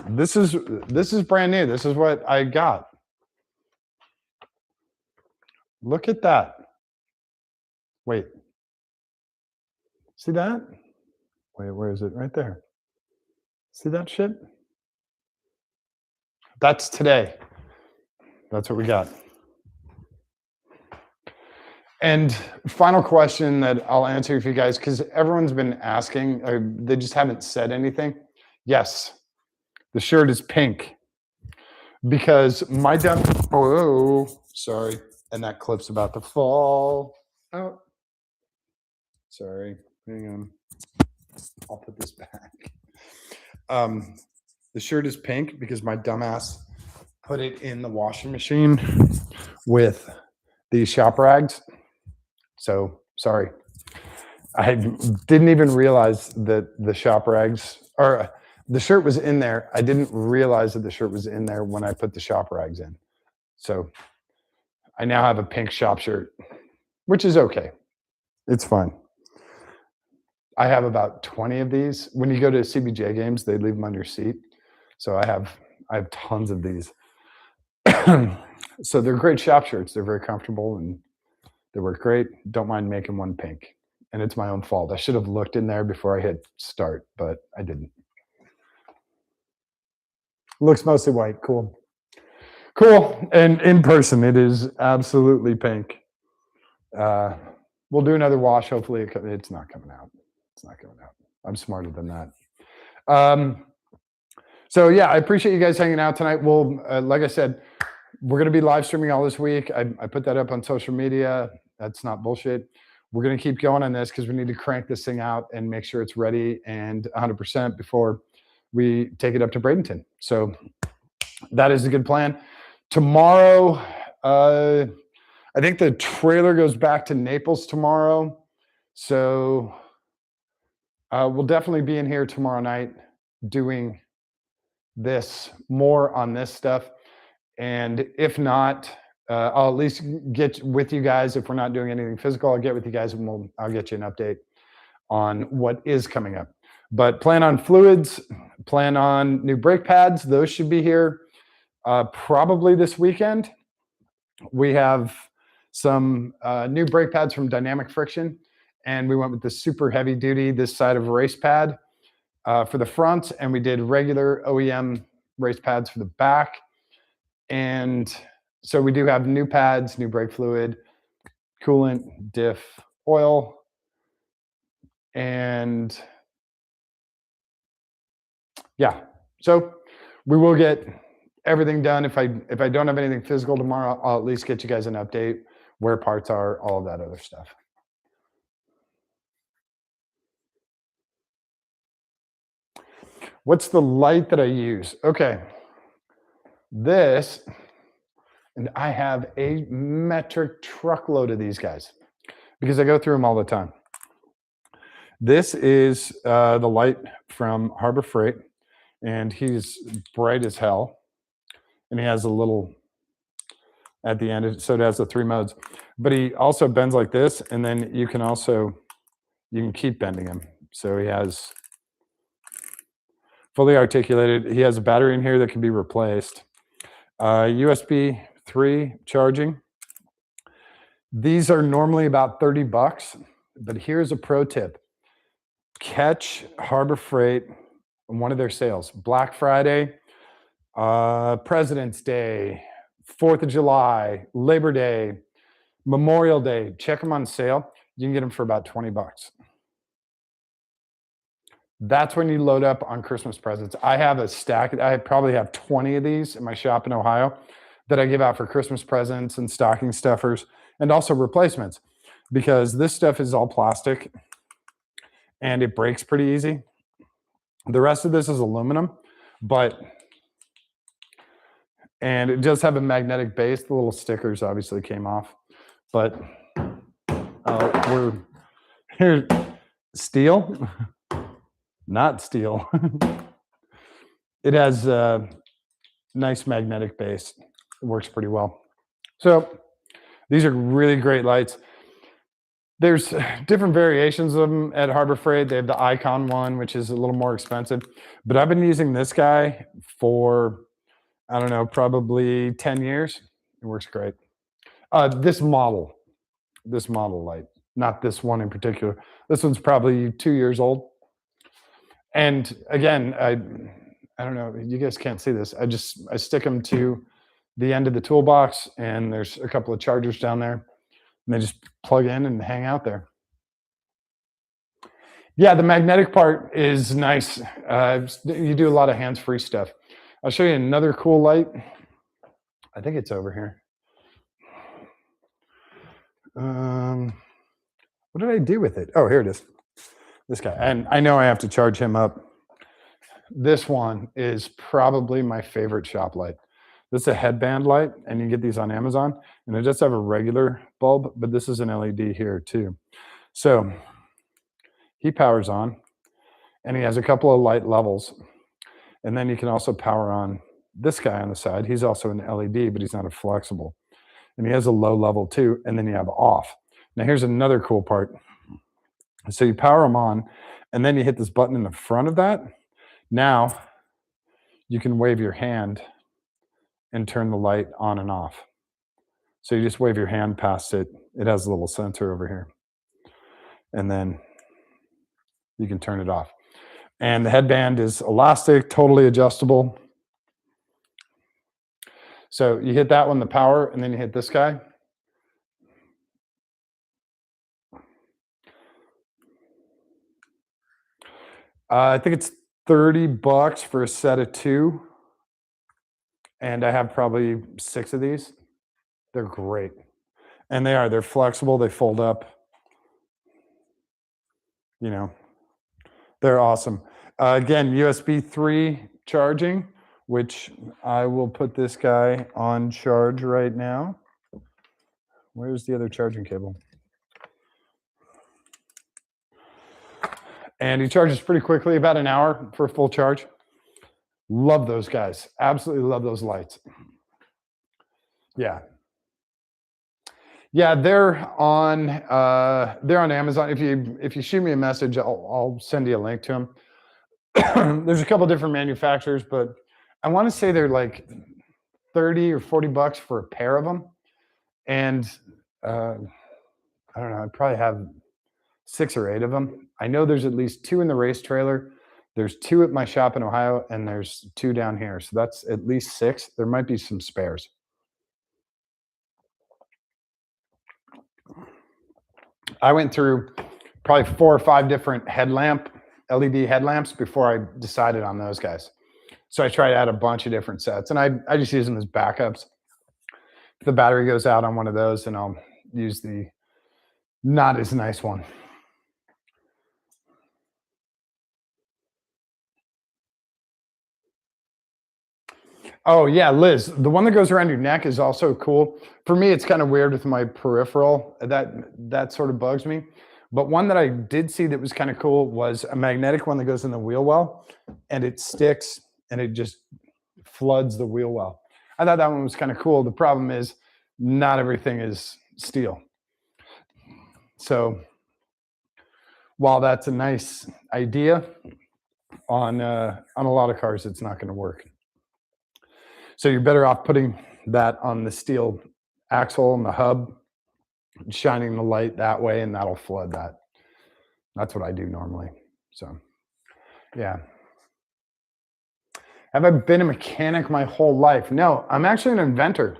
This is brand new. This is what I got. Look at that. Wait. See that? Wait, where is it? Right there. See that shit? That's today. That's what we got. And final question that I'll answer for you guys, because everyone's been asking, or they just haven't said anything. Yes, the shirt is pink because my dumb. Oh, sorry, and that clip's about to fall. Oh, sorry. Hang on. I'll put this back. The shirt is pink because my dumbass put it in the washing machine with these shop rags. So sorry. I didn't even realize that the shop rags or the shirt was in there. I didn't realize that the shirt was in there when I put the shop rags in. So I now have a pink shop shirt, which is okay. It's fine. I have about 20 of these. When you go to CBJ games, they leave them on your seat. So I have tons of these. So they're great shop shirts. They're very comfortable and they work great. Don't mind making one pink. And it's my own fault. I should have looked in there before I hit start, but I didn't. Looks mostly white. Cool. Cool. And in person, it is absolutely pink. We'll do another wash. Hopefully it's not coming out. It's not coming out. I'm smarter than that. So yeah, I appreciate you guys hanging out tonight. Well, like I said, we're going to be live streaming all this week. I put that up on social media. That's not bullshit. We're going to keep going on this because we need to crank this thing out and make sure it's ready and 100% before we take it up to Bradenton. So that is a good plan. Tomorrow, I think the trailer goes back to Naples tomorrow. So we'll definitely be in here tomorrow night doing this, more on this stuff. And if not, I'll at least get with you guys. If we're not doing anything physical, I'll get with you guys and I'll get you an update on what is coming up. But plan on fluids, plan on new brake pads. Those should be here probably this weekend. We have some new brake pads from Dynamic Friction, and we went with the super heavy duty this side of race pad for the front, and we did regular OEM race pads for the back. And so we do have new pads, new brake fluid, coolant, diff, oil, and yeah. So we will get everything done. If I don't have anything physical tomorrow, I'll at least get you guys an update where parts are, all of that other stuff. What's the light that I use? Okay. This, and I have a metric truckload of these guys because I go through them all the time. This is the light from Harbor Freight, and he's bright as hell. And he has a little at the end, so it has the 3 modes. But he also bends like this, and then you can keep bending him. So he has fully articulated. He has a battery in here that can be replaced. USB 3 charging. These are normally about 30 bucks, but here's a pro tip. Catch Harbor Freight on one of their sales. Black Friday, President's Day, 4th of July, Labor Day, Memorial Day. Check them on sale. You can get them for about 20 bucks. That's when you load up on Christmas presents. I have a stack. I probably have 20 of these in my shop in Ohio that I give out for Christmas presents and stocking stuffers and also replacements because this stuff is all plastic and it breaks pretty easy. The rest of this is aluminum, and it does have a magnetic base. The little stickers obviously came off, but we're here. Steel, not steel. It has a nice magnetic base. It works pretty well. So these are really great lights. There's different variations of them at Harbor Freight. They have the Icon one, which is a little more expensive, but I've been using this guy for, I don't know, probably 10 years. It works great. This model light, not this one in particular. This one's probably 2 years old. And again, I don't know, you guys can't see this. I stick them to the end of the toolbox and there's a couple of chargers down there and they just plug in and hang out there. Yeah, the magnetic part is nice. You do a lot of hands-free stuff. I'll show you another cool light. I think it's over here. What did I do with it? Oh, here it is. This guy. And I know I have to charge him up. This one is probably my favorite shop light. This is a headband light, and you can get these on Amazon. And it does have a regular bulb, but this is an LED here too. So he powers on, and he has a couple of light levels. And then you can also power on this guy on the side. He's also an LED, but he's not a flexible. And he has a low level too, and then you have off. Now here's another cool part. So you power them on, and then you hit this button in the front of that. Now you can wave your hand and turn the light on and off. So you just wave your hand past it. It has a little sensor over here. And then you can turn it off. And the headband is elastic, totally adjustable. So you hit that one, the power, and then you hit this guy. I think it's 30 bucks for a set of 2. And I have probably 6 of these. They're great. And they're flexible, they fold up. You know, they're awesome. Again, USB 3 charging, which I will put this guy on charge right now. Where's the other charging cable? And he charges pretty quickly, about an hour for a full charge. Love those guys. Absolutely love those lights. Yeah. Yeah, they're on Amazon. If you shoot me a message, I'll send you a link to them. There's a couple different manufacturers, but I want to say they're like 30 or 40 bucks for a pair of them. And I don't know, I probably have 6 or 8 of them. I know there's at least 2 in the race trailer. There's 2 at my shop in Ohio, and there's 2 down here. So that's at least 6. There might be some spares. I went through probably 4 or 5 different LED headlamps before I decided on those guys. So I tried out a bunch of different sets, and I just use them as backups. If the battery goes out on one of those, then I'll use the not as nice one. Oh yeah, Liz, the one that goes around your neck is also cool. For me, it's kind of weird with my peripheral. That sort of bugs me. But one that I did see that was kind of cool was a magnetic one that goes in the wheel well, and it sticks and it just floods the wheel well. I thought that one was kind of cool. The problem is not everything is steel. So while that's a nice idea, on a lot of cars, it's not going to work. So you're better off putting that on the steel axle and the hub shining the light that way, and that'll flood that. That's what I do normally. So, yeah. Have I been a mechanic my whole life? No, I'm actually an inventor,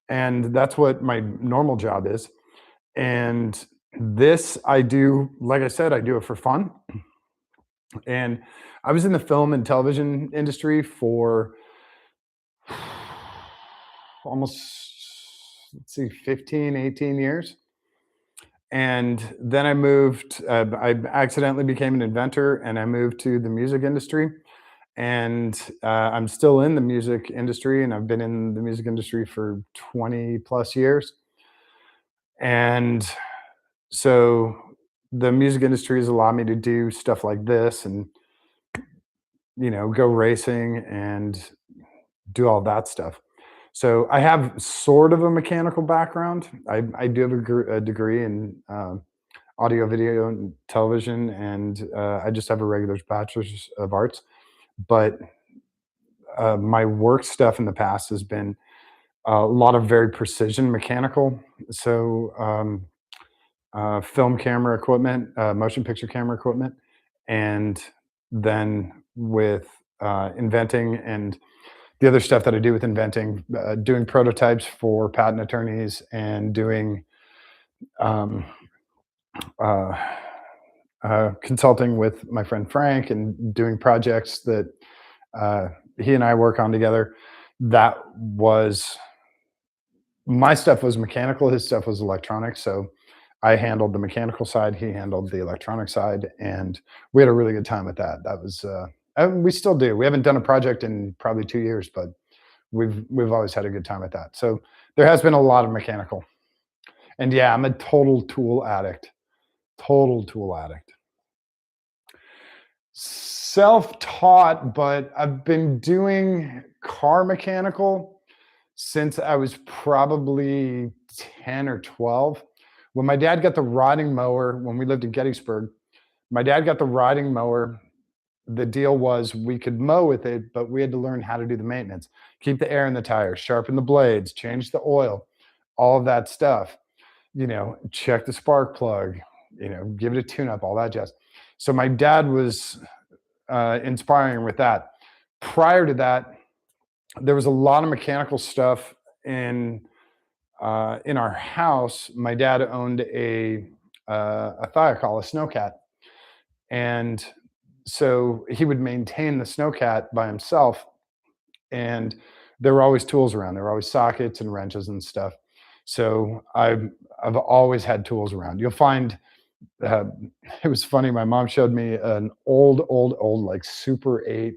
and that's what my normal job is. And this I do, like I said, I do it for fun. And I was in the film and television industry for almost, let's see, 15, 18 years. And then I moved, I accidentally became an inventor and I moved to the music industry. And I'm still in the music industry, and I've been in the music industry for 20 plus years. And so the music industry has allowed me to do stuff like this and, go racing and do all that stuff. So I have sort of a mechanical background. I do have a degree in audio, video, and television, and I just have a regular bachelor's of arts. But my work stuff in the past has been a lot of very precision mechanical. So film camera equipment, motion picture camera equipment, and then with inventing and the other stuff that I do with inventing, doing prototypes for patent attorneys and doing um, uh, consulting with my friend Frank and doing projects that uh, he and I work on together. That was my stuff was mechanical, his stuff was electronic. So I handled the mechanical side, he handled the electronic side, and we had a really good time with that. That was, and we still do. We haven't done a project in probably 2 years, but we've always had a good time with that. So there has been a lot of mechanical, and yeah, I'm a total tool addict. Total tool addict. Self-taught, but I've been doing car mechanical since I was probably 10 or 12. When my dad got the riding mower, when we lived in Gettysburg, my dad got the riding mower. The deal was we could mow with it, but we had to learn how to do the maintenance, keep the air in the tires, sharpen the blades, change the oil, all of that stuff, check the spark plug, give it a tune up, all that jazz. So my dad was inspiring with that. Prior to that, there was a lot of mechanical stuff in our house. My dad owned a Thiokol, a snowcat, and so he would maintain the snowcat by himself. And there were always tools around. There were always sockets and wrenches and stuff. So I've always had tools around. You'll find uh, it was funny. My mom showed me an old like Super 8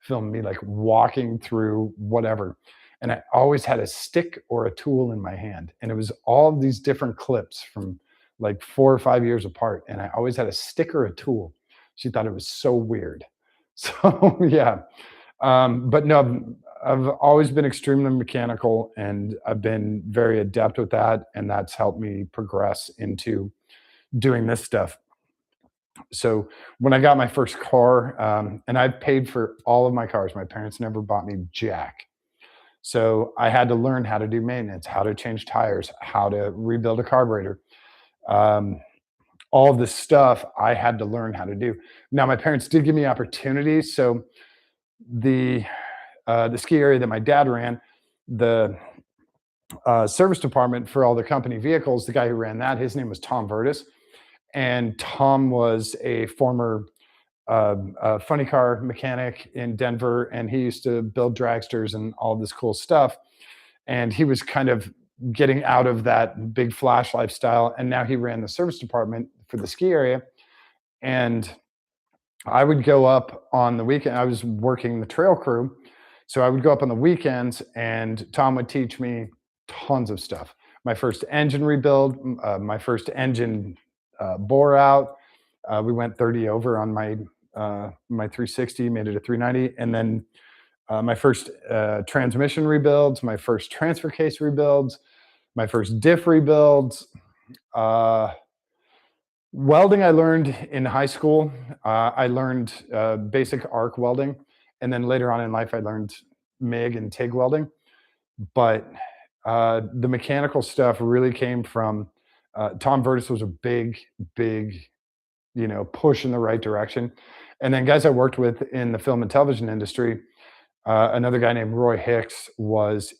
film, me like walking through whatever. And I always had a stick or a tool in my hand. And it was all these different clips from like 4 or 5 years apart. And I always had a stick or a tool. She thought it was so weird. So yeah. But no, I've always been extremely mechanical and I've been very adept with that. And that's helped me progress into doing this stuff. So when I got my first car, and I've paid for all of my cars, my parents never bought me jack. So I had to learn how to do maintenance, how to change tires, how to rebuild a carburetor. Um, all of this stuff I had to learn how to do. Now my parents did give me opportunities. So the the ski area that my dad ran, the service department for all the company vehicles, the guy who ran that, his name was Tom Vertis, and Tom was a former funny car mechanic in Denver, and he used to build dragsters and all this cool stuff. And he was kind of getting out of that big flash lifestyle, and now he ran the service department for the ski area. And I would go up on the weekend. I was working the trail crew, so I would go up on the weekends, and Tom would teach me tons of stuff. My first engine rebuild, my first engine bore out. We went 30 over on my 360, made it a 390, and then my first transmission rebuilds, my first transfer case rebuilds, my first diff rebuilds. Uh, Welding, I learned in high school. I learned basic arc welding, and then later on in life, I learned MIG and TIG welding. But the mechanical stuff really came from Tom Vertis was a big, push in the right direction. And then guys I worked with in the film and television industry, another guy named Roy Hicks was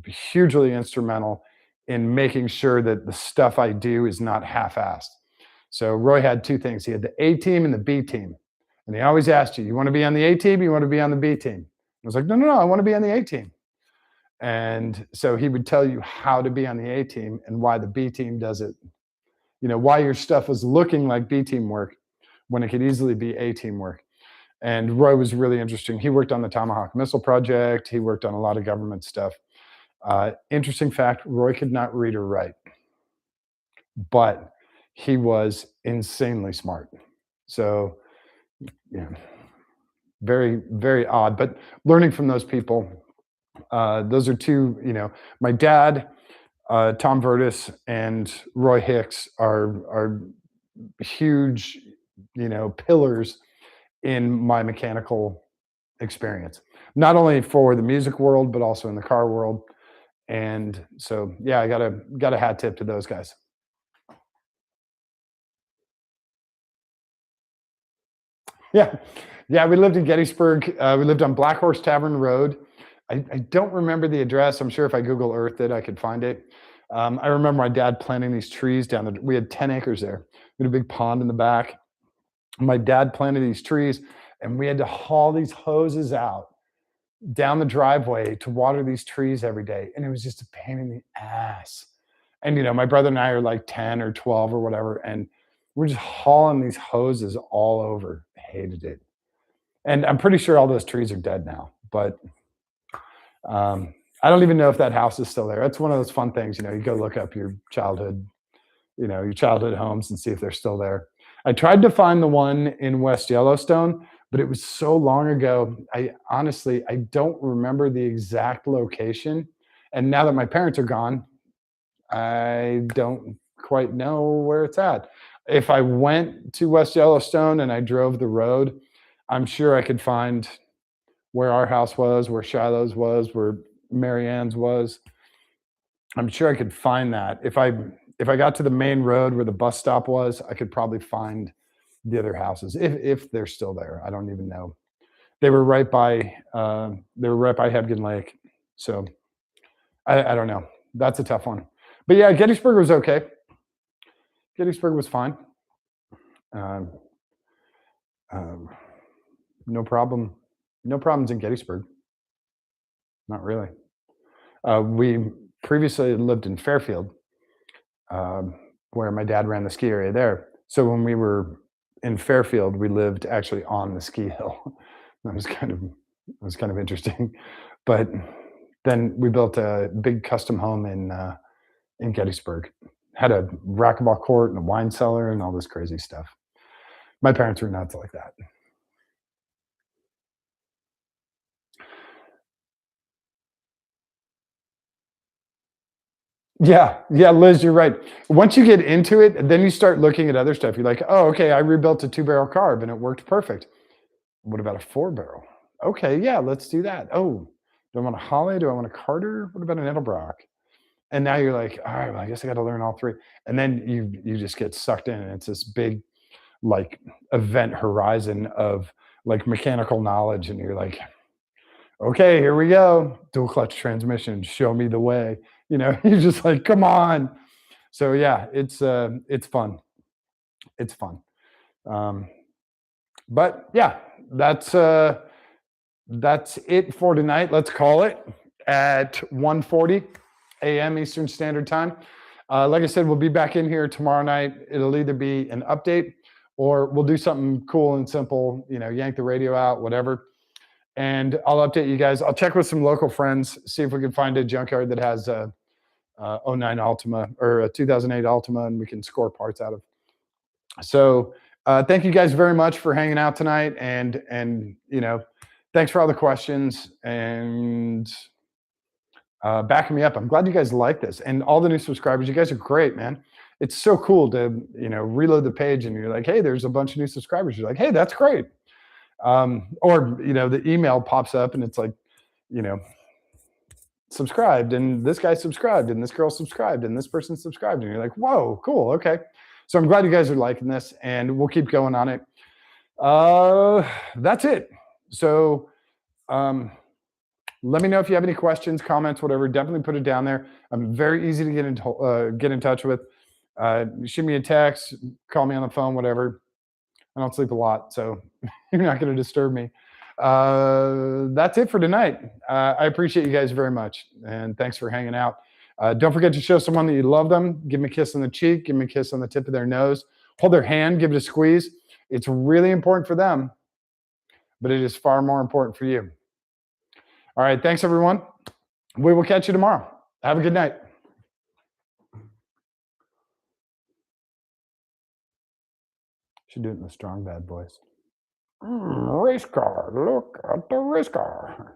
hugely instrumental in making sure that the stuff I do is not half-assed. So Roy had two things. He had the A team and the B team. And he always asked you, you want to be on the A team? You want to be on the B team? I was like, no, I want to be on the A team. And so he would tell you how to be on the A team and why the B team does it, why your stuff was looking like B team work when it could easily be A team work. And Roy was really interesting. He worked on the Tomahawk missile project. He worked on a lot of government stuff. Interesting fact, Roy could not read or write, but he was insanely smart. So, yeah, very, very odd. But learning from those people, those are two, my dad, Tom Vertis, and Roy Hicks are huge, pillars in my mechanical experience, not only for the music world, but also in the car world. And so, yeah, I got a hat tip to those guys. Yeah. Yeah, we lived in Gettysburg. We lived on Black Horse Tavern Road. I don't remember the address. I'm sure if I Google Earth it, I could find it. I remember my dad planting these trees down there. We had 10 acres there. We had a big pond in the back. My dad planted these trees, and we had to haul these hoses out down the driveway to water these trees every day. And it was just a pain in the ass. And, my brother and I are like 10 or 12 or whatever. And we're just hauling these hoses all over. I hated it. And I'm pretty sure all those trees are dead now. But I don't even know if that house is still there. That's one of those fun things, you go look up your childhood homes and see if they're still there. I tried to find the one in West Yellowstone, but it was so long ago. I honestly don't remember the exact location. And now that my parents are gone, I don't quite know where it's at. If I went to West Yellowstone and I drove the road, I'm sure I could find where our house was, where Shiloh's was, where Marianne's was. I'm sure I could find that. If I got to the main road where the bus stop was, I could probably find the other houses if they're still there. I don't even know. They were right by Hebgen Lake. So I don't know. That's a tough one. But yeah, Gettysburg was okay. Gettysburg was fine. No problem. No problems in Gettysburg. Not really. We previously lived in Fairfield, where my dad ran the ski area there. So when we were in Fairfield, we lived actually on the ski hill. That was kind of interesting. But then we built a big custom home in Gettysburg. Had a racquetball court and a wine cellar and all this crazy stuff. My parents were nuts like that. Yeah, yeah, Liz, you're right. Once you get into it, then you start looking at other stuff. You're like, oh, okay, I rebuilt a 2-barrel carb and it worked perfect. What about a 4-barrel? Okay, yeah, let's do that. Oh, do I want a Holly? Do I want a Carter? What about an Edelbrock? And now you're like, all right, well, I guess I got to learn all three. And then you just get sucked in, and it's this big like event horizon of like mechanical knowledge, and you're like, okay, here we go. Dual clutch transmission, show me the way. You're just like, come on. So yeah, it's fun. It's fun. But yeah, that's it for tonight. Let's call it at 1:40 a.m. Eastern Standard Time. Like I said, we'll be back in here tomorrow night. It'll either be an update or we'll do something cool and simple, yank the radio out, whatever. And I'll update you guys. I'll check with some local friends, see if we can find a junkyard that has a '09 Altima or a 2008 Altima, and we can score parts out of. So thank you guys very much for hanging out tonight, and thanks for all the questions and backing me up. I'm glad you guys like this, and all the new subscribers. You guys are great, man. It's so cool to reload the page and you're like, hey, there's a bunch of new subscribers. You're like, hey, that's great. Or the email pops up and it's like, subscribed, and this guy subscribed, and this girl subscribed, and this person subscribed, and you're like, whoa, cool, okay. So I'm glad you guys are liking this, and we'll keep going on it. That's it. So um, let me know if you have any questions, comments, whatever. Definitely put it down there. I'm very easy to get in touch with. Shoot me a text, call me on the phone, whatever. I don't sleep a lot, so you're not going to disturb me. That's it for tonight. I appreciate you guys very much, and thanks for hanging out. Don't forget to show someone that you love them. Give them a kiss on the cheek. Give them a kiss on the tip of their nose. Hold their hand. Give it a squeeze. It's really important for them, but it is far more important for you. All right. Thanks, everyone. We will catch you tomorrow. Have a good night. Should do it in the strong bad voice. Race car. Look at the race car.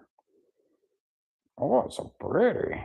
Oh, it's so pretty.